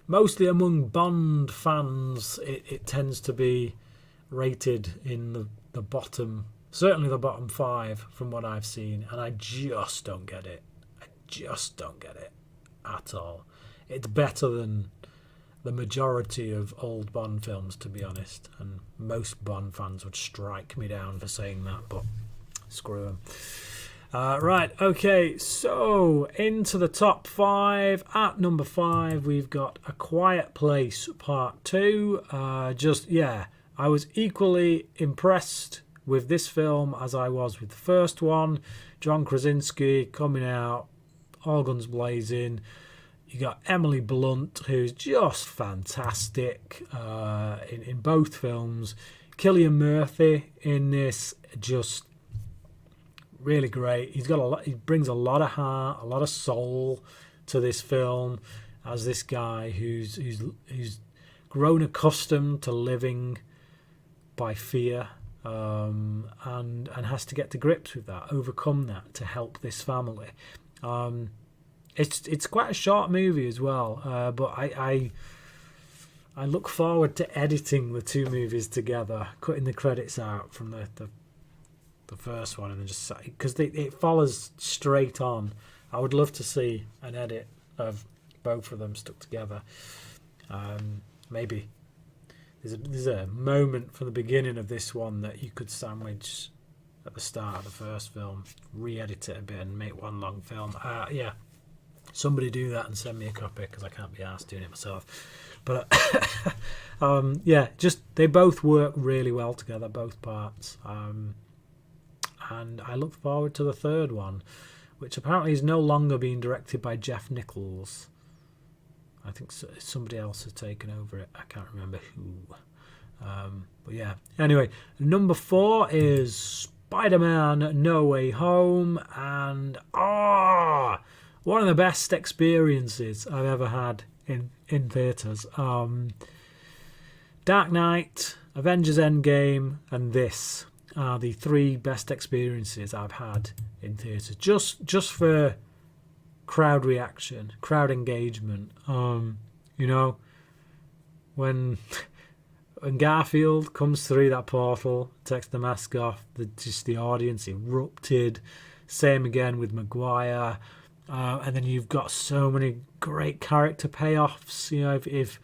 mostly among Bond fans. It tends to be rated in the bottom, certainly the bottom 5 from what I've seen, and I just don't get it. I just don't get it at all. It's better than the majority of old Bond films, to be honest, and most Bond fans would strike me down for saying that, but screw them. Right, okay, so into the top 5. At number 5, we've got A Quiet Place Part 2. I was equally impressed with this film as I was with the first one. John Krasinski coming out, all guns blazing. You got Emily Blunt, who's just fantastic in both films. Cillian Murphy in this, just really great. He brings a lot of heart, a lot of soul to this film as this guy who's grown accustomed to living by fear, and has to get to grips with that, overcome that to help this family. It's quite a short movie as well, but I look forward to editing the two movies together, cutting the credits out from the first one, and then just because it follows straight on. I would love to see an edit of both of them stuck together. Maybe there's a moment from the beginning of this one that you could sandwich at the start of the first film, re-edit it a bit and make one long film. Yeah, somebody do that and send me a copy, because I can't be arsed doing it myself. But yeah, just they both work really well together, both parts. And I look forward to the third one, which apparently is no longer being directed by Jeff Nichols. I think somebody else has taken over it. I can't remember who. But yeah. Anyway, number 4 is Spider-Man No Way Home. And one of the best experiences I've ever had in theatres. Dark Knight, Avengers Endgame, and this are the 3 best experiences I've had in theatres. Just for crowd reaction, crowd engagement. You know, when when Garfield comes through that portal, takes the mask off, the audience erupted. Same again with Maguire. And then you've got so many great character payoffs. You know, if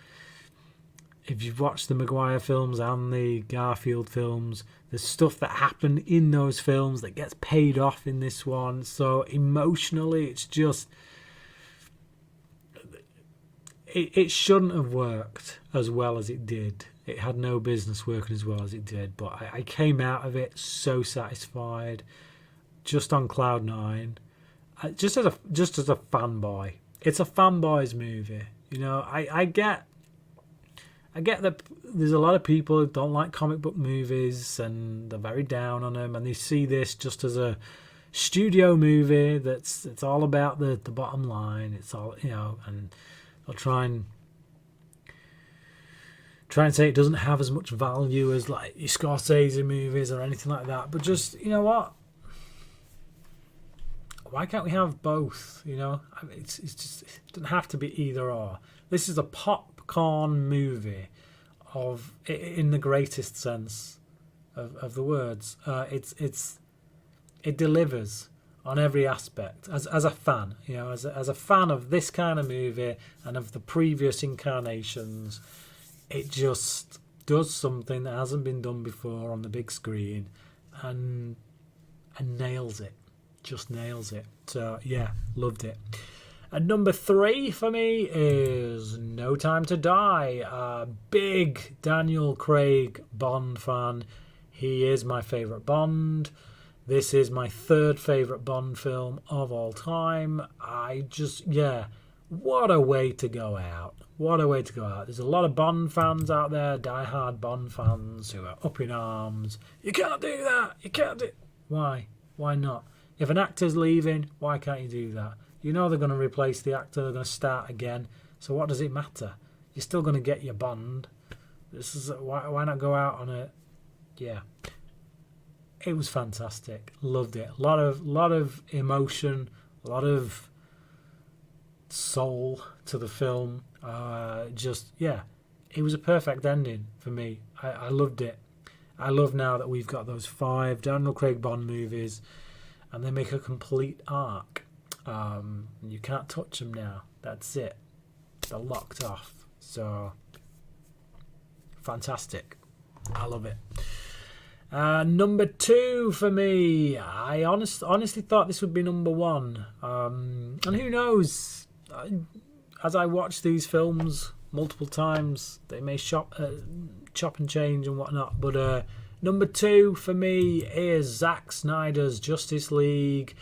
you've watched the Maguire films and the Garfield films, there's stuff that happened in those films that gets paid off in this one. So emotionally, it's just... It shouldn't have worked as well as it did. It had no business working as well as it did. But I came out of it so satisfied, just on cloud nine. Just as a fanboy. It's a fanboy's movie. You know, I get that there's a lot of people who don't like comic book movies and they're very down on them, and they see this just as a studio movie it's all about the bottom line. It's all, you know, and they'll try and say it doesn't have as much value as like your Scorsese movies or anything like that. But just, you know what? Why can't we have both? You know, I mean, it's just, it doesn't have to be either or. This is a popcorn movie in the greatest sense of the words. It delivers on every aspect as a fan. You know, as a fan of this kind of movie and of the previous incarnations, it just does something that hasn't been done before on the big screen, and nails it. Just nails it. So yeah, loved it. And number 3 for me is No Time to Die. A big Daniel Craig Bond fan. He is my favourite Bond. This is my 3rd favourite Bond film of all time. What a way to go out. What a way to go out. There's a lot of Bond fans out there, die-hard Bond fans, who are up in arms. You can't do that. You can't do... Why? Why not? If an actor's leaving, why can't you do that? You know they're going to replace the actor, they're going to start again. So what does it matter? You're still going to get your Bond. Why not go out on it? Yeah. It was fantastic. Loved it. A lot of emotion, a lot of soul to the film. It was a perfect ending for me. I loved it. I love now that we've got those 5 Daniel Craig Bond movies, and they make a complete arc. You can't touch them now. That's it. They're locked off. So, fantastic. I love it. Number 2 for me. I honestly thought this would be number 1. And who knows? As I watch these films multiple times, they may chop and change and whatnot. But number 2 for me is Zack Snyder's Justice League.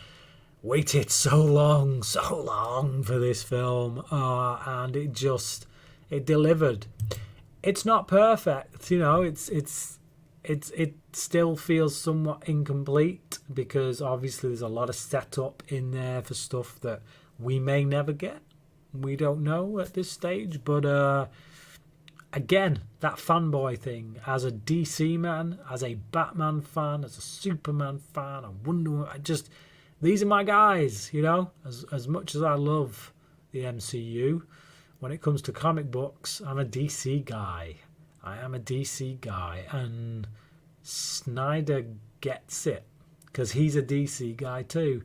Waited so long for this film, and it delivered. It's not perfect, you know. It still feels somewhat incomplete because obviously there's a lot of setup in there for stuff that we may never get. We don't know at this stage, but again, that fanboy thing. As a DC man, as a Batman fan, as a Superman fan, a Wonder Woman, these are my guys, you know. As much as I love the MCU, when it comes to comic books, I'm a DC guy. I am a DC guy, and Snyder gets it because he's a DC guy too.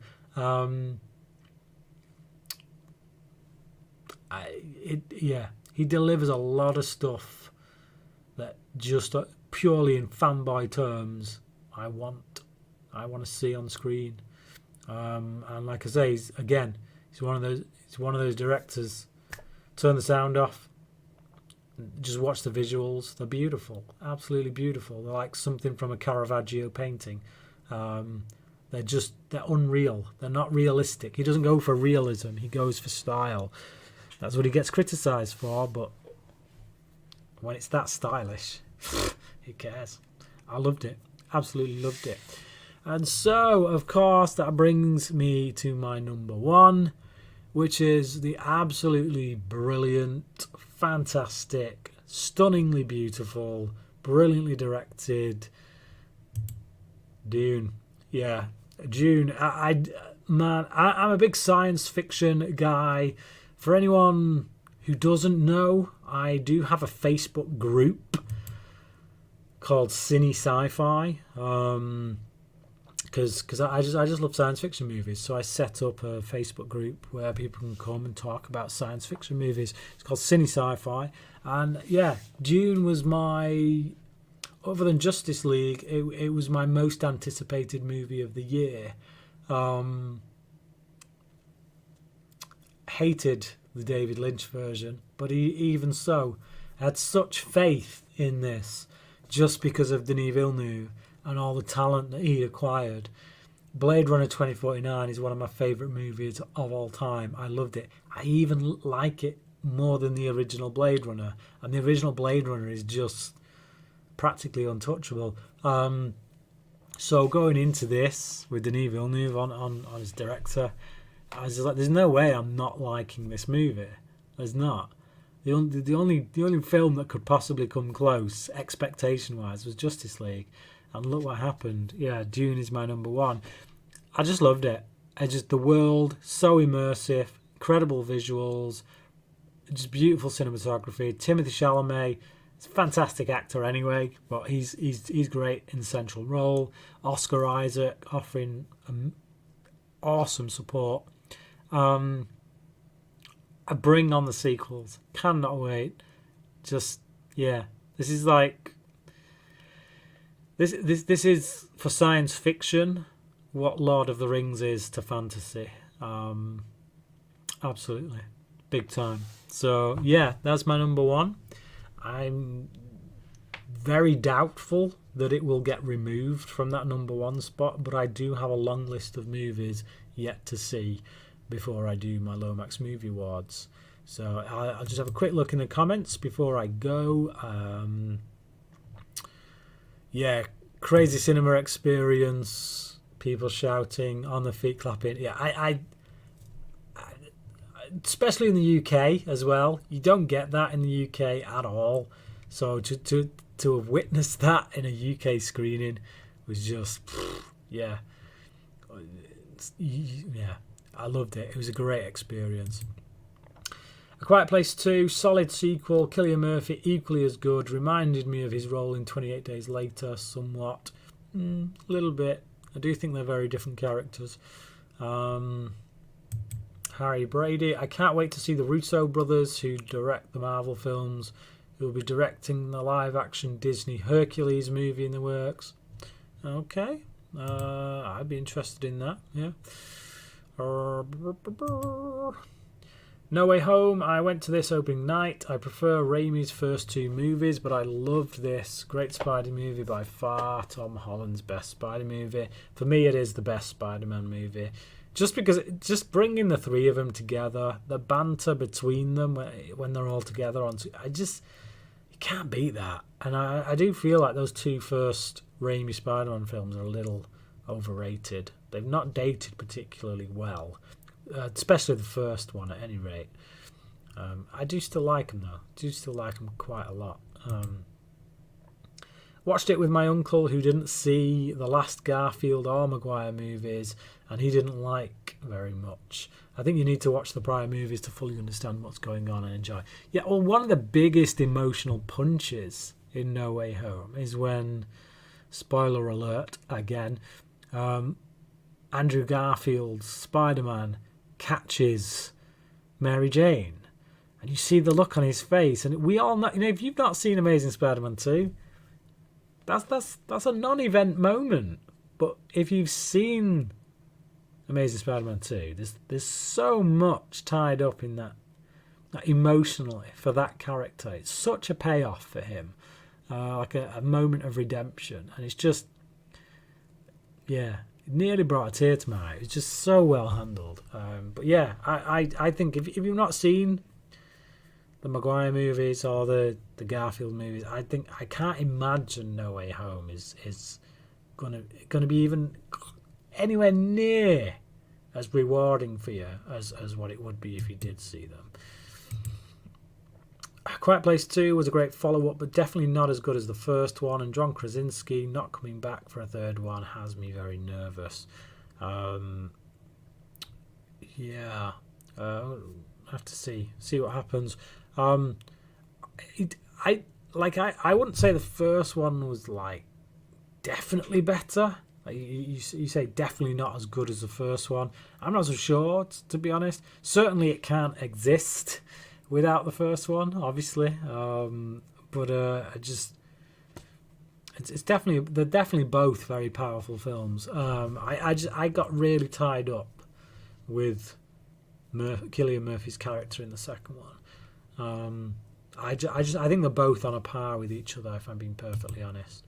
He delivers a lot of stuff that just purely in fanboy terms I want to see on screen. And like I say, he's one of those directors. Turn the sound off. Just watch the visuals. They're beautiful, absolutely beautiful. They're like something from a Caravaggio painting. They're unreal. They're not realistic. He doesn't go for realism. He goes for style. That's what he gets criticised for. But when it's that stylish, who cares? I loved it. Absolutely loved it. And so, of course, that brings me to my number 1, which is the absolutely brilliant, fantastic, stunningly beautiful, brilliantly directed Dune. Yeah, Dune. I'm a big science fiction guy. For anyone who doesn't know, I do have a Facebook group called Cine Sci-Fi. Because I just love science fiction movies, so I set up a Facebook group where people can come and talk about science fiction movies. It's called Cine Sci-Fi, and yeah, Dune was my, other than Justice League, it was my most anticipated movie of the year. Hated the David Lynch version, but even so, I had such faith in this just because of Denis Villeneuve and all the talent that he acquired. Blade Runner 2049 is one of my favourite movies of all time. I loved it. I even like it more than the original Blade Runner. And the original Blade Runner is just practically untouchable. So going into this with Denis Villeneuve on as director, I was just like, there's no way I'm not liking this movie. There's not. The only film that could possibly come close, expectation-wise, was Justice League. And look what happened. Yeah, Dune is my number one. I just loved it. The world, so immersive, incredible visuals, just beautiful cinematography. Timothée Chalamet, is a fantastic actor anyway, but he's great in the central role. Oscar Isaac offering awesome support. I bring on the sequels. Cannot wait. Just, yeah. This is like... This is, for science fiction, what Lord of the Rings is to fantasy. Absolutely. Big time. So, yeah, that's my number one. I'm very doubtful that it will get removed from that number one spot, but I do have a long list of movies yet to see before I do my Lomax Movie Awards. So I'll just have a quick look in the comments before I go. Yeah, crazy cinema experience, people shouting, on the feet clapping. Yeah, I especially in the UK as well. You don't get that in the UK at all. So to have witnessed that in a UK screening was just, yeah. Yeah, I loved it. It was a great experience. A Quiet Place 2, solid sequel. Cillian Murphy, equally as good. Reminded me of his role in 28 Days Later somewhat. A little bit. I do think they're very different characters. Harry Brady. I can't wait to see the Russo brothers, who direct the Marvel films, who will be directing the live-action Disney Hercules movie in the works. Okay. I'd be interested in that, yeah. No Way Home. I went to this opening night. I prefer Raimi's first two movies, but I loved this. Great Spider movie by far. Tom Holland's best Spider movie. For me, it is the best Spider-Man movie. Just because, just bringing the three of them together, the banter between them when they're all together, you can't beat that. And I do feel like those two first Raimi Spider-Man films are a little overrated. They've not dated particularly well. Especially the first one, at any rate. I do still like them, though. I do still like them quite a lot. Watched it with my uncle, who didn't see the last Garfield or Maguire movies, and he didn't like very much. I think you need to watch the prior movies to fully understand what's going on and enjoy. Yeah, well, one of the biggest emotional punches in No Way Home is when, spoiler alert again, Andrew Garfield's Spider-Man catches Mary Jane, and you see the look on his face, and we all know, if you've not seen Amazing Spider-Man 2, that's a non-event moment. But if you've seen Amazing Spider-Man 2, there's so much tied up in that emotionally for that character. It's such a payoff for him, like a moment of redemption, and it's just, yeah, it nearly brought a tear to my eye. It's just so well handled. But yeah, I think if you've not seen the Maguire movies or the Garfield movies, I can't imagine No Way Home is gonna be even anywhere near as rewarding for you as what it would be if you did see them. Quiet Place 2 was a great follow-up, but definitely not as good as the first one, and John Krasinski not coming back for a third one has me very nervous. Yeah, I'll have to see what happens. like I wouldn't say the first one was like definitely better. Like you say definitely not as good as the first one. I'm not so sure, to be honest. Certainly it can't exist without the first one, obviously. But it's definitely, they're definitely both very powerful films. I got really tied up with Cillian Murphy's character in the second one. I think they're both on a par with each other, if I'm being perfectly honest.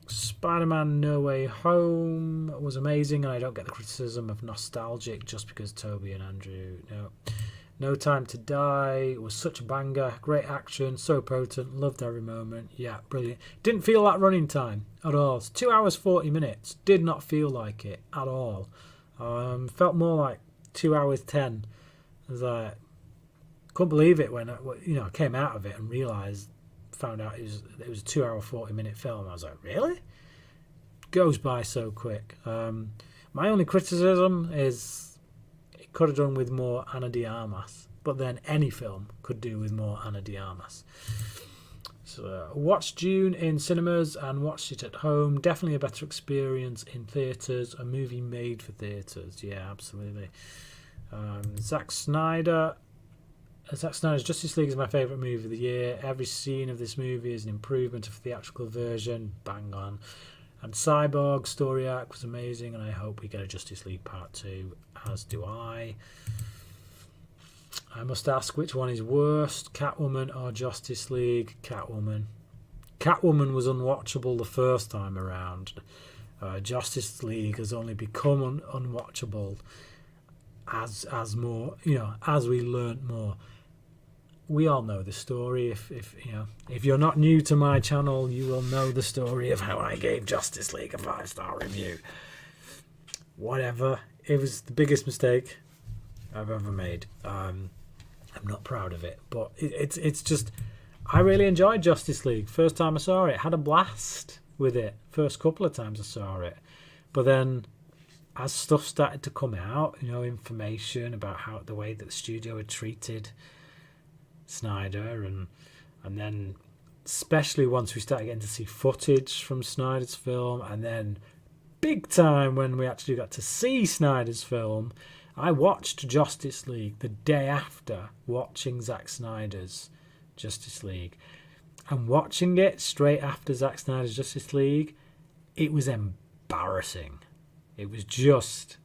Spider-Man No Way Home was amazing, and I don't get the criticism of nostalgic just because Toby and Andrew. No Time to Die was such a banger. Great action, so potent, loved every moment. Yeah, brilliant. Didn't feel like running time at all. It's 2 hours 40 minutes. Did not feel like it at all. Felt more like 2 hours 10. I was like, couldn't believe it when I came out of it and found out it was a 2 hour 40 minute film. I was like, really? Goes by so quick. My only criticism is it could have done with more Ana de Armas, but then any film could do with more Ana de Armas. So watched Dune in cinemas and watched it at home. Definitely a better experience in theatres. A movie made for theatres. Yeah, absolutely. Zack Snyder's Justice League is my favourite movie of the year. Every scene of this movie is an improvement of the theatrical version. Bang on. And Cyborg's story arc was amazing, and I hope we get a Justice League Part 2, as do I. I must ask, which one is worst, Catwoman or Justice League? Catwoman. Catwoman was unwatchable the first time around. Justice League has only become unwatchable as more, as we learnt more. We all know the story. If you're not new to my channel, you will know the story of how I gave Justice League a 5-star review. Whatever. It was the biggest mistake I've ever made. I'm not proud of it, but it's just, I really enjoyed Justice League. First time I saw it, had a blast with it. First couple of times I saw it, but then as stuff started to come out, information about the way that the studio had treated Snyder, and then especially once we started getting to see footage from Snyder's film, and then big time when we actually got to see Snyder's film. I watched Justice League the day after watching Zack Snyder's Justice League, and watching it straight after Zack Snyder's Justice League, it was embarrassing. It was just,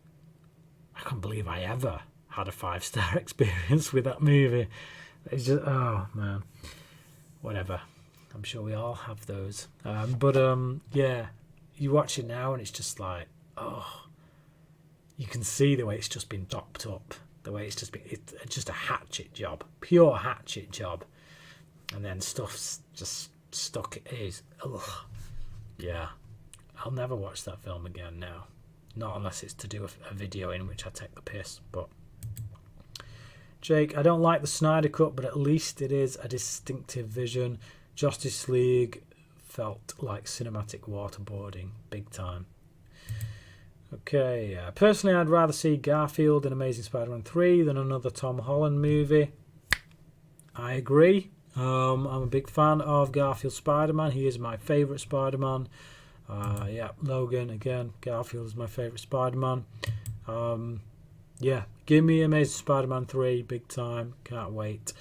I can't believe I ever had a 5-star experience with that movie. It's just, oh man, whatever. I'm sure we all have those. Yeah, you watch it now and it's just like, oh, you can see the way it's just been topped up. The way it's just a hatchet job, pure hatchet job. And then stuff's just stuck. It is, ugh. Yeah, I'll never watch that film again now. Not unless it's to do a video in which I take the piss, but... Jake, I don't like the Snyder Cut, but at least it is a distinctive vision. Justice League felt like cinematic waterboarding, big time. Okay, personally I'd rather see Garfield in Amazing Spider-Man 3 than another Tom Holland movie. I agree. I'm a big fan of Garfield Spider-Man. He is my favourite Spider-Man. Logan, again, Garfield is my favourite Spider-Man. Yeah, give me Amazing Spider-Man 3, big time. Can't wait.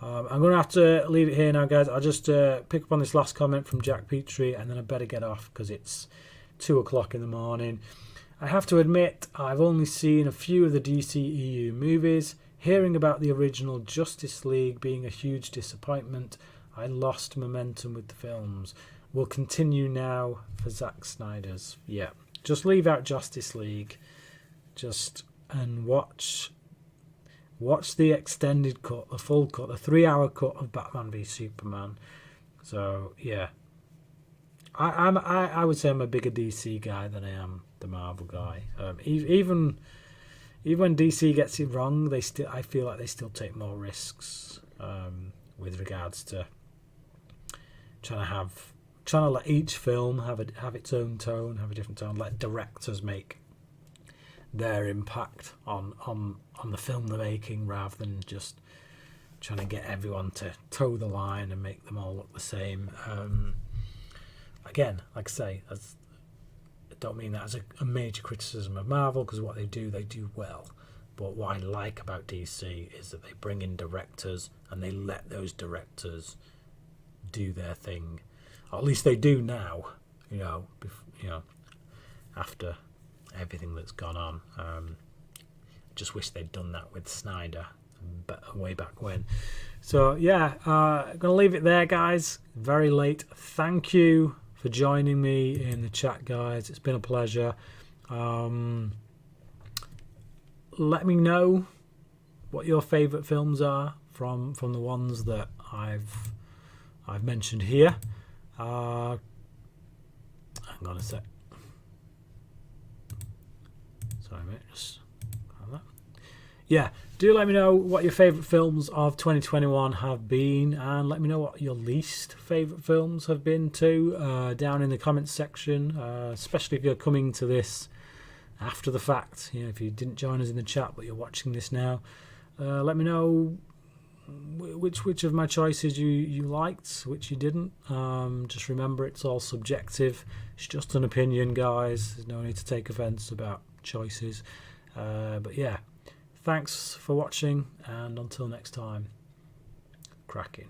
I'm going to have to leave it here now, guys. I'll just pick up on this last comment from Jack Petrie, and then I better get off because it's 2 o'clock in the morning. I have to admit, I've only seen a few of the DCEU movies. Hearing about the original Justice League being a huge disappointment, I lost momentum with the films. We'll continue now for Zack Snyder's. Yeah, just leave out Justice League. And watch the extended cut, the full cut, the 3-hour cut of Batman v Superman. So yeah, I would say I'm a bigger DC guy than I am the Marvel guy. Even when DC gets it wrong, I feel like they still take more risks with regards to trying to let each film have its own tone, have a different tone. Let directors make their impact on the film they're making, rather than just trying to get everyone to toe the line and make them all look the same. Again, like I say, I don't mean that as a major criticism of Marvel, because what they do well. But what I like about DC is that they bring in directors and they let those directors do their thing. Or at least they do now, after everything that's gone on. Just wish they'd done that with Snyder way back when. So yeah, I'm gonna leave it there, guys. Very late. Thank you for joining me in the chat, guys. It's been a pleasure. Let me know what your favourite films are from the ones that I've mentioned here. Hang on a sec. Sorry, mate. Just grab that. Yeah, do let me know what your favourite films of 2021 have been, and let me know what your least favourite films have been too, down in the comments section, especially if you're coming to this after the fact. If you didn't join us in the chat but you're watching this now, let me know which of my choices you liked, which you didn't. Just remember, it's all subjective. It's just an opinion, guys. There's no need to take offence about choices. But yeah, thanks for watching, and until next time, cracking.